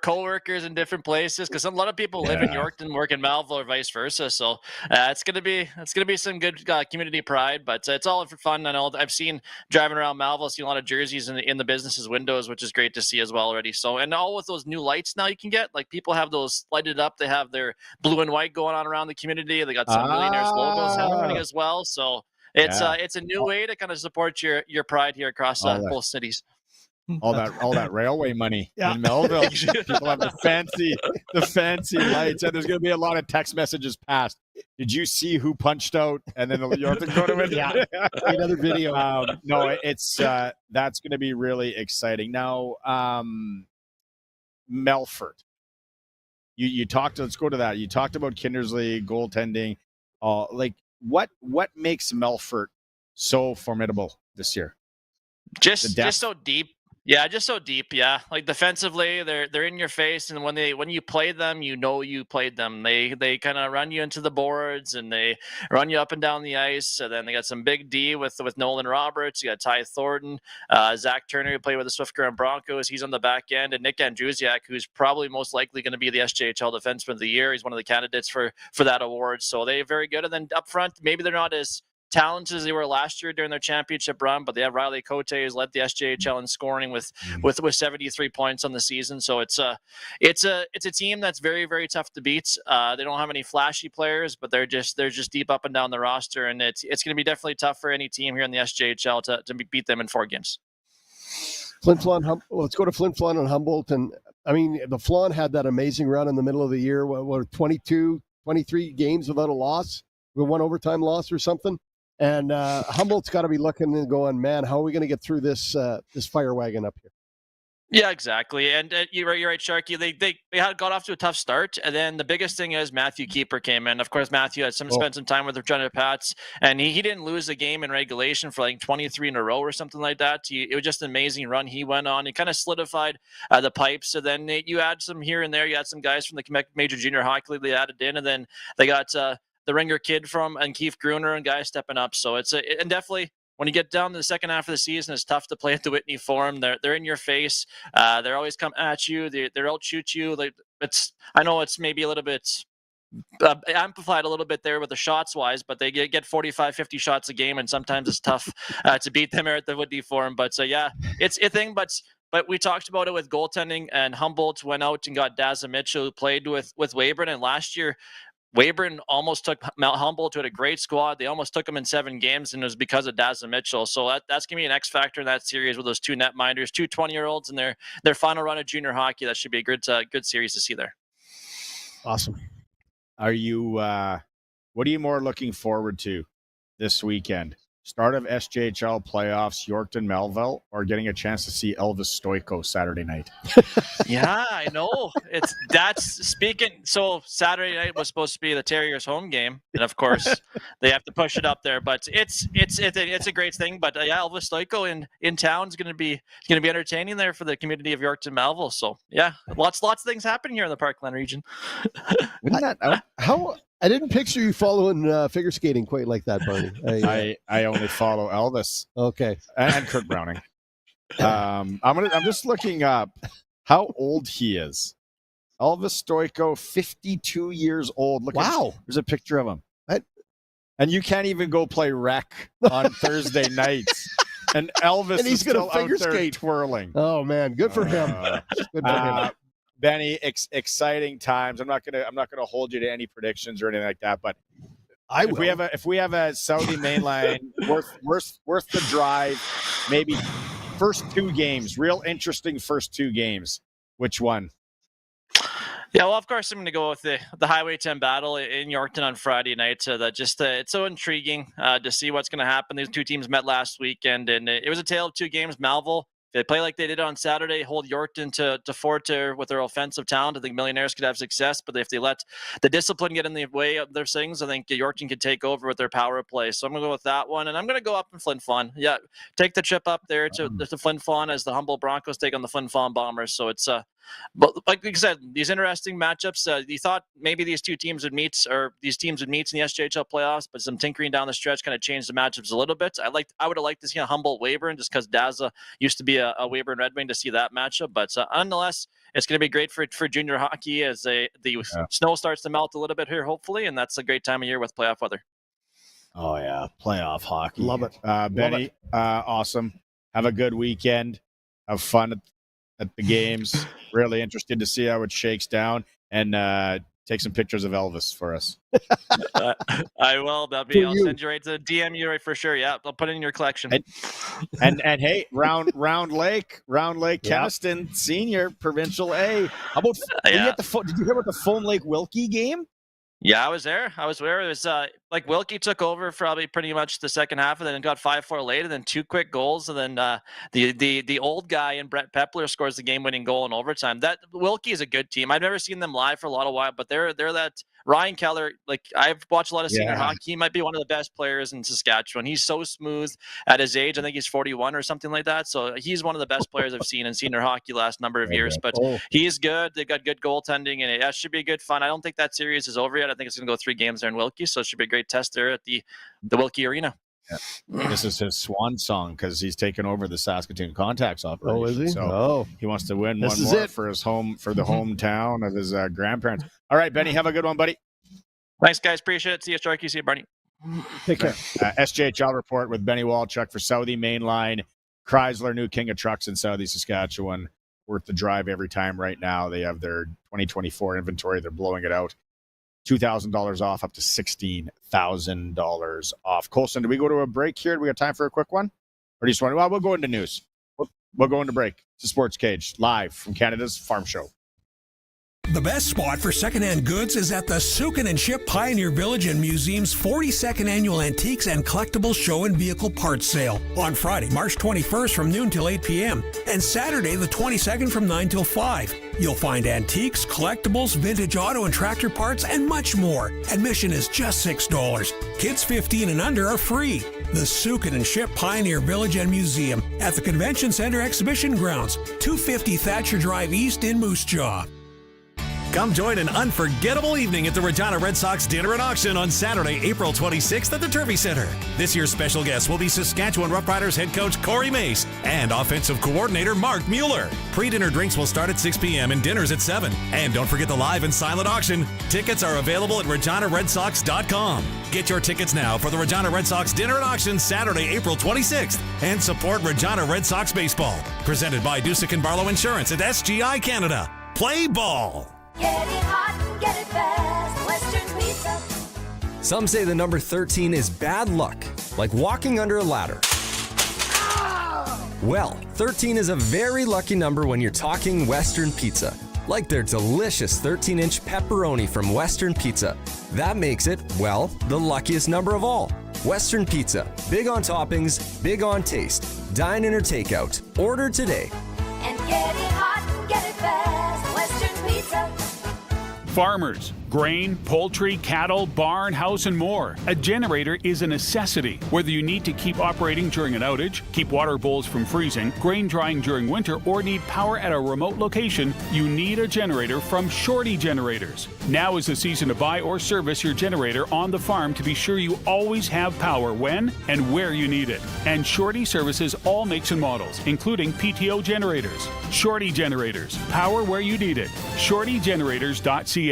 Speaker 3: Co-workers in different places, because a lot of people live in Yorkton, work in Malville, or vice versa. So it's gonna be some good community pride, but it's all for fun. I know I've seen driving around Malville, seen a lot of jerseys in the businesses' windows, which is great to see as well already. So, and all with those new lights now you can get, like people have those lighted up. They have their blue and white going on around the community. They got some millionaires logos happening as well. So it's a new way to kind of support your pride here across both cities.
Speaker 5: All that railway money in Melville. People have the fancy lights, and there's going to be a lot of text messages passed. Did you see who punched out? And then you have to go to it.
Speaker 6: Yeah, another video.
Speaker 5: No, it's that's going to be really exciting. Now, Melfort. You talked. Let's go to that. You talked about Kindersley goaltending. Like what makes Melfort so formidable this year?
Speaker 3: Just so deep. Yeah, just so deep. Yeah, like defensively, they're in your face, and when you play them, you played them. They kind of run you into the boards, and they run you up and down the ice. And then they got some big D with Nolan Roberts. You got Ty Thornton, Zach Turner, who played with the Swift Current Broncos. He's on the back end, and Nick Andrusiak, who's probably most likely going to be the SJHL Defenseman of the Year. He's one of the candidates for that award. So they're very good. And then up front, maybe they're not as talented as they were last year during their championship run, but they have Riley Cote, who's led the SJHL in scoring with 73 points on the season. So it's a team that's very, very tough to beat. They don't have any flashy players, but they're just deep up and down the roster, and it's going to be definitely tough for any team here in the SJHL to beat them in 4 games.
Speaker 6: Flin Flon, let's go to Flin Flon and Humboldt. And I mean, the Flon had that amazing run in the middle of the year. What 22, 23 games without a loss, with 1 overtime loss or something. And Humboldt's got to be looking and going, man, how are we going to get through this fire wagon up here?
Speaker 3: Yeah, exactly. And you're right, Sharky. They got off to a tough start, and then the biggest thing is Matthew Keeper came in. Of course, Matthew had spent some time with Regina Pats, and he didn't lose a game in regulation for like 23 in a row or something like that. It was just an amazing run he went on. He kind of solidified the pipes. So then you add some here and there. You had some guys from the Major Junior Hockey League they added in, and then they got the Ringer kid and Keith Gruner and guys stepping up. So and definitely when you get down to the second half of the season, it's tough to play at the Whitney Forum. They're in your face. They're always coming at you. They're out shoot you. I know it's maybe a little bit amplified a little bit there with the shots wise, but they get 45, 50 shots a game, and sometimes it's tough to beat them here at the Whitney Forum. But yeah, it's a thing. But we talked about it with goaltending, and Humboldt went out and got Daza Mitchell, who played with Weyburn, and last year Weyburn almost took Mount Humboldt, who had a great squad. They almost took him in 7 games, and it was because of Daza Mitchell. So that's going to be an X factor in that series with those 2 netminders, 2 20-year-olds in their final run of junior hockey. That should be a good series to see there.
Speaker 6: Awesome.
Speaker 5: Are you? What are you more looking forward to this weekend? Start of SJHL playoffs, Yorkton, Melville, or getting a chance to see Elvis Stojko Saturday night?
Speaker 3: Yeah, I know. So Saturday night was supposed to be the Terriers' home game, and of course they have to push it up there. But it's a great thing. But yeah, Elvis Stojko in town is going to be entertaining there for the community of Yorkton, Melville. So yeah, lots of things happening here in the Parkland region.
Speaker 6: I didn't picture you following figure skating quite like that, Barney.
Speaker 5: I only follow Elvis.
Speaker 6: Okay,
Speaker 5: and Kurt Browning. I'm just looking up how old he is. Elvis Stojko, 52 years old. There's a picture of him. And you can't even go play rec on Thursday nights. And Elvis
Speaker 6: and he's
Speaker 5: is still
Speaker 6: figure
Speaker 5: out there
Speaker 6: skate.
Speaker 5: twirling.
Speaker 6: Oh man, good for him. Good for him.
Speaker 5: Benny, exciting times. I'm not gonna hold you to any predictions or anything like that, but if we have a Saudi mainline worth the drive, maybe first 2 games, real interesting first 2 games. Which one?
Speaker 3: Yeah, well, of course, I'm going to go with the Highway 10 battle in Yorkton on Friday night. It's so intriguing to see what's going to happen. These 2 teams met last weekend, and it was a tale of 2 games. Melville, if they play like they did on Saturday, hold Yorkton to 4 with their offensive talent, I think Millionaires could have success. But if they let the discipline get in the way of their things, I think Yorkton could take over with their power play. So I'm going to go with that one. And I'm going to go up in Flin Flon. Yeah, take the trip up there to Flin Flon as the Humboldt Broncos take on the Flin Flon Bombers. So it's but like you said, these interesting matchups. You thought maybe these teams would meet in the SJHL playoffs, but some tinkering down the stretch kind of changed the matchups a little bit. I would have liked to see a Humboldt Weyburn just because Daza used to be a Weyburn Red Wing to see that matchup. But nonetheless, it's going to be great for junior hockey as the snow starts to melt a little bit here, hopefully, and that's a great time of year with playoff weather.
Speaker 5: Oh yeah, playoff hockey.
Speaker 6: Love it.
Speaker 5: Benny, awesome. Have a good weekend. Have fun at the games. Really interested to see how it shakes down, and take some pictures of Elvis for us.
Speaker 3: I will. I'll send you right to DM you right for sure. Yeah, I'll put it in your collection.
Speaker 5: And hey, Round Lake, Keniston Senior Provincial A. How about did you hear about the Foam Lake Wilkie game?
Speaker 3: Yeah, I was there. It was like Wilkie took over probably pretty much the second half, and then got 5-4 late, and then 2 quick goals, and then the old guy in Brett Pepler scores the game-winning goal in overtime. That Wilkie is a good team. I've never seen them live for a while, but they're that Ryan Keller, like I've watched a lot of senior
Speaker 5: Yeah.
Speaker 3: hockey. He might be one of the best players in Saskatchewan. He's so smooth at his age. I think he's 41 or something like that. So he's one of the best players I've seen in senior hockey last number of years. But he's good. They've got good goaltending, and it should be good fun. I don't think that series is over yet. I think it's going to go 3 games there in Wilkie, so it should be a great test there at the Wilkie Arena.
Speaker 5: Yeah. This is his swan song because he's taken over the Saskatoon Contacts operation.
Speaker 6: Oh, is he?
Speaker 5: So he wants to win one more for his the hometown of his grandparents. All right, Benny, have a good one, buddy.
Speaker 3: Thanks, guys. Appreciate it. See you, Sharky. See you, Barney.
Speaker 6: Take care.
Speaker 3: SJHL
Speaker 5: report with Benny Walchuk for Southie Mainline. Chrysler, new king of trucks in Southie Saskatchewan. Worth the drive every time right now. They have their 2024 inventory. They're blowing it out. $2,000 off, up to $16,000 off. Colson, do we go to a break here? Do we have time for a quick one? Or do you just want to? Well, we'll go into news. We'll go into break. It's Sportscage, live from Canada's Farm Show.
Speaker 18: The best spot for secondhand goods is at the Suitor and Ship Pioneer Village and Museum's 42nd Annual Antiques and Collectibles Show and Vehicle Parts Sale on Friday, March 21st from noon till 8 p.m. and Saturday the 22nd from 9 till 5. You'll find antiques, collectibles, vintage auto and tractor parts, and much more. Admission is just $6. Kids 15 and under are free. The Suitor and Ship Pioneer Village and Museum at the Convention Center Exhibition Grounds, 250 Thatcher Drive East in Moose Jaw.
Speaker 19: Come join an unforgettable evening at the Regina Red Sox Dinner and Auction on Saturday, April 26th at the Turvey Center. This year's special guest will be Saskatchewan Roughriders head coach Corey Mace and offensive coordinator Mark Mueller. Pre-dinner drinks will start at 6 p.m. and dinners at 7. And don't forget the live and silent auction. Tickets are available at reginaredsox.com. Get your tickets now for the Regina Red Sox Dinner and Auction Saturday, April 26th. And support Regina Red Sox baseball. Presented by Dusick and Barlow Insurance at SGI Canada. Play ball!
Speaker 9: Get it hot and get it fast. Western Pizza.
Speaker 24: Some say the number 13 is bad luck, like walking under a ladder. Well, 13 is a very lucky number when you're talking Western Pizza, like their delicious 13-inch pepperoni from Western Pizza. That makes it, well, the luckiest number of all. Western Pizza, big on toppings, big on taste. Dine in or takeout. Order today.
Speaker 9: And get it hot and get it fast. Western Pizza.
Speaker 13: Farmers, grain, poultry, cattle, barn, house, and more. A generator is a necessity. Whether you need to keep operating during an outage, keep water bowls from freezing, grain drying during winter, or need power at a remote location, you need a generator from Shorty Generators. Now is the season to buy or service your generator on the farm to be sure you always have power when and where you need it. And Shorty services all makes and models, including PTO generators. Shorty Generators. Power where you need it. ShortyGenerators.ca.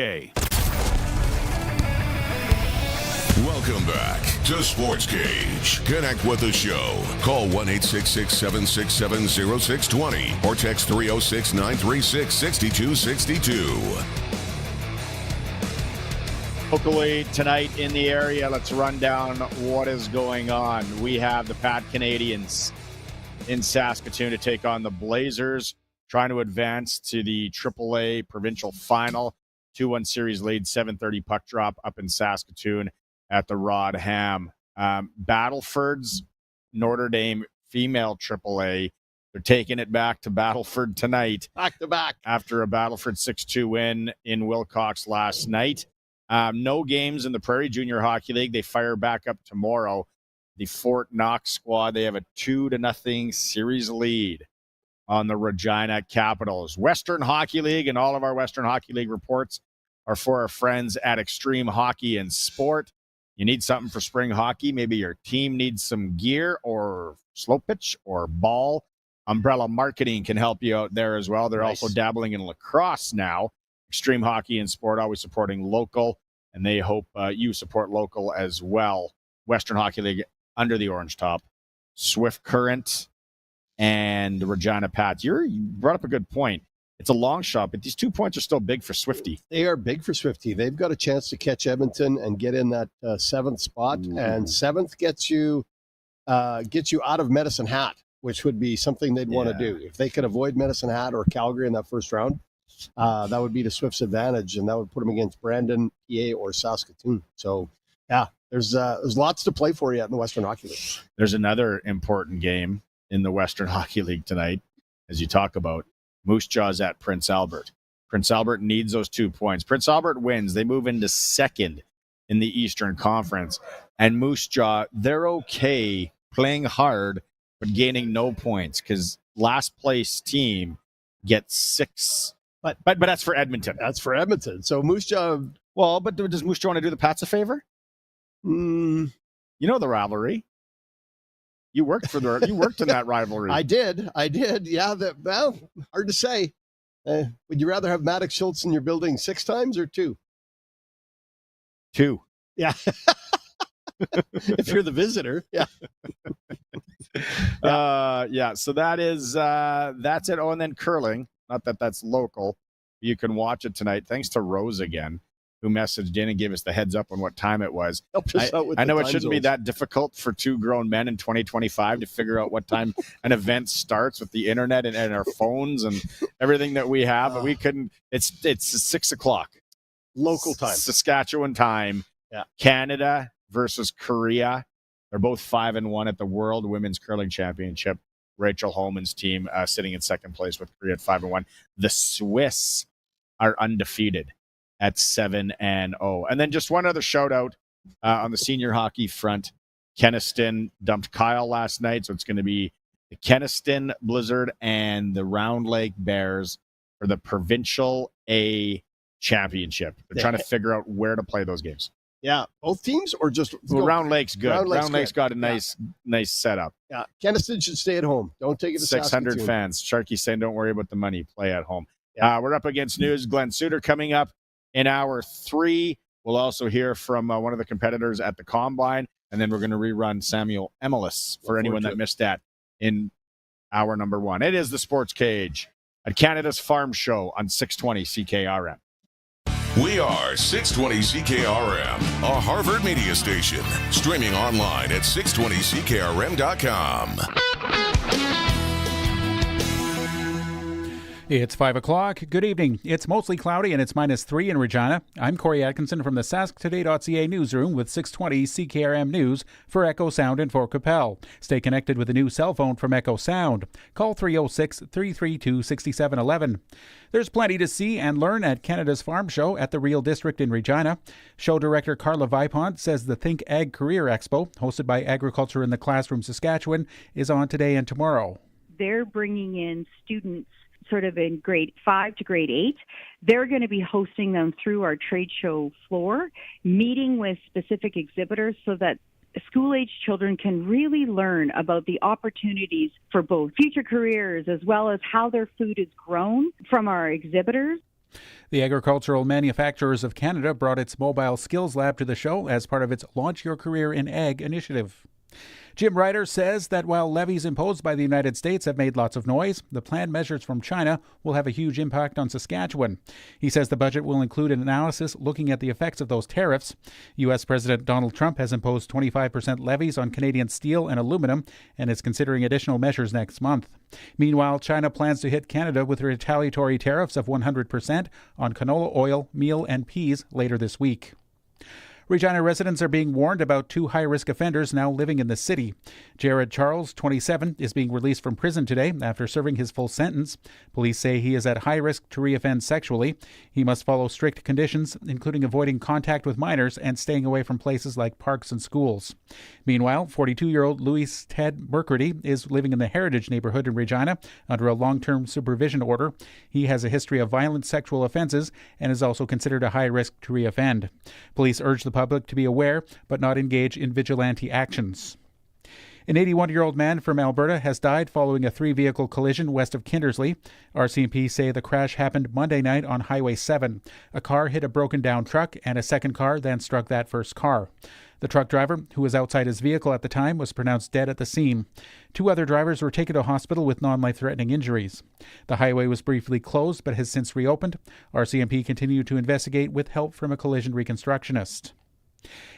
Speaker 4: Welcome back to Sportscage. Connect with the show. Call 1-866-767-0620 or text 306-936-6262.
Speaker 5: Locally tonight in the area, let's run down what is going on. We have the Pat Canadians in Saskatoon to take on the Blazers, trying to advance to the AAA provincial final. 2-1 series lead, 7:30 puck drop up in Saskatoon at the Rod Ham. Battleford's Notre Dame female AAA. They're taking it back to Battleford tonight.
Speaker 6: Back to back.
Speaker 5: After a Battleford 6-2 win in Wilcox last night. No games in the Prairie Junior Hockey League. They fire back up tomorrow. The Fort Knox squad, they have a 2-0 series lead on the Regina Capitals. Western Hockey League, and all of our Western Hockey League reports are for our friends at Extreme Hockey and Sport. You need something for spring hockey. Maybe your team needs some gear or slow pitch or ball. Umbrella Marketing can help you out there as well. They're also dabbling in lacrosse now. Extreme Hockey and Sport, always supporting local, and they hope you support local as well. Western Hockey League under the orange top. Swift Current and the Regina Pats. You brought up a good point. It's a long shot, but these 2 points are still big for Swifty.
Speaker 6: They are big for Swifty. They've got a chance to catch Edmonton and get in that 7th spot. And 7th gets you out of Medicine Hat, which would be something they'd want to do. If they could avoid Medicine Hat or Calgary in that first round, that would be the Swift's advantage, and that would put them against Brandon, PA, or Saskatoon. So, yeah, there's lots to play for you in the Western Hockey League.
Speaker 5: There's another important game in the Western Hockey League tonight, as you talk about Moose Jaws at Prince Albert. Prince Albert needs those 2 points. Prince Albert wins. They move into second in the Eastern Conference. And Moose Jaw, they're okay playing hard, but gaining no points because last place team gets 6. But that's for Edmonton.
Speaker 6: That's for Edmonton. So Moose Jaw.
Speaker 5: Well, but does Moose Jaw want to do the Pats a favor? You know the rivalry. You worked in that rivalry.
Speaker 6: I did. Yeah. Well, hard to say. Would you rather have Maddox Schultz in your building 6 times or 2?
Speaker 5: 2.
Speaker 6: Yeah. If you're the visitor. Yeah.
Speaker 5: So that's it. Oh, and then curling. Not that that's local. You can watch it tonight. Thanks to Rose again, who messaged in and gave us the heads up on what time it was. I know it shouldn't be that difficult for 2 grown men in 2025 to figure out what time an event starts with the internet and our phones and everything that we have. But we couldn't. It's 6:00
Speaker 6: local time,
Speaker 5: Saskatchewan time.
Speaker 6: Yeah.
Speaker 5: Canada versus Korea. They're both 5-1 at the World Women's Curling Championship. Rachel Holman's team sitting in second place with Korea at 5-1. The Swiss are undefeated at 7-0. And then just one other shout out on the senior hockey front. Kenaston dumped Kyle last night, so it's going to be the Kenaston Blizzard and the Round Lake Bears for the Provincial A Championship. They're trying to figure out where to play those games.
Speaker 6: Yeah, both teams or just
Speaker 5: Round Lake's good. Round Lake's got a nice setup.
Speaker 6: Yeah, Kenaston should stay at home. Don't take it to
Speaker 5: 600
Speaker 6: Saskatoon.
Speaker 5: fans. Sharky saying, don't worry about the money. Play at home. We're up against news. Glen Suitor coming up in hour 3. We'll also hear from one of the competitors at the Combine, and then we're going to rerun Samuel Emilus for anyone that missed that in hour number 1. It is the Sports Cage at Canada's Farm Show on 620 CKRM.
Speaker 4: We are 620 CKRM, a Harvard media station. Streaming online at 620CKRM.com.
Speaker 7: It's 5 o'clock. Good evening. It's mostly cloudy and it's -3 in Regina. I'm Corey Atkinson from the SaskToday.ca newsroom with 620 CKRM News for Echo Sound and Fort Capel. Stay connected with a new cell phone from Echo Sound. Call 306-332-6711. There's plenty to see and learn at Canada's Farm Show at the Real District in Regina. Show director Carla Vipont says the Think Ag Career Expo, hosted by Agriculture in the Classroom Saskatchewan, is on today and tomorrow.
Speaker 17: They're bringing in students sort of in grade 5 to grade 8. They're going to be hosting them through our trade show floor, meeting with specific exhibitors so that school-age children can really learn about the opportunities for both future careers as well as how their food is grown from our exhibitors.
Speaker 7: The Agricultural Manufacturers of Canada brought its mobile skills lab to the show as part of its Launch Your Career in Ag initiative. Jim Ryder says that while levies imposed by the United States have made lots of noise, the planned measures from China will have a huge impact on Saskatchewan. He says the budget will include an analysis looking at the effects of those tariffs. U.S. President Donald Trump has imposed 25% levies on Canadian steel and aluminum and is considering additional measures next month. Meanwhile, China plans to hit Canada with retaliatory tariffs of 100% on canola oil, meal, and peas later this week. Regina residents are being warned about 2 high-risk offenders now living in the city. Jared Charles, 27, is being released from prison today after serving his full sentence. Police say he is at high risk to reoffend sexually. He must follow strict conditions, including avoiding contact with minors and staying away from places like parks and schools. Meanwhile, 42-year-old Louis Ted Mercredi is living in the Heritage neighborhood in Regina under a long-term supervision order. He has a history of violent sexual offenses and is also considered a high risk to reoffend. Police urge the public to be aware but not engage in vigilante actions. An 81-year-old man from Alberta has died following a 3-vehicle collision west of Kindersley. RCMP say the crash happened Monday night on Highway 7. A car hit a broken-down truck and a second car then struck that first car. The truck driver, who was outside his vehicle at the time, was pronounced dead at the scene. 2 other drivers were taken to hospital with non-life-threatening injuries. The highway was briefly closed but has since reopened. RCMP continued to investigate with help from a collision reconstructionist.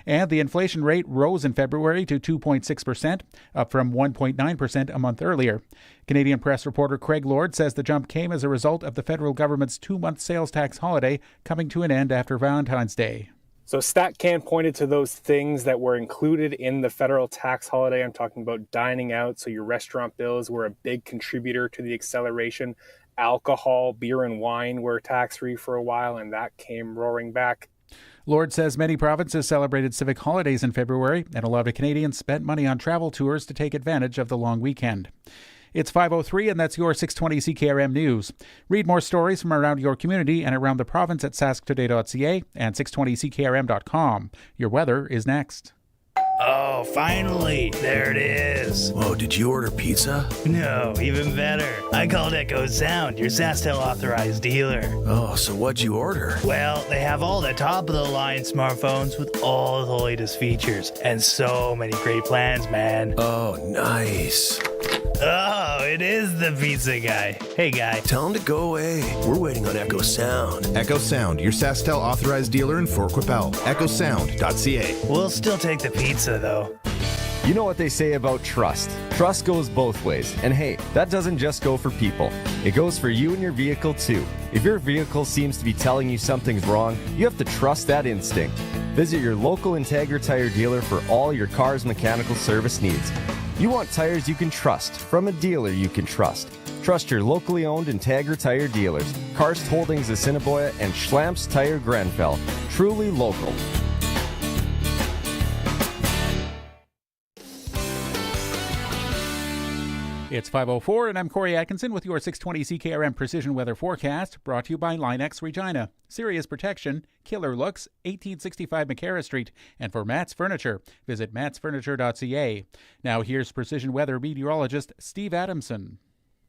Speaker 7: And the inflation rate rose in February to 2.6%, up from 1.9% a month earlier. Canadian Press reporter Craig Lord says the jump came as a result of the federal government's 2-month sales tax holiday coming to an end after Valentine's Day.
Speaker 20: So StatCan pointed to those things that were included in the federal tax holiday. I'm talking about dining out. So your restaurant bills were a big contributor to the acceleration. alcohol, beer and wine were tax-free for a while, and that came roaring back.
Speaker 7: Lord says many provinces celebrated civic holidays in February, and a lot of Canadians spent money on travel tours to take advantage of the long weekend. It's 5:03, and that's your 620 CKRM News. Read more stories from around your community and around the province at sasktoday.ca and 620ckrm.com. Your weather is next.
Speaker 1: Oh, finally, there it is.
Speaker 8: Whoa, did you order pizza?
Speaker 1: No, even better. I called Echo Sound, your SJHL authorized dealer.
Speaker 8: Oh, so what'd you order?
Speaker 1: Well, they have all the top-of-the-line smartphones with all the latest features and so many great plans, man.
Speaker 8: Oh, nice.
Speaker 1: Oh, it is the pizza guy. Hey, guy.
Speaker 8: Tell him to go away. We're waiting on Echo Sound.
Speaker 10: Echo Sound, your SaskTel authorized dealer in Fort Qu'Appelle. EchoSound.ca.
Speaker 1: We'll still take the pizza, though.
Speaker 24: You know what they say about trust. Trust goes both ways. And hey, that doesn't just go for people. It goes for you and your vehicle, too. If your vehicle seems to be telling you something's wrong, you have to trust that instinct. Visit your local Integra Tire dealer for all your car's mechanical service needs. You want tires you can trust from a dealer you can trust. Trust your locally owned Integra Tire dealers. Karst Holdings Assiniboia and Schlamps Tire Grenfell. Truly local.
Speaker 7: It's 5:04, and I'm Corey Atkinson with your 620 CKRM Precision Weather Forecast, brought to you by Linex Regina. Serious protection, killer looks, 1865 McCarra Street. And for Matt's Furniture, visit mattsfurniture.ca. Now here's Precision Weather meteorologist Steve Adamson.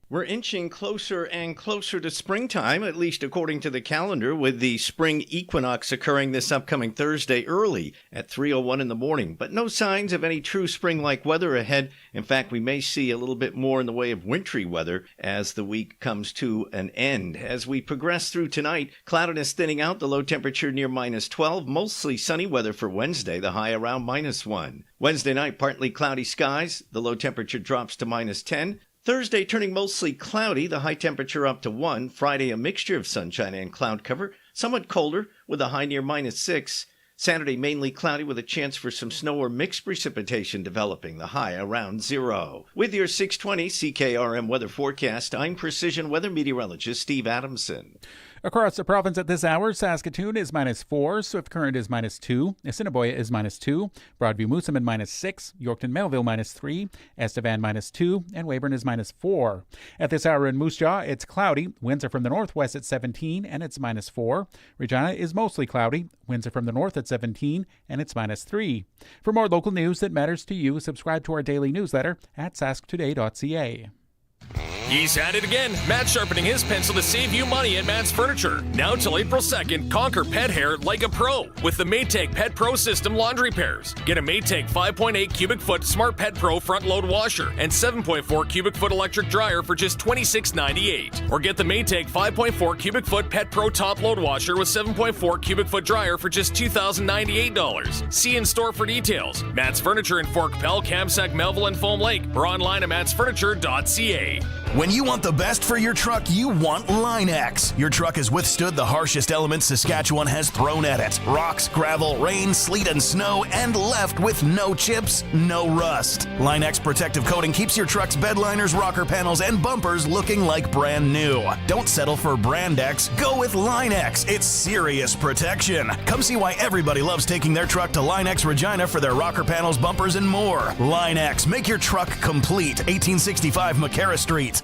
Speaker 21: We're inching closer and closer to springtime, at least according to the calendar, with the spring equinox occurring this upcoming Thursday early at 3:01 in the morning. But no signs of any true spring-like weather ahead. In fact, we may see a little bit more in the way of wintry weather as the week comes to an end. As we progress through tonight, cloudiness thinning out, the low temperature near -12, mostly sunny weather for Wednesday, the high around -1. Wednesday night, partly cloudy skies, the low temperature drops to -10. Thursday turning mostly cloudy, the high temperature up to 1. Friday a mixture of sunshine and cloud cover, somewhat colder with a high near -6. Saturday mainly cloudy with a chance for some snow or mixed precipitation developing, the high around 0. With your 620 CKRM weather forecast, I'm Precision Weather Meteorologist Steve Adamson.
Speaker 7: Across the province at this hour, Saskatoon is -4, Swift Current is -2, Assiniboia is -2, Broadview Moosomin -6, Yorkton Melville -3, Estevan -2, and Weyburn is -4. At this hour in Moose Jaw, it's cloudy, winds are from the northwest at 17, and it's -4. Regina is mostly cloudy, winds are from the north at 17, and it's -3. For more local news that matters to you, subscribe to our daily newsletter at sasktoday.ca.
Speaker 14: He's at it again. Matt's sharpening his pencil to save you money at Matt's Furniture. Now till April 2nd, conquer pet hair like a pro with the Maytag Pet Pro System laundry pairs. Get a Maytag 5.8 cubic foot Smart Pet Pro front load washer and 7.4 cubic foot electric dryer for just $26.98. Or get the Maytag 5.4 cubic foot Pet Pro top load washer with 7.4 cubic foot dryer for just $2,098. See in store for details. Matt's Furniture in Fort Qu'Appelle, Kamsack, Melville, and Foam Lake, or online at mattsfurniture.ca.
Speaker 2: When you want the best for your truck, you want Line-X. Your truck has withstood the harshest elements Saskatchewan has thrown at it. Rocks, gravel, rain, sleet, and snow, and left with no chips, no rust. Line-X protective coating keeps your truck's bed liners, rocker panels, and bumpers looking like brand new. Don't settle for Brand X. Go with Line-X. It's serious protection. Come see why everybody loves taking their truck to Line-X Regina for their rocker panels, bumpers, and more. Line-X. Make your truck complete. 1865 McCarra Street.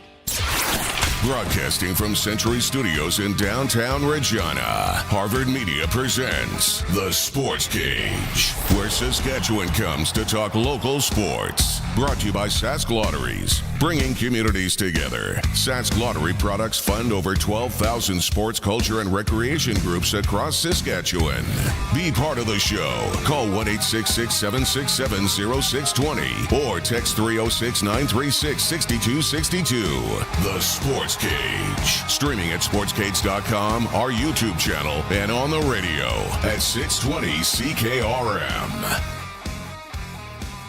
Speaker 4: Broadcasting from Century Studios in downtown Regina, Harvard Media presents The Sports Cage, where Saskatchewan comes to talk local sports. Brought to you by Sask Lotteries, bringing communities together. Sask Lottery products fund over 12,000 sports, culture, and recreation groups across Saskatchewan. Be part of the show. Call 1-866-767-0620 or text 306-936-6262. The Sports Cage. Streaming at sportscage.com, our YouTube channel, and on the radio at 620 CKRM.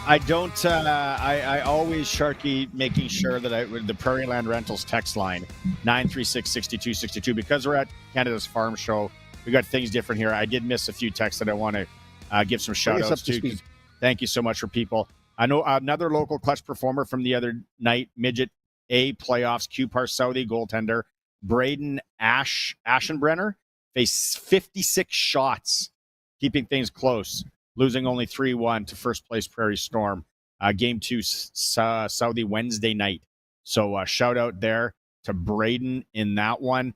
Speaker 5: I always, Sharky, making sure that the Prairie Land Rentals text line, 936-6262, because we're at Canada's Farm Show. We got things different here. I did miss a few texts that I want to give some shout-outs to. Thank you so much for people. I know another local clutch performer from the other night, Midget A playoffs, Q-Par Southie goaltender, Braden Aschenbrenner faced 56 shots, keeping things close, losing only 3-1 to first place Prairie Storm. Game 2, Saudi Wednesday night. So shout out there to Braden in that one.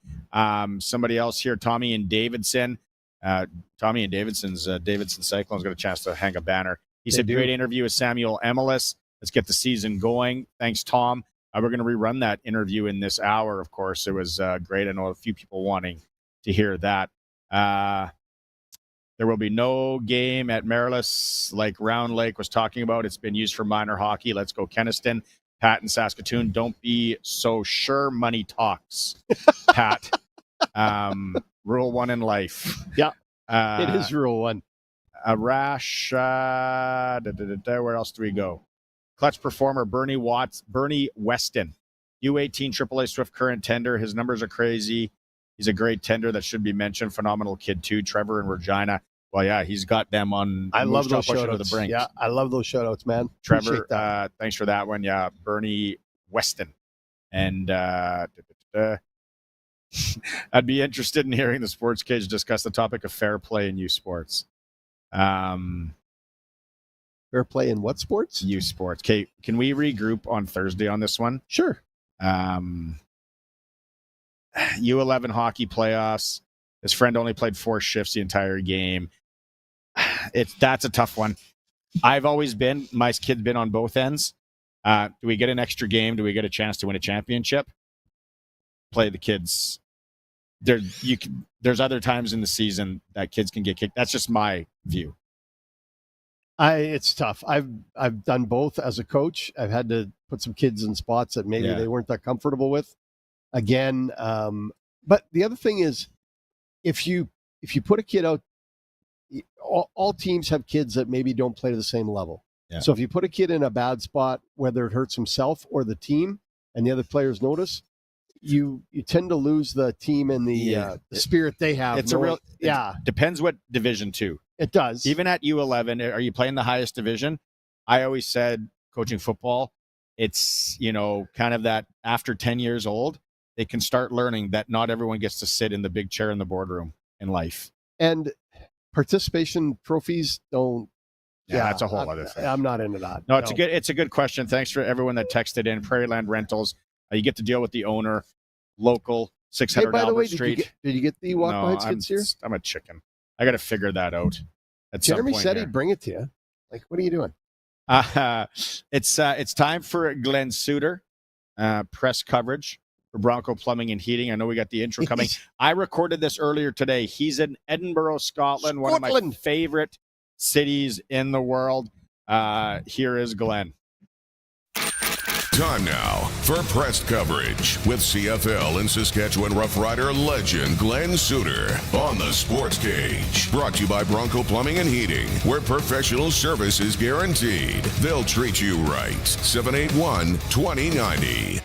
Speaker 5: Somebody else here, Tommy and Davidson. Tommy and Davidson's Davidson Cyclones got a chance to hang a banner. He said, great interview with Samuel Emilus. Let's get the season going. Thanks, Tom. We're going to rerun that interview in this hour, of course. It was great. I know a few people wanting to hear that. There will be no game at Marilis like Round Lake was talking about. It's been used for minor hockey. Let's go, Kenniston. Pat in Saskatoon, don't be so sure money talks, Pat. Rule 1 in life.
Speaker 6: Yeah, it is rule 1.
Speaker 5: Arash, where else do we go? Clutch performer Bernie Weston, U18 AAA Swift current tender. His numbers are crazy. He's a great tender that should be mentioned. Phenomenal kid too. Trevor and Regina. Well, yeah, he's got them on.
Speaker 6: I love those shout
Speaker 5: to the brink.
Speaker 6: Yeah, I love those shout outs, man.
Speaker 5: Trevor, thanks for that one. Yeah, Bernie Weston. And I'd be interested in hearing the Sportscage discuss the topic of fair play in youth sports.
Speaker 6: Fair play in what sports?
Speaker 5: Youth sports. Okay, can we regroup on Thursday on this one?
Speaker 6: Sure.
Speaker 5: U11 hockey playoffs. His friend only played 4 shifts the entire game. That's a tough one. I've always been, my kid's been on both ends. Do we get an extra game? Do we get a chance to win a championship? Play the kids. There's other times in the season that kids can get kicked. That's just my view.
Speaker 6: It's tough. I've done both as a coach. I've had to put some kids in spots that maybe they weren't that comfortable with. Again, but the other thing is, if you put a kid out, all teams have kids that maybe don't play to the same level.
Speaker 5: Yeah.
Speaker 6: So if you put a kid in a bad spot, whether it hurts himself or the team, and the other players notice, you tend to lose the team and the spirit they have.
Speaker 5: It's depends what division too.
Speaker 6: It does.
Speaker 5: Even at U11, are you playing the highest division? I always said, coaching football, it's, kind of that after 10 years old, they can start learning that not everyone gets to sit in the big chair in the boardroom in life.
Speaker 6: And participation trophies don't.
Speaker 5: Yeah, that's a whole other thing.
Speaker 6: I'm not into that.
Speaker 5: No, it's a good question. Thanks for everyone that texted in. Prairieland Rentals. You get to deal with the owner, local, 600
Speaker 6: Hey, by the
Speaker 5: Albert
Speaker 6: way,
Speaker 5: Street.
Speaker 6: did you get the walk behind skids here?
Speaker 5: I'm a chicken. I got to figure that out.
Speaker 6: Jeremy said he'd bring it to you. Like, what are you doing?
Speaker 5: It's time for Glen Suitor press coverage for Bronco Plumbing and Heating. I know we got the intro coming. I recorded this earlier today. He's in Edinburgh, Scotland, one of my favorite cities in the world. Here is Glen.
Speaker 4: Time now for press coverage with CFL and Saskatchewan Roughrider legend Glen Suitor on the Sportscage. Brought to you by Bronco Plumbing and Heating, where professional service is guaranteed. They'll treat you right. 781-2090.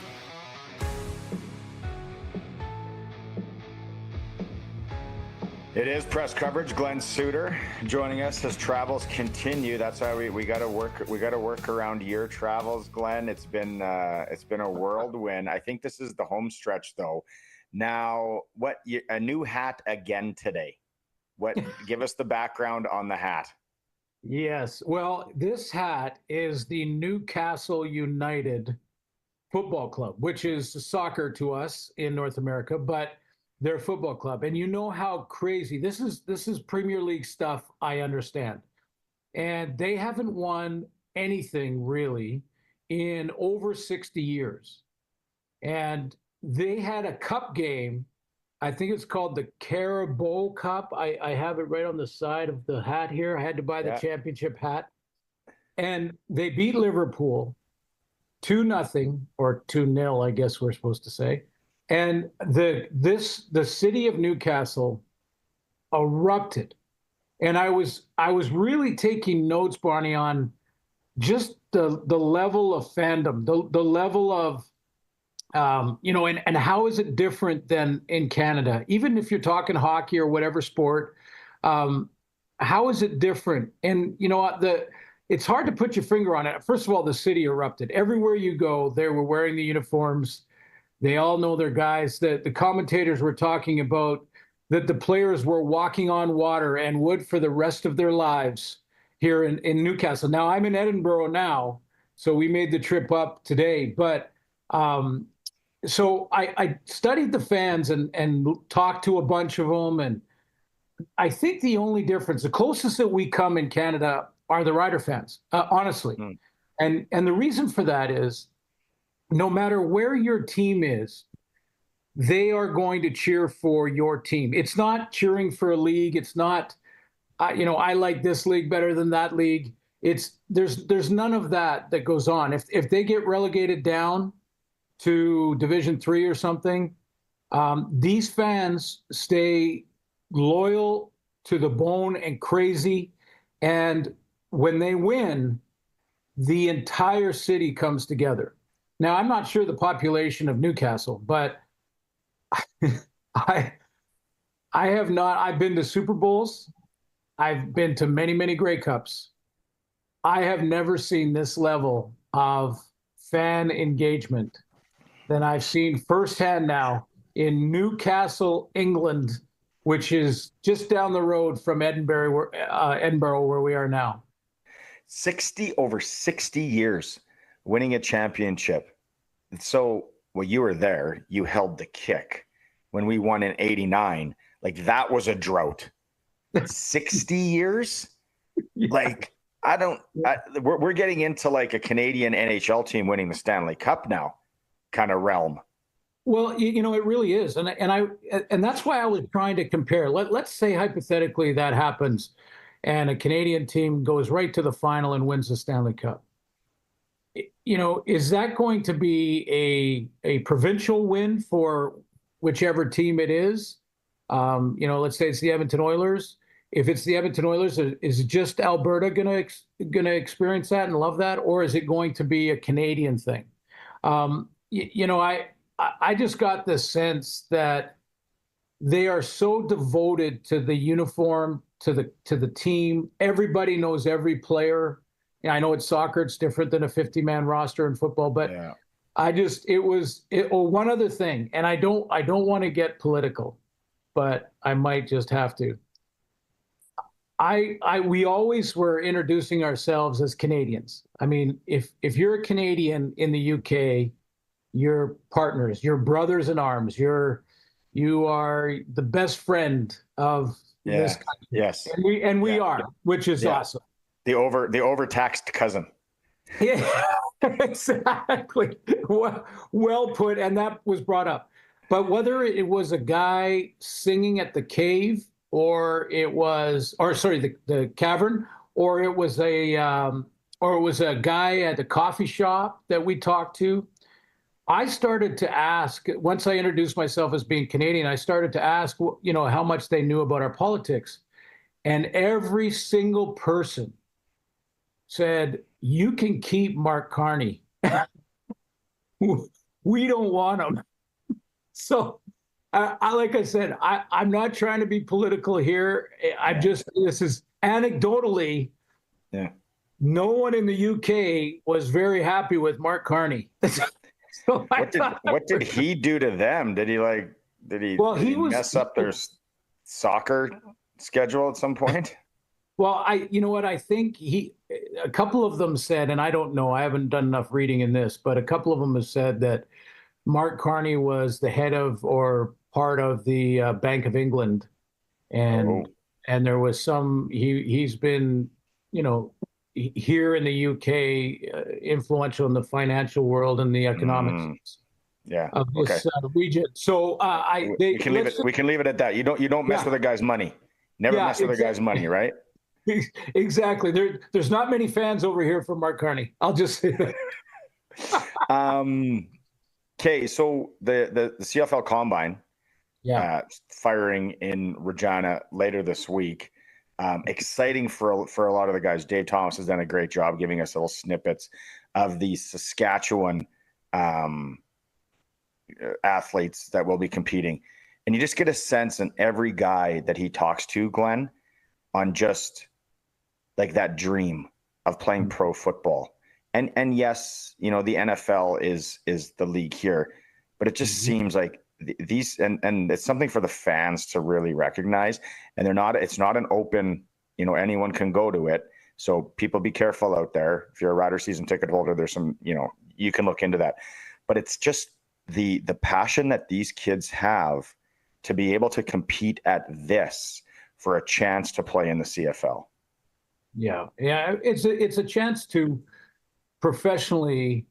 Speaker 5: It is press coverage. Glen Suitor joining us. His travels continue. That's why we got to work around your travels, Glen. It's been a whirlwind. I think this is the home stretch, though. Now, a new hat again today? Give us the background on the hat.
Speaker 11: Yes. Well, this hat is the Newcastle United Football Club, which is soccer to us in North America, but their football club. And you know how crazy this is Premier League stuff, I understand. And they haven't won anything really in over 60 years. And they had a cup game. I think it's called the Carabao Cup. I have it right on the side of the hat here. I had to buy the championship hat. And they beat Liverpool 2-0 or 2-0, I guess we're supposed to say. And the city of Newcastle erupted. And I was really taking notes, Barney, on just the level of fandom, the level of, and how is it different than in Canada? Even if you're talking hockey or whatever sport, how is it different? And, it's hard to put your finger on it. First of all, the city erupted. Everywhere you go, they were wearing the uniforms. They all know their guys. That the commentators were talking about that the players were walking on water and would for the rest of their lives here in Newcastle. Now, I'm in Edinburgh now, so we made the trip up today. But so I studied the fans and talked to a bunch of them. And I think the only difference, the closest that we come in Canada are the Rider fans, honestly. And the reason for that is no matter where your team is, they are going to cheer for your team. It's not cheering for a league. It's not, I like this league better than that league. There's none of that goes on. If they get relegated down to Division 3 or something, these fans stay loyal to the bone and crazy. And when they win, the entire city comes together. Now, I'm not sure the population of Newcastle, but I have not. I've been to Super Bowls. I've been to many, many Grey Cups. I have never seen this level of fan engagement than I've seen firsthand now in Newcastle, England, which is just down the road from Edinburgh, where we are now.
Speaker 12: Over 60 years winning a championship. So, well, you were there. You held the kick when we won in '89. Like, that was a drought. 60 years? Yeah. Like, we're getting into like a Canadian NHL team winning the Stanley Cup now kind of realm.
Speaker 11: Well, it really is. And that's why I was trying to compare. Let's say hypothetically that happens and a Canadian team goes right to the final and wins the Stanley Cup. Is that going to be a provincial win for whichever team it is? Let's say it's the Edmonton Oilers. If it's the Edmonton Oilers, is just Alberta going to experience that and love that, or is it going to be a Canadian thing? I just got the sense that they are so devoted to the uniform, to the team. Everybody knows every player. I know it's soccer; it's different than a 50-man roster in football. But yeah. One other thing, and I don't want to get political, but I might just have to. We always were introducing ourselves as Canadians. I mean, if you're a Canadian in the UK, you're partners, you're brothers in arms, you are the best friend of this country.
Speaker 12: Yes.
Speaker 11: And we are, which is awesome.
Speaker 12: The overtaxed cousin.
Speaker 11: Yeah, exactly. Well put, and that was brought up. But whether it was a guy singing at the cave, or the cavern, or it was a guy at the coffee shop that we talked to, I started to ask, once I introduced myself as being Canadian, I started to ask, how much they knew about our politics. And every single person said, you can keep Mark Carney. We don't want him. So, like I said, I'm not trying to be political here. This is anecdotally, no one in the UK was very happy with Mark Carney. So
Speaker 12: what did he do to them? Did he mess up their soccer schedule at some point?
Speaker 11: Well, I think a couple of them said, and I don't know, I haven't done enough reading in this, but a couple of them have said that Mark Carney was the head of or part of the Bank of England, and there was some. He's been, here in the UK, influential in the financial world and the economics of this region. So we can
Speaker 12: leave it at that. You don't mess with a guy's money. Never mess with a guy's money, right?
Speaker 11: Exactly. There's not many fans over here for Mark Carney. I'll just say that.
Speaker 12: Okay, so the CFL Combine, firing in Regina later this week. Exciting for a lot of the guys. Dave Thomas has done a great job giving us little snippets of the Saskatchewan athletes that will be competing. And you just get a sense in every guy that he talks to, Glenn, on just like that dream of playing pro football. And yes, the NFL is the league here, but it just seems like these, and it's something for the fans to really recognize. And it's not an open, anyone can go to it. So people be careful out there. If you're a Rider season ticket holder, there's some, you can look into that. But it's just the passion that these kids have to be able to compete at this for a chance to play in the CFL.
Speaker 11: Yeah. It's a chance to professionally,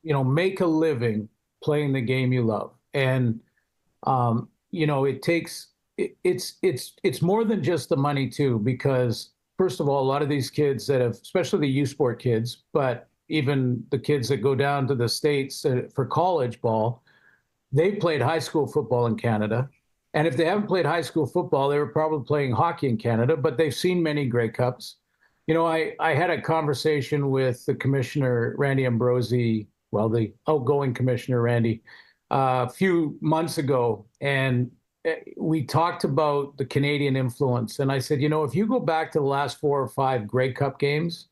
Speaker 11: make a living playing the game you love. And, it's more than just the money too, because first of all, a lot of these kids that have, especially the U Sport kids, but even the kids that go down to the States for college ball, they've played high school football in Canada. And if they haven't played high school football, they were probably playing hockey in Canada, but they've seen many Grey Cups. I had a conversation with the commissioner, Randy Ambrosi, the outgoing commissioner, Randy, a few months ago. And we talked about the Canadian influence. And I said, if you go back to the last 4 or 5 Grey Cup games,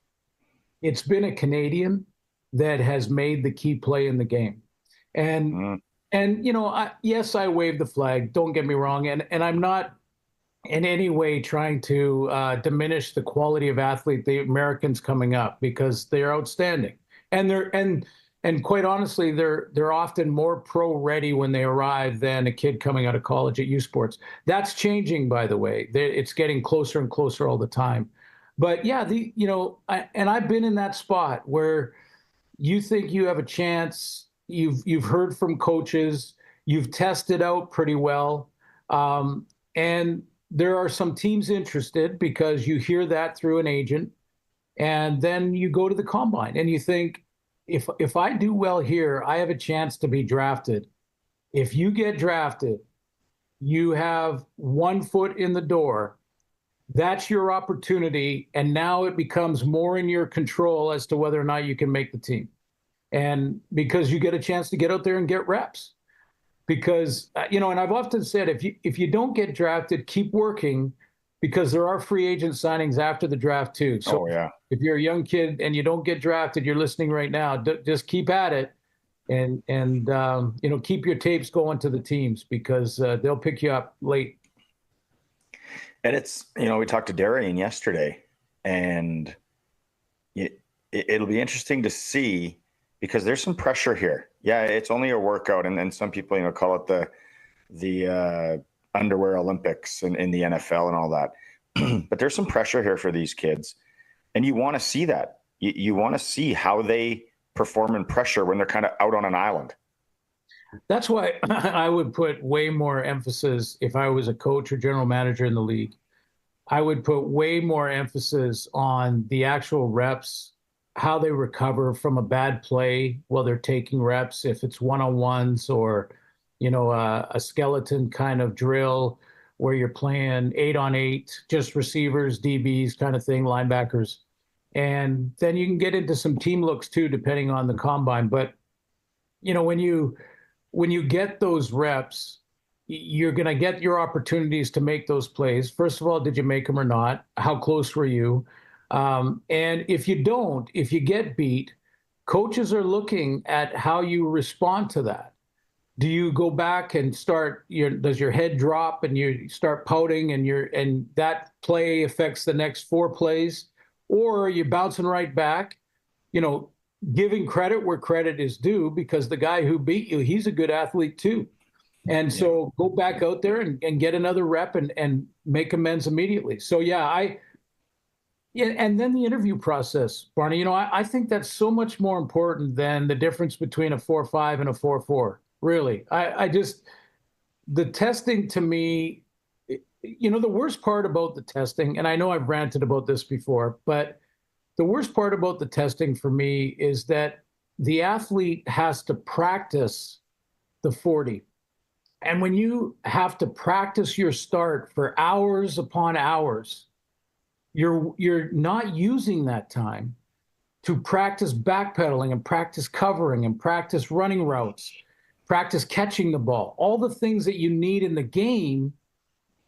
Speaker 11: it's been a Canadian that has made the key play in the game. And yes, I wave the flag. Don't get me wrong. And I'm not in any way trying to diminish the quality of athlete, the Americans coming up, because they're outstanding. And quite honestly, they're often more pro ready when they arrive than a kid coming out of college at U Sports. That's changing, by the way. It's getting closer and closer all the time. But yeah, and I've been in that spot where you think you have a chance. You've heard from coaches. You've tested out pretty well. And there are some teams interested because you hear that through an agent. And then you go to the combine and you think, if I do well here, I have a chance to be drafted. If you get drafted, you have one foot in the door. That's your opportunity. And now it becomes more in your control as to whether or not you can make the team. And because you get a chance to get out there and get reps. Because, and I've often said, if you don't get drafted, keep working, because there are free agent signings after the draft too. So if you're a young kid and you don't get drafted, you're listening right now, just keep at it and keep your tapes going to the teams, because they'll pick you up late.
Speaker 12: And it's, we talked to Darian yesterday, and it'll be interesting to see, because there's some pressure here. Yeah, it's only a workout, and some people, call it the underwear Olympics in the NFL and all that. But there's some pressure here for these kids, and you want to see that. You want to see how they perform in pressure when they're kind of out on an island.
Speaker 11: That's why I would put way more emphasis, if I was a coach or general manager in the league, I would put way more emphasis on the actual reps, how they recover from a bad play while they're taking reps, if it's one-on-ones or, a skeleton kind of drill where you're playing 8-on-8, just receivers, DBs kind of thing, linebackers. And then you can get into some team looks too, depending on the combine. But, when you get those reps, you're going to get your opportunities to make those plays. First of all, did you make them or not? How close were you? And if you don't, if you get beat, coaches are looking at how you respond to that. Do you go back and does your head drop and you start pouting and that play affects the next 4 plays? Or are you bouncing right back, giving credit where credit is due, because the guy who beat you, he's a good athlete too. And so go back out there and get another rep and make amends immediately. So and then the interview process, Barney, I think that's so much more important than the difference between a 4.5 and a 4.4. Really. The testing to me, the worst part about the testing, and I know I've ranted about this before, but the worst part about the testing for me is that the athlete has to practice the 40. And when you have to practice your start for hours upon hours, you're not using that time to practice backpedaling and practice covering and practice running routes, practice catching the ball. All the things that you need in the game,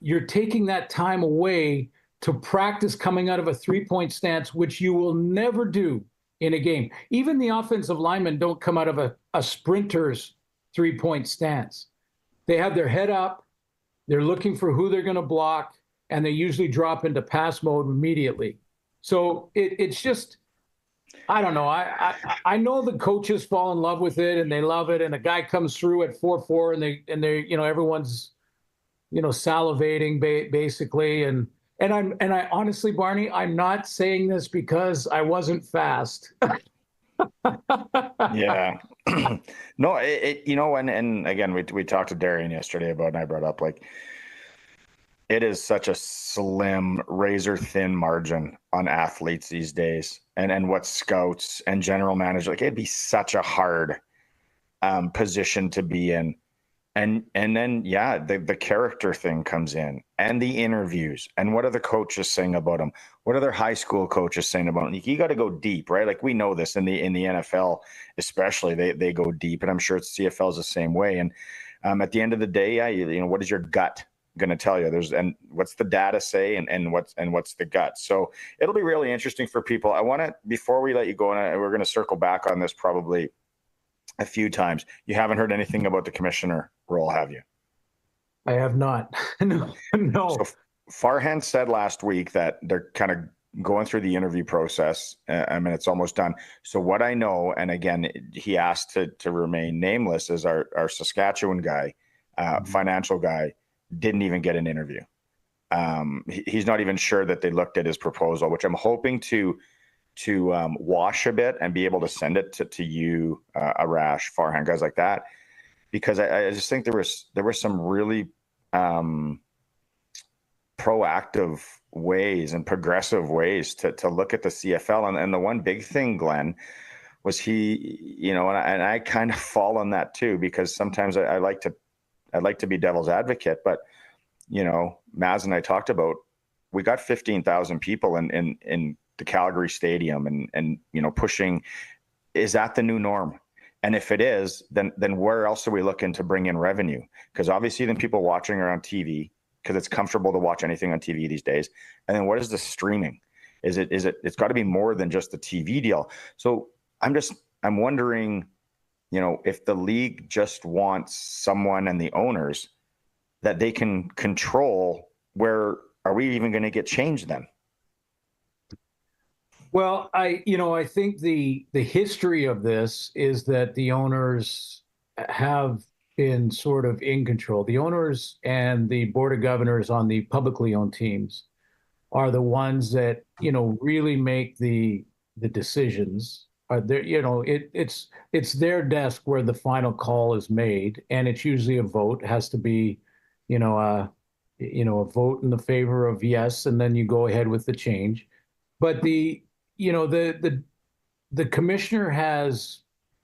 Speaker 11: you're taking that time away to practice coming out of a 3-point stance, which you will never do in a game. Even the offensive linemen don't come out of a sprinter's 3-point stance. They have their head up, they're looking for who they're going to block, and they usually drop into pass mode immediately. So it's just, I don't know. I know the coaches fall in love with it and they love it, and a guy comes through at 4-4 and they everyone's salivating basically, and I honestly, Barney, I'm not saying this because I wasn't fast.
Speaker 12: Yeah. No, and again, we talked to Darian yesterday about, and I brought up, like, it is such a slim, razor thin margin on athletes these days, and what scouts and general managers, like, it'd be such a hard position to be in. And then, yeah, the character thing comes in, and the interviews, and what are the coaches saying about them? What are their high school coaches saying about them? You got to go deep, right? Like, we know this in the NFL, especially, they go deep, and I'm sure CFL is the same way. And at the end of the day, yeah, what is your gut going to tell you? And what's the data say, and what's the gut? So it'll be really interesting for people. I want to, before we let you go, and we're going to circle back on this probably a few times. You haven't heard anything about the commissioner role, have you?
Speaker 11: I have not. No.
Speaker 12: So Farhan said last week that they're kind of going through the interview process. I mean, it's almost done. So what I know, and again, he asked to remain nameless, is our Saskatchewan guy, financial guy, didn't even get an interview. He's not even sure that they looked at his proposal, which I'm hoping to wash a bit and be able to send it to you, Arash, Farhan, guys like that, because I just think there were some really proactive ways and progressive ways to look at the CFL. And the one big thing, Glenn, was and I kind of fall on that too, because sometimes I like to be devil's advocate, but Maz and I talked about, we got 15,000 people in the Calgary Stadium, and pushing, is that the new norm? And if it is, then where else are we looking to bring in revenue? Because obviously then people watching are on TV, because it's comfortable to watch anything on TV these days. And then what is the streaming? It's got to be more than just the TV deal. So I'm wondering, if the league just wants someone and the owners that they can control, where are we even going to get change then?
Speaker 11: Well, I think the history of this is that the owners have been sort of in control. The owners and the board of governors on the publicly owned teams are the ones that, really make the decisions. It's their desk where the final call is made, and it's usually a vote. It has to be, a vote in the favor of yes, and then you go ahead with the change. But the commissioner has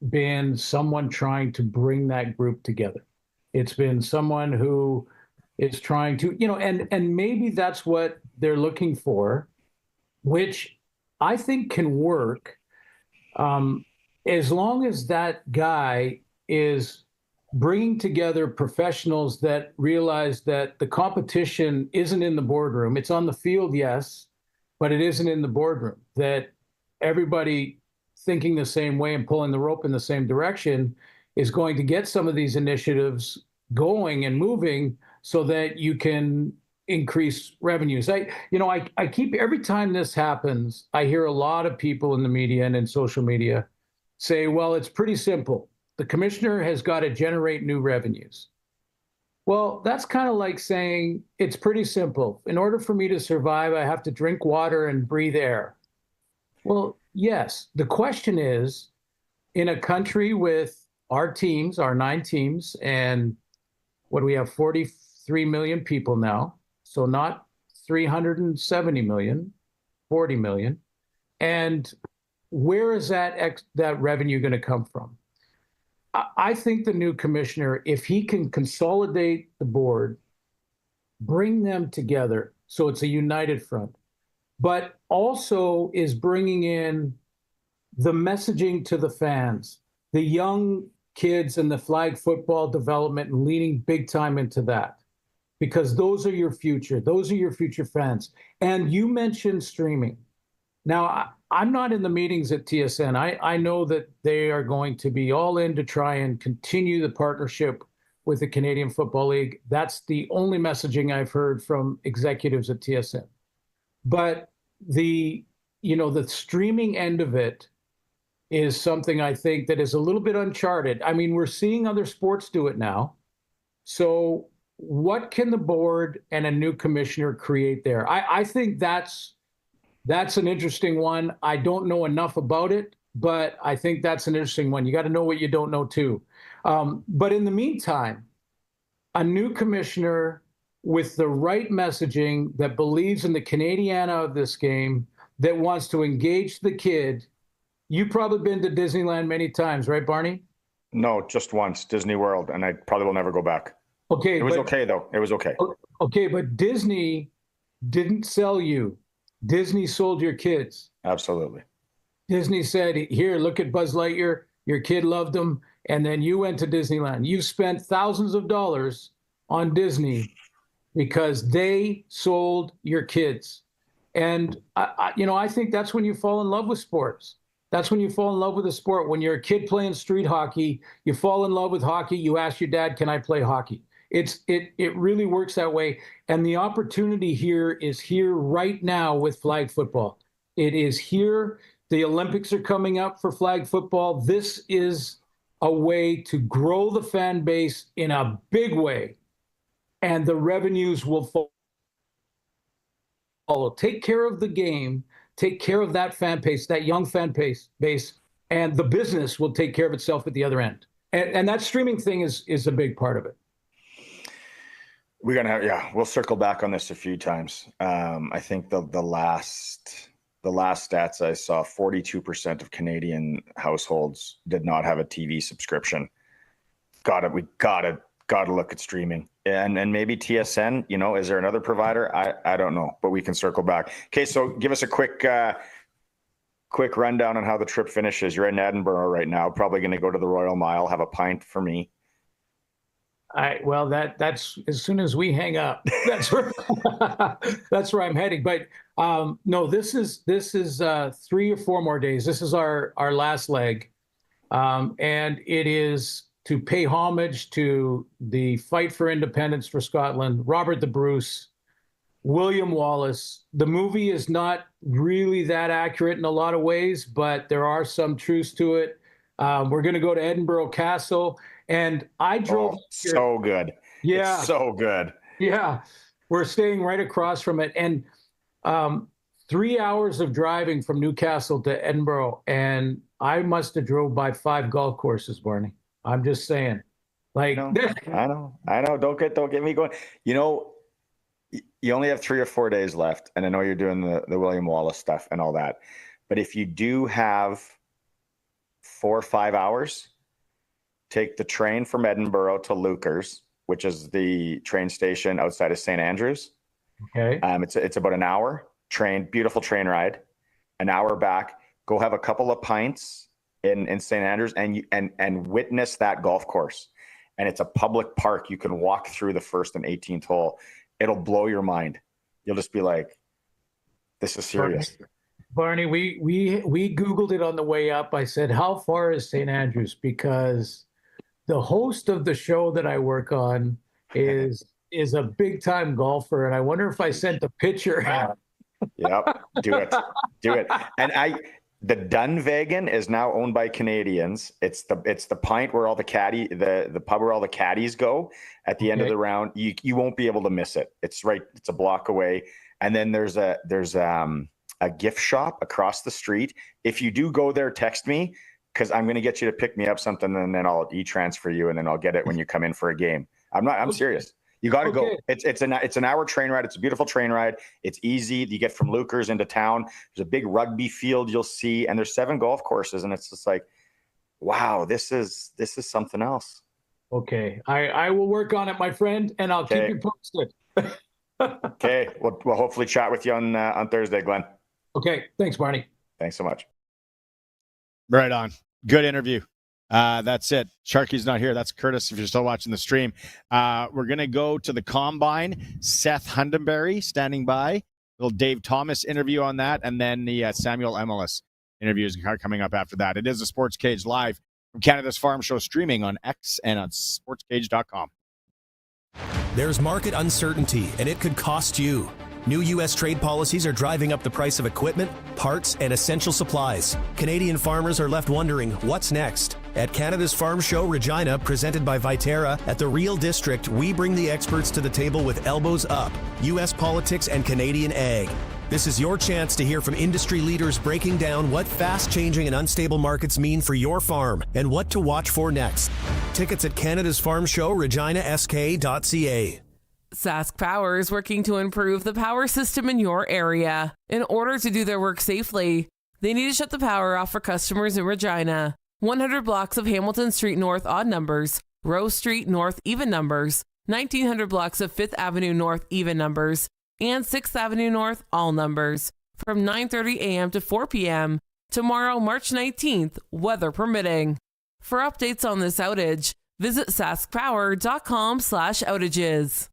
Speaker 11: been someone trying to bring that group together. It's been someone who is trying to, and maybe that's what they're looking for, which I think can work, as long as that guy is bringing together professionals that realize that the competition isn't in the boardroom. It's on the field, yes, but it isn't in the boardroom. That everybody thinking the same way and pulling the rope in the same direction is going to get some of these initiatives going and moving, so that you can increase revenues. I keep, every time this happens, I hear a lot of people in the media and in social media say, well, it's pretty simple. The commissioner has got to generate new revenues. Well, that's kind of like saying it's pretty simple. In order for me to survive, I have to drink water and breathe air. Well, yes. The question is, in a country with our teams, our 9 teams, and what do we have, 43 million people now, so not 370 million, 40 million. And where is that revenue going to come from? I think the new commissioner, if he can consolidate the board, bring them together so it's a united front, but also is bringing in the messaging to the fans, the young kids and the flag football development, and leaning big time into that, because those are your future. Those are your future fans. And you mentioned streaming. Now, I'm not in the meetings at TSN. I know that they are going to be all in to try and continue the partnership with the Canadian Football League. That's the only messaging I've heard from executives at TSN. But the streaming end of it is something I think that is a little bit uncharted. I mean, we're seeing other sports do it now. So what can the board and a new commissioner create there? I think that's an interesting one. I don't know enough about it, but I think that's an interesting one. You got to know what you don't know too. But in the meantime, a new commissioner with the right messaging that believes in the Canadiana of this game, that wants to engage the kid. You've probably been to Disneyland many times, right, Barney?
Speaker 12: No, just once, Disney World, and I probably will never go back.
Speaker 11: Okay.
Speaker 12: It was okay, though. It was okay.
Speaker 11: Okay, but Disney didn't sell you. Disney sold your kids.
Speaker 12: Absolutely.
Speaker 11: Disney said, here, look at Buzz Lightyear. Your kid loved him. And then you went to Disneyland. You've spent thousands of dollars on Disney because they sold your kids. And, I think that's when you fall in love with sports. That's when you fall in love with a sport. When you're a kid playing street hockey, you fall in love with hockey. You ask your dad, can I play hockey? It really works that way. And the opportunity here is here right now with flag football. It is here. The Olympics are coming up for flag football. This is a way to grow the fan base in a big way, and the revenues will follow. Take care of the game, take care of that fan base, that young fan base, and the business will take care of itself at the other end. And that streaming thing is a big part of it.
Speaker 12: We're gonna we'll circle back on this a few times. I think the last stats I saw, 42% of Canadian households did not have a TV subscription. We gotta look at streaming, and maybe TSN. Is there another provider? I don't know, but we can circle back. Okay, so give us a quick rundown on how the trip finishes. You're in Edinburgh right now, probably going to go to the Royal Mile, have a pint for me.
Speaker 11: That's as soon as we hang up. That's where I'm heading. But no, this is 3 or 4 more days. This is our last leg, and it is to pay homage to the fight for independence for Scotland, Robert the Bruce, William Wallace. The movie is not really that accurate in a lot of ways, but there are some truths to it. We're going to go to Edinburgh Castle. And I drove.
Speaker 12: So good.
Speaker 11: Yeah.
Speaker 12: It's so good.
Speaker 11: Yeah. We're staying right across from it. And 3 hours of driving from Newcastle to Edinburgh. And I must have drove by 5 golf courses, Barney. I'm just saying. Like,
Speaker 12: I know. Don't get me going. You only have 3 or 4 days left. And I know you're doing the William Wallace stuff and all that. But if you do have 4 or 5 hours, take the train from Edinburgh to Lukers, which is the train station outside of St. Andrews.
Speaker 11: Okay.
Speaker 12: It's about an hour beautiful train ride, an hour back. Go have a couple of pints in St. Andrews and witness that golf course. And it's a public park. You can walk through the first and 18th hole. It'll blow your mind. You'll just be like, this is serious.
Speaker 11: Barney, we Googled it on the way up. I said, how far is St. Andrews? Because the host of the show that I work on is a big time golfer, and I wonder if I sent a picture.
Speaker 12: Yep, do it. And the Dunvegan is now owned by Canadians. It's the pint where all the pub where all the caddies go at the end of the round. You won't be able to miss it. It's a block away, and then there's a gift shop across the street. If you do go there, text me, because I'm going to get you to pick me up something, and then I'll e-transfer you, and then I'll get it when you come in for a game. I'm serious. You got to go. It's an hour train ride. It's a beautiful train ride. It's easy. You get from Lukers into town. There's a big rugby field you'll see, and there's 7 golf courses, and it's just like, wow, this is something else.
Speaker 11: Okay, I will work on it, my friend, and I'll keep you posted.
Speaker 12: Okay, we'll hopefully chat with you on Thursday, Glenn.
Speaker 11: Okay, thanks, Barney.
Speaker 12: Thanks so much.
Speaker 5: Right on. Good interview. That's it. Sharky's not here. That's Curtis if you're still watching the stream. We're going to go to the Combine. Seth Hundeby standing by. little Dave Thomas interview on that, and then the Samuel Emilus interview is coming up after that. It is the Sports Cage live from Canada's Farm Show, streaming on X and on sportscage.com.
Speaker 15: There's market uncertainty, and it could cost you. New U.S. trade policies are driving up the price of equipment, parts, and essential supplies. Canadian farmers are left wondering what's next. At Canada's Farm Show Regina, presented by Viterra, at the Real District, we bring the experts to the table with elbows up, U.S. politics and Canadian ag. This is your chance to hear from industry leaders breaking down what fast-changing and unstable markets mean for your farm and what to watch for next. Tickets at Canada's Farm Show, reginask.ca.
Speaker 16: Sask Power is working to improve the power system in your area. In order to do their work safely, they need to shut the power off for customers in Regina. 100 blocks of Hamilton Street North odd numbers, Rose Street North even numbers, 1900 blocks of 5th Avenue North even numbers, and 6th Avenue North all numbers, from 9:30 a.m. to 4 p.m. tomorrow, March 19th, weather permitting. For updates on this outage, visit saskpower.com/outages.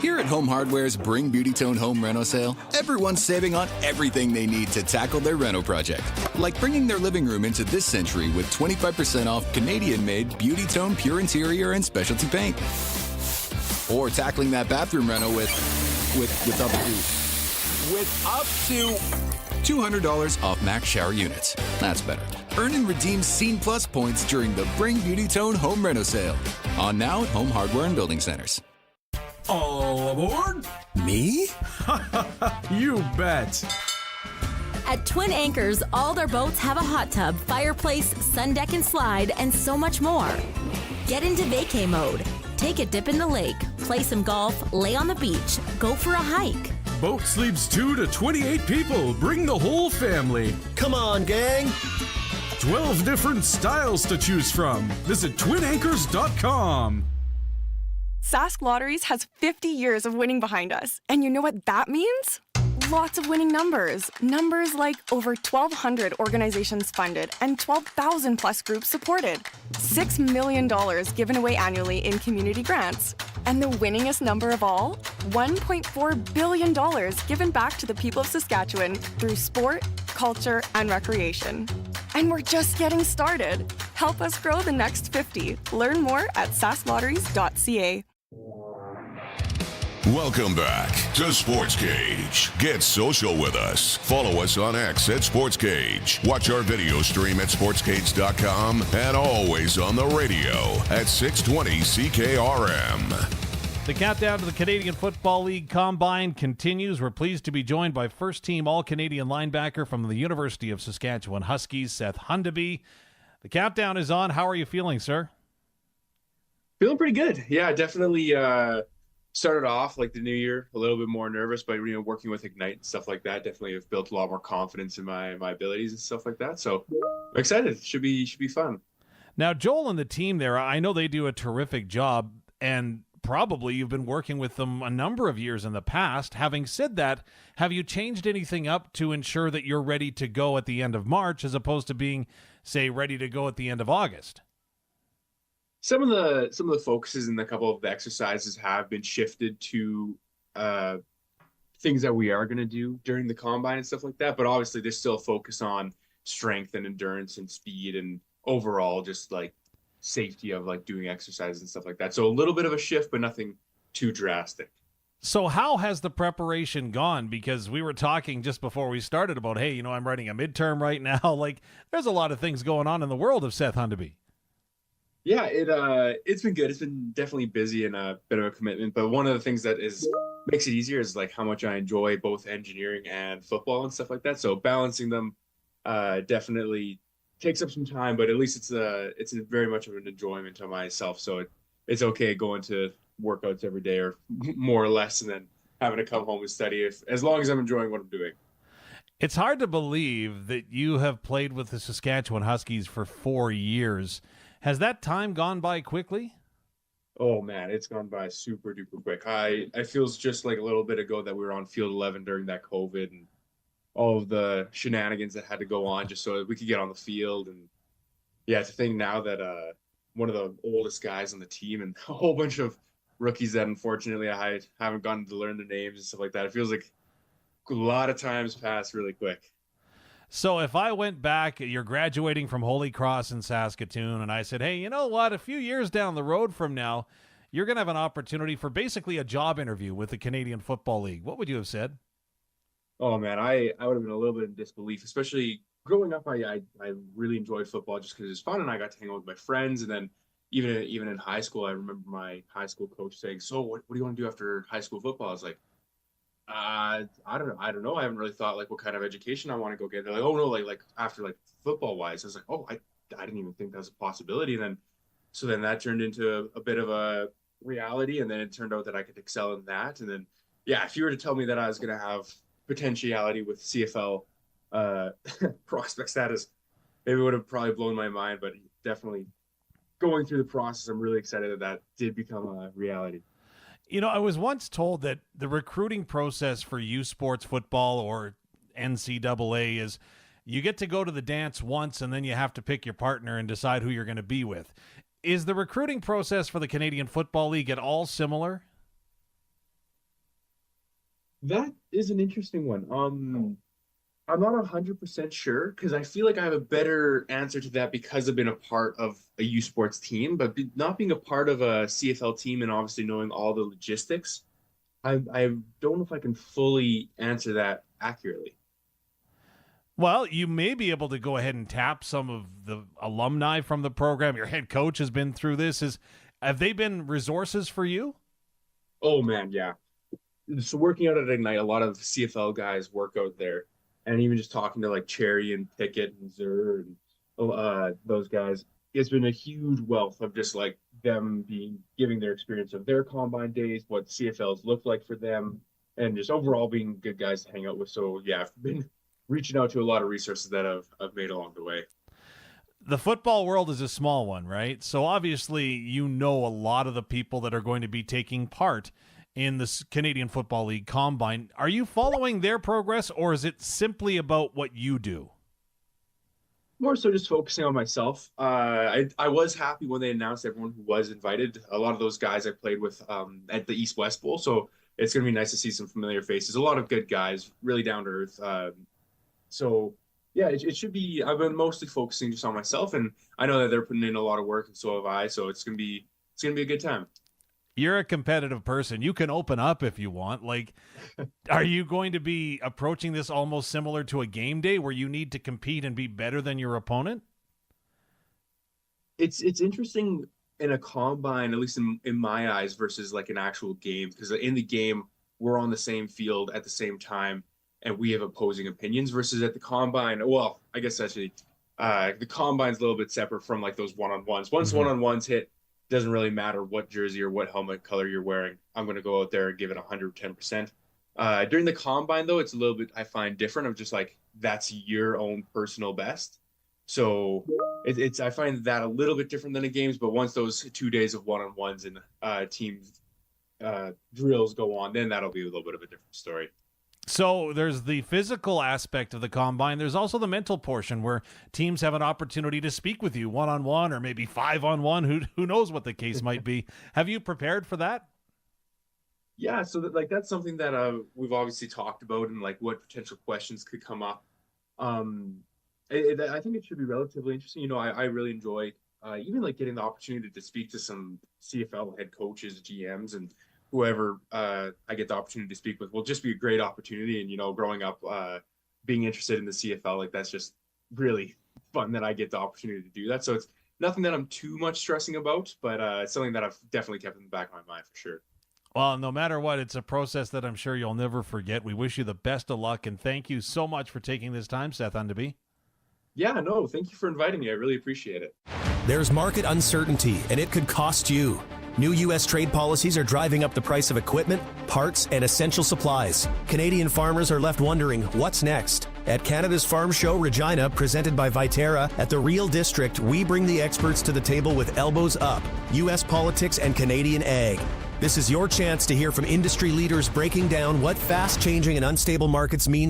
Speaker 22: Here at Home Hardware's Bring Beauty Tone Home Reno sale, everyone's saving on everything they need to tackle their reno project. Like bringing their living room into this century with 25% off Canadian-made Beauty Tone Pure Interior and Specialty Paint. Or tackling that bathroom reno with up to $200 off Max shower units. That's better. Earn and redeem Scene Plus points during the Bring Beauty Tone Home Reno sale. On now at Home Hardware and Building Centers.
Speaker 23: All aboard?
Speaker 15: Me?
Speaker 23: You bet.
Speaker 25: At Twin Anchors, all their boats have a hot tub, fireplace, sun deck and slide, and so much more. Get into vacay mode. Take a dip in the lake, play some golf, lay on the beach, go for a hike.
Speaker 23: Boat sleeps 2 to 28 people. Bring the whole family.
Speaker 15: Come on, gang.
Speaker 23: 12 different styles to choose from. Visit twinanchors.com.
Speaker 26: Sask Lotteries has 50 years of winning behind us. And you know what that means? Lots of winning numbers. Numbers like over 1,200 organizations funded and 12,000 plus groups supported. $6 million given away annually in community grants. And the winningest number of all? $1.4 billion given back to the people of Saskatchewan through sport, culture, and recreation. And we're just getting started. Help us grow the next 50. Learn more at sasklotteries.ca.
Speaker 4: Welcome back to Sportscage. Get social with us. Follow us on X at Sportscage. Watch our video stream at sportscage.com and always on the radio at 620 CKRM.
Speaker 27: The countdown to the Canadian Football League Combine continues. We're pleased to be joined by first-team All-Canadian linebacker from the University of Saskatchewan Huskies, Seth Hundeby. The countdown is on. How are you feeling, sir?
Speaker 28: Feeling pretty good. Yeah, definitely started off like the new year a little bit more nervous, but working with Ignite and stuff like that, definitely have built a lot more confidence in my abilities and stuff like that. So I'm excited. Should be fun.
Speaker 27: Now, Joel and the team there, I know they do a terrific job, and probably you've been working with them a number of years in the past. Having said that, have you changed anything up to ensure that you're ready to go at the end of March as opposed to being, say, ready to go at the end of August?
Speaker 28: Some of the focuses and a couple of the exercises have been shifted to things that we are going to do during the combine and stuff like that. But obviously, there's still a focus on strength and endurance and speed and overall just like safety of like doing exercise and stuff like that. So a little bit of a shift, but nothing too drastic.
Speaker 27: So how has the preparation gone? Because we were talking just before we started about, hey, I'm writing a midterm right now. Like, there's a lot of things going on in the world of Seth Hundeby.
Speaker 28: Yeah, it's been good. It's been definitely busy and a bit of a commitment. But one of the things that makes it easier is like how much I enjoy both engineering and football and stuff like that. So balancing them definitely takes up some time, but at least it's very much of an enjoyment to myself. So it's okay going to workouts every day or more or less, and then having to come home and study as long as I'm enjoying what I'm doing.
Speaker 27: It's hard to believe that you have played with the Saskatchewan Huskies for 4 years. Has that time gone by quickly?
Speaker 28: Oh man, it's gone by super duper quick. I feels just like a little bit ago that we were on field 11 during that COVID and all of the shenanigans that had to go on just so that we could get on the field. And yeah, it's a thing now that one of the oldest guys on the team and a whole bunch of rookies that unfortunately I haven't gotten to learn their names and stuff like that. It feels like lot of times pass really quick.
Speaker 27: So if I went back, you're graduating from Holy Cross in Saskatoon, and I said, hey, you know what? A few years down the road from now, you're going to have an opportunity for basically a job interview with the Canadian Football League. What would you have said?
Speaker 28: Oh, man, I would have been a little bit in disbelief, especially growing up. I really enjoyed football just because it was fun, and I got to hang out with my friends. And then even in high school, I remember my high school coach saying, so what do you want to do after high school football? I was like, I don't know. I haven't really thought like what kind of education I want to go get. They're like, oh no, like after like football wise. I was like, oh, I didn't even think that was a possibility. And then that turned into a bit of a reality. And then it turned out that I could excel in that. And then, yeah, if you were to tell me that I was going to have potentiality with CFL prospect status, maybe it would have probably blown my mind, but definitely going through the process, I'm really excited that did become a reality.
Speaker 27: You know, I was once told that the recruiting process for youth sports football or NCAA is you get to go to the dance once and then you have to pick your partner and decide who you're going to be with. Is the recruiting process for the Canadian Football League at all similar?
Speaker 28: That is an interesting one. I'm not 100% sure because I feel like I have a better answer to that because I've been a part of a U Sports team, but not being a part of a CFL team and obviously knowing all the logistics, I don't know if I can fully answer that accurately.
Speaker 27: Well, you may be able to go ahead and tap some of the alumni from the program. Your head coach has been through this. Have they been resources for you?
Speaker 28: Oh, man, yeah. So working out at Ignite, a lot of CFL guys work out there. And even just talking to like Cherry and Pickett and Zur and those guys, it's been a huge wealth of just like them giving their experience of their combine days, what CFLs look like for them, and just overall being good guys to hang out with. So yeah, I've been reaching out to a lot of resources that I've made along the way.
Speaker 27: The football world is a small one, right? So obviously you know a lot of the people that are going to be taking part in the Canadian Football League Combine. Are you following their progress, or is it simply about what you do?
Speaker 28: More so just focusing on myself. I was happy when they announced everyone who was invited. A lot of those guys I played with at the East-West Bowl, so it's going to be nice to see some familiar faces. A lot of good guys, really down to earth. So, yeah, it should be – I've been mostly focusing just on myself, and I know that they're putting in a lot of work, and so have I, so it's going to be a good time.
Speaker 27: You're a competitive person. You can open up if you want. Like, are you going to be approaching this almost similar to a game day where you need to compete and be better than your opponent?
Speaker 28: It's interesting in a combine, at least in my eyes, versus like an actual game, because in the game, we're on the same field at the same time, and we have opposing opinions versus at the combine. Well, I guess actually the combine's a little bit separate from like those one-on-ones. Once one-on-ones hit, doesn't really matter what jersey or what helmet color you're wearing. I'm going to go out there and give it 110%. During the combine, though, it's a little bit, I find, different of just like, that's your own personal best. So I find that a little bit different than the games, but once those 2 days of one-on-ones and team drills go on, then that'll be a little bit of a different story.
Speaker 27: So there's the physical aspect of the combine. There's also the mental portion where teams have an opportunity to speak with you one-on-one or maybe 5-on-1. Who knows what the case might be. Have you prepared for that?
Speaker 28: Yeah, so that's something that we've obviously talked about and like what potential questions could come up. I think it should be relatively interesting. You know, I really enjoy even like getting the opportunity to speak to some CFL head coaches, GMs, and whoever I get the opportunity to speak with will just be a great opportunity. And, you know, growing up, being interested in the CFL, like that's just really fun that I get the opportunity to do that. So it's nothing that I'm too much stressing about, but it's something that I've definitely kept in the back of my mind for sure.
Speaker 27: Well, no matter what, it's a process that I'm sure you'll never forget. We wish you the best of luck, and thank you so much for taking this time, Seth Hundeby.
Speaker 28: Yeah, no, thank you for inviting me. I really appreciate it.
Speaker 15: There's market uncertainty, and it could cost you. New U.S. trade policies are driving up the price of equipment, parts, and essential supplies. Canadian farmers are left wondering what's next. At Canada's Farm Show Regina, presented by Viterra, at the Real District, we bring the experts to the table with elbows up, U.S. politics and Canadian ag. This is your chance to hear from industry leaders breaking down what fast-changing and unstable markets mean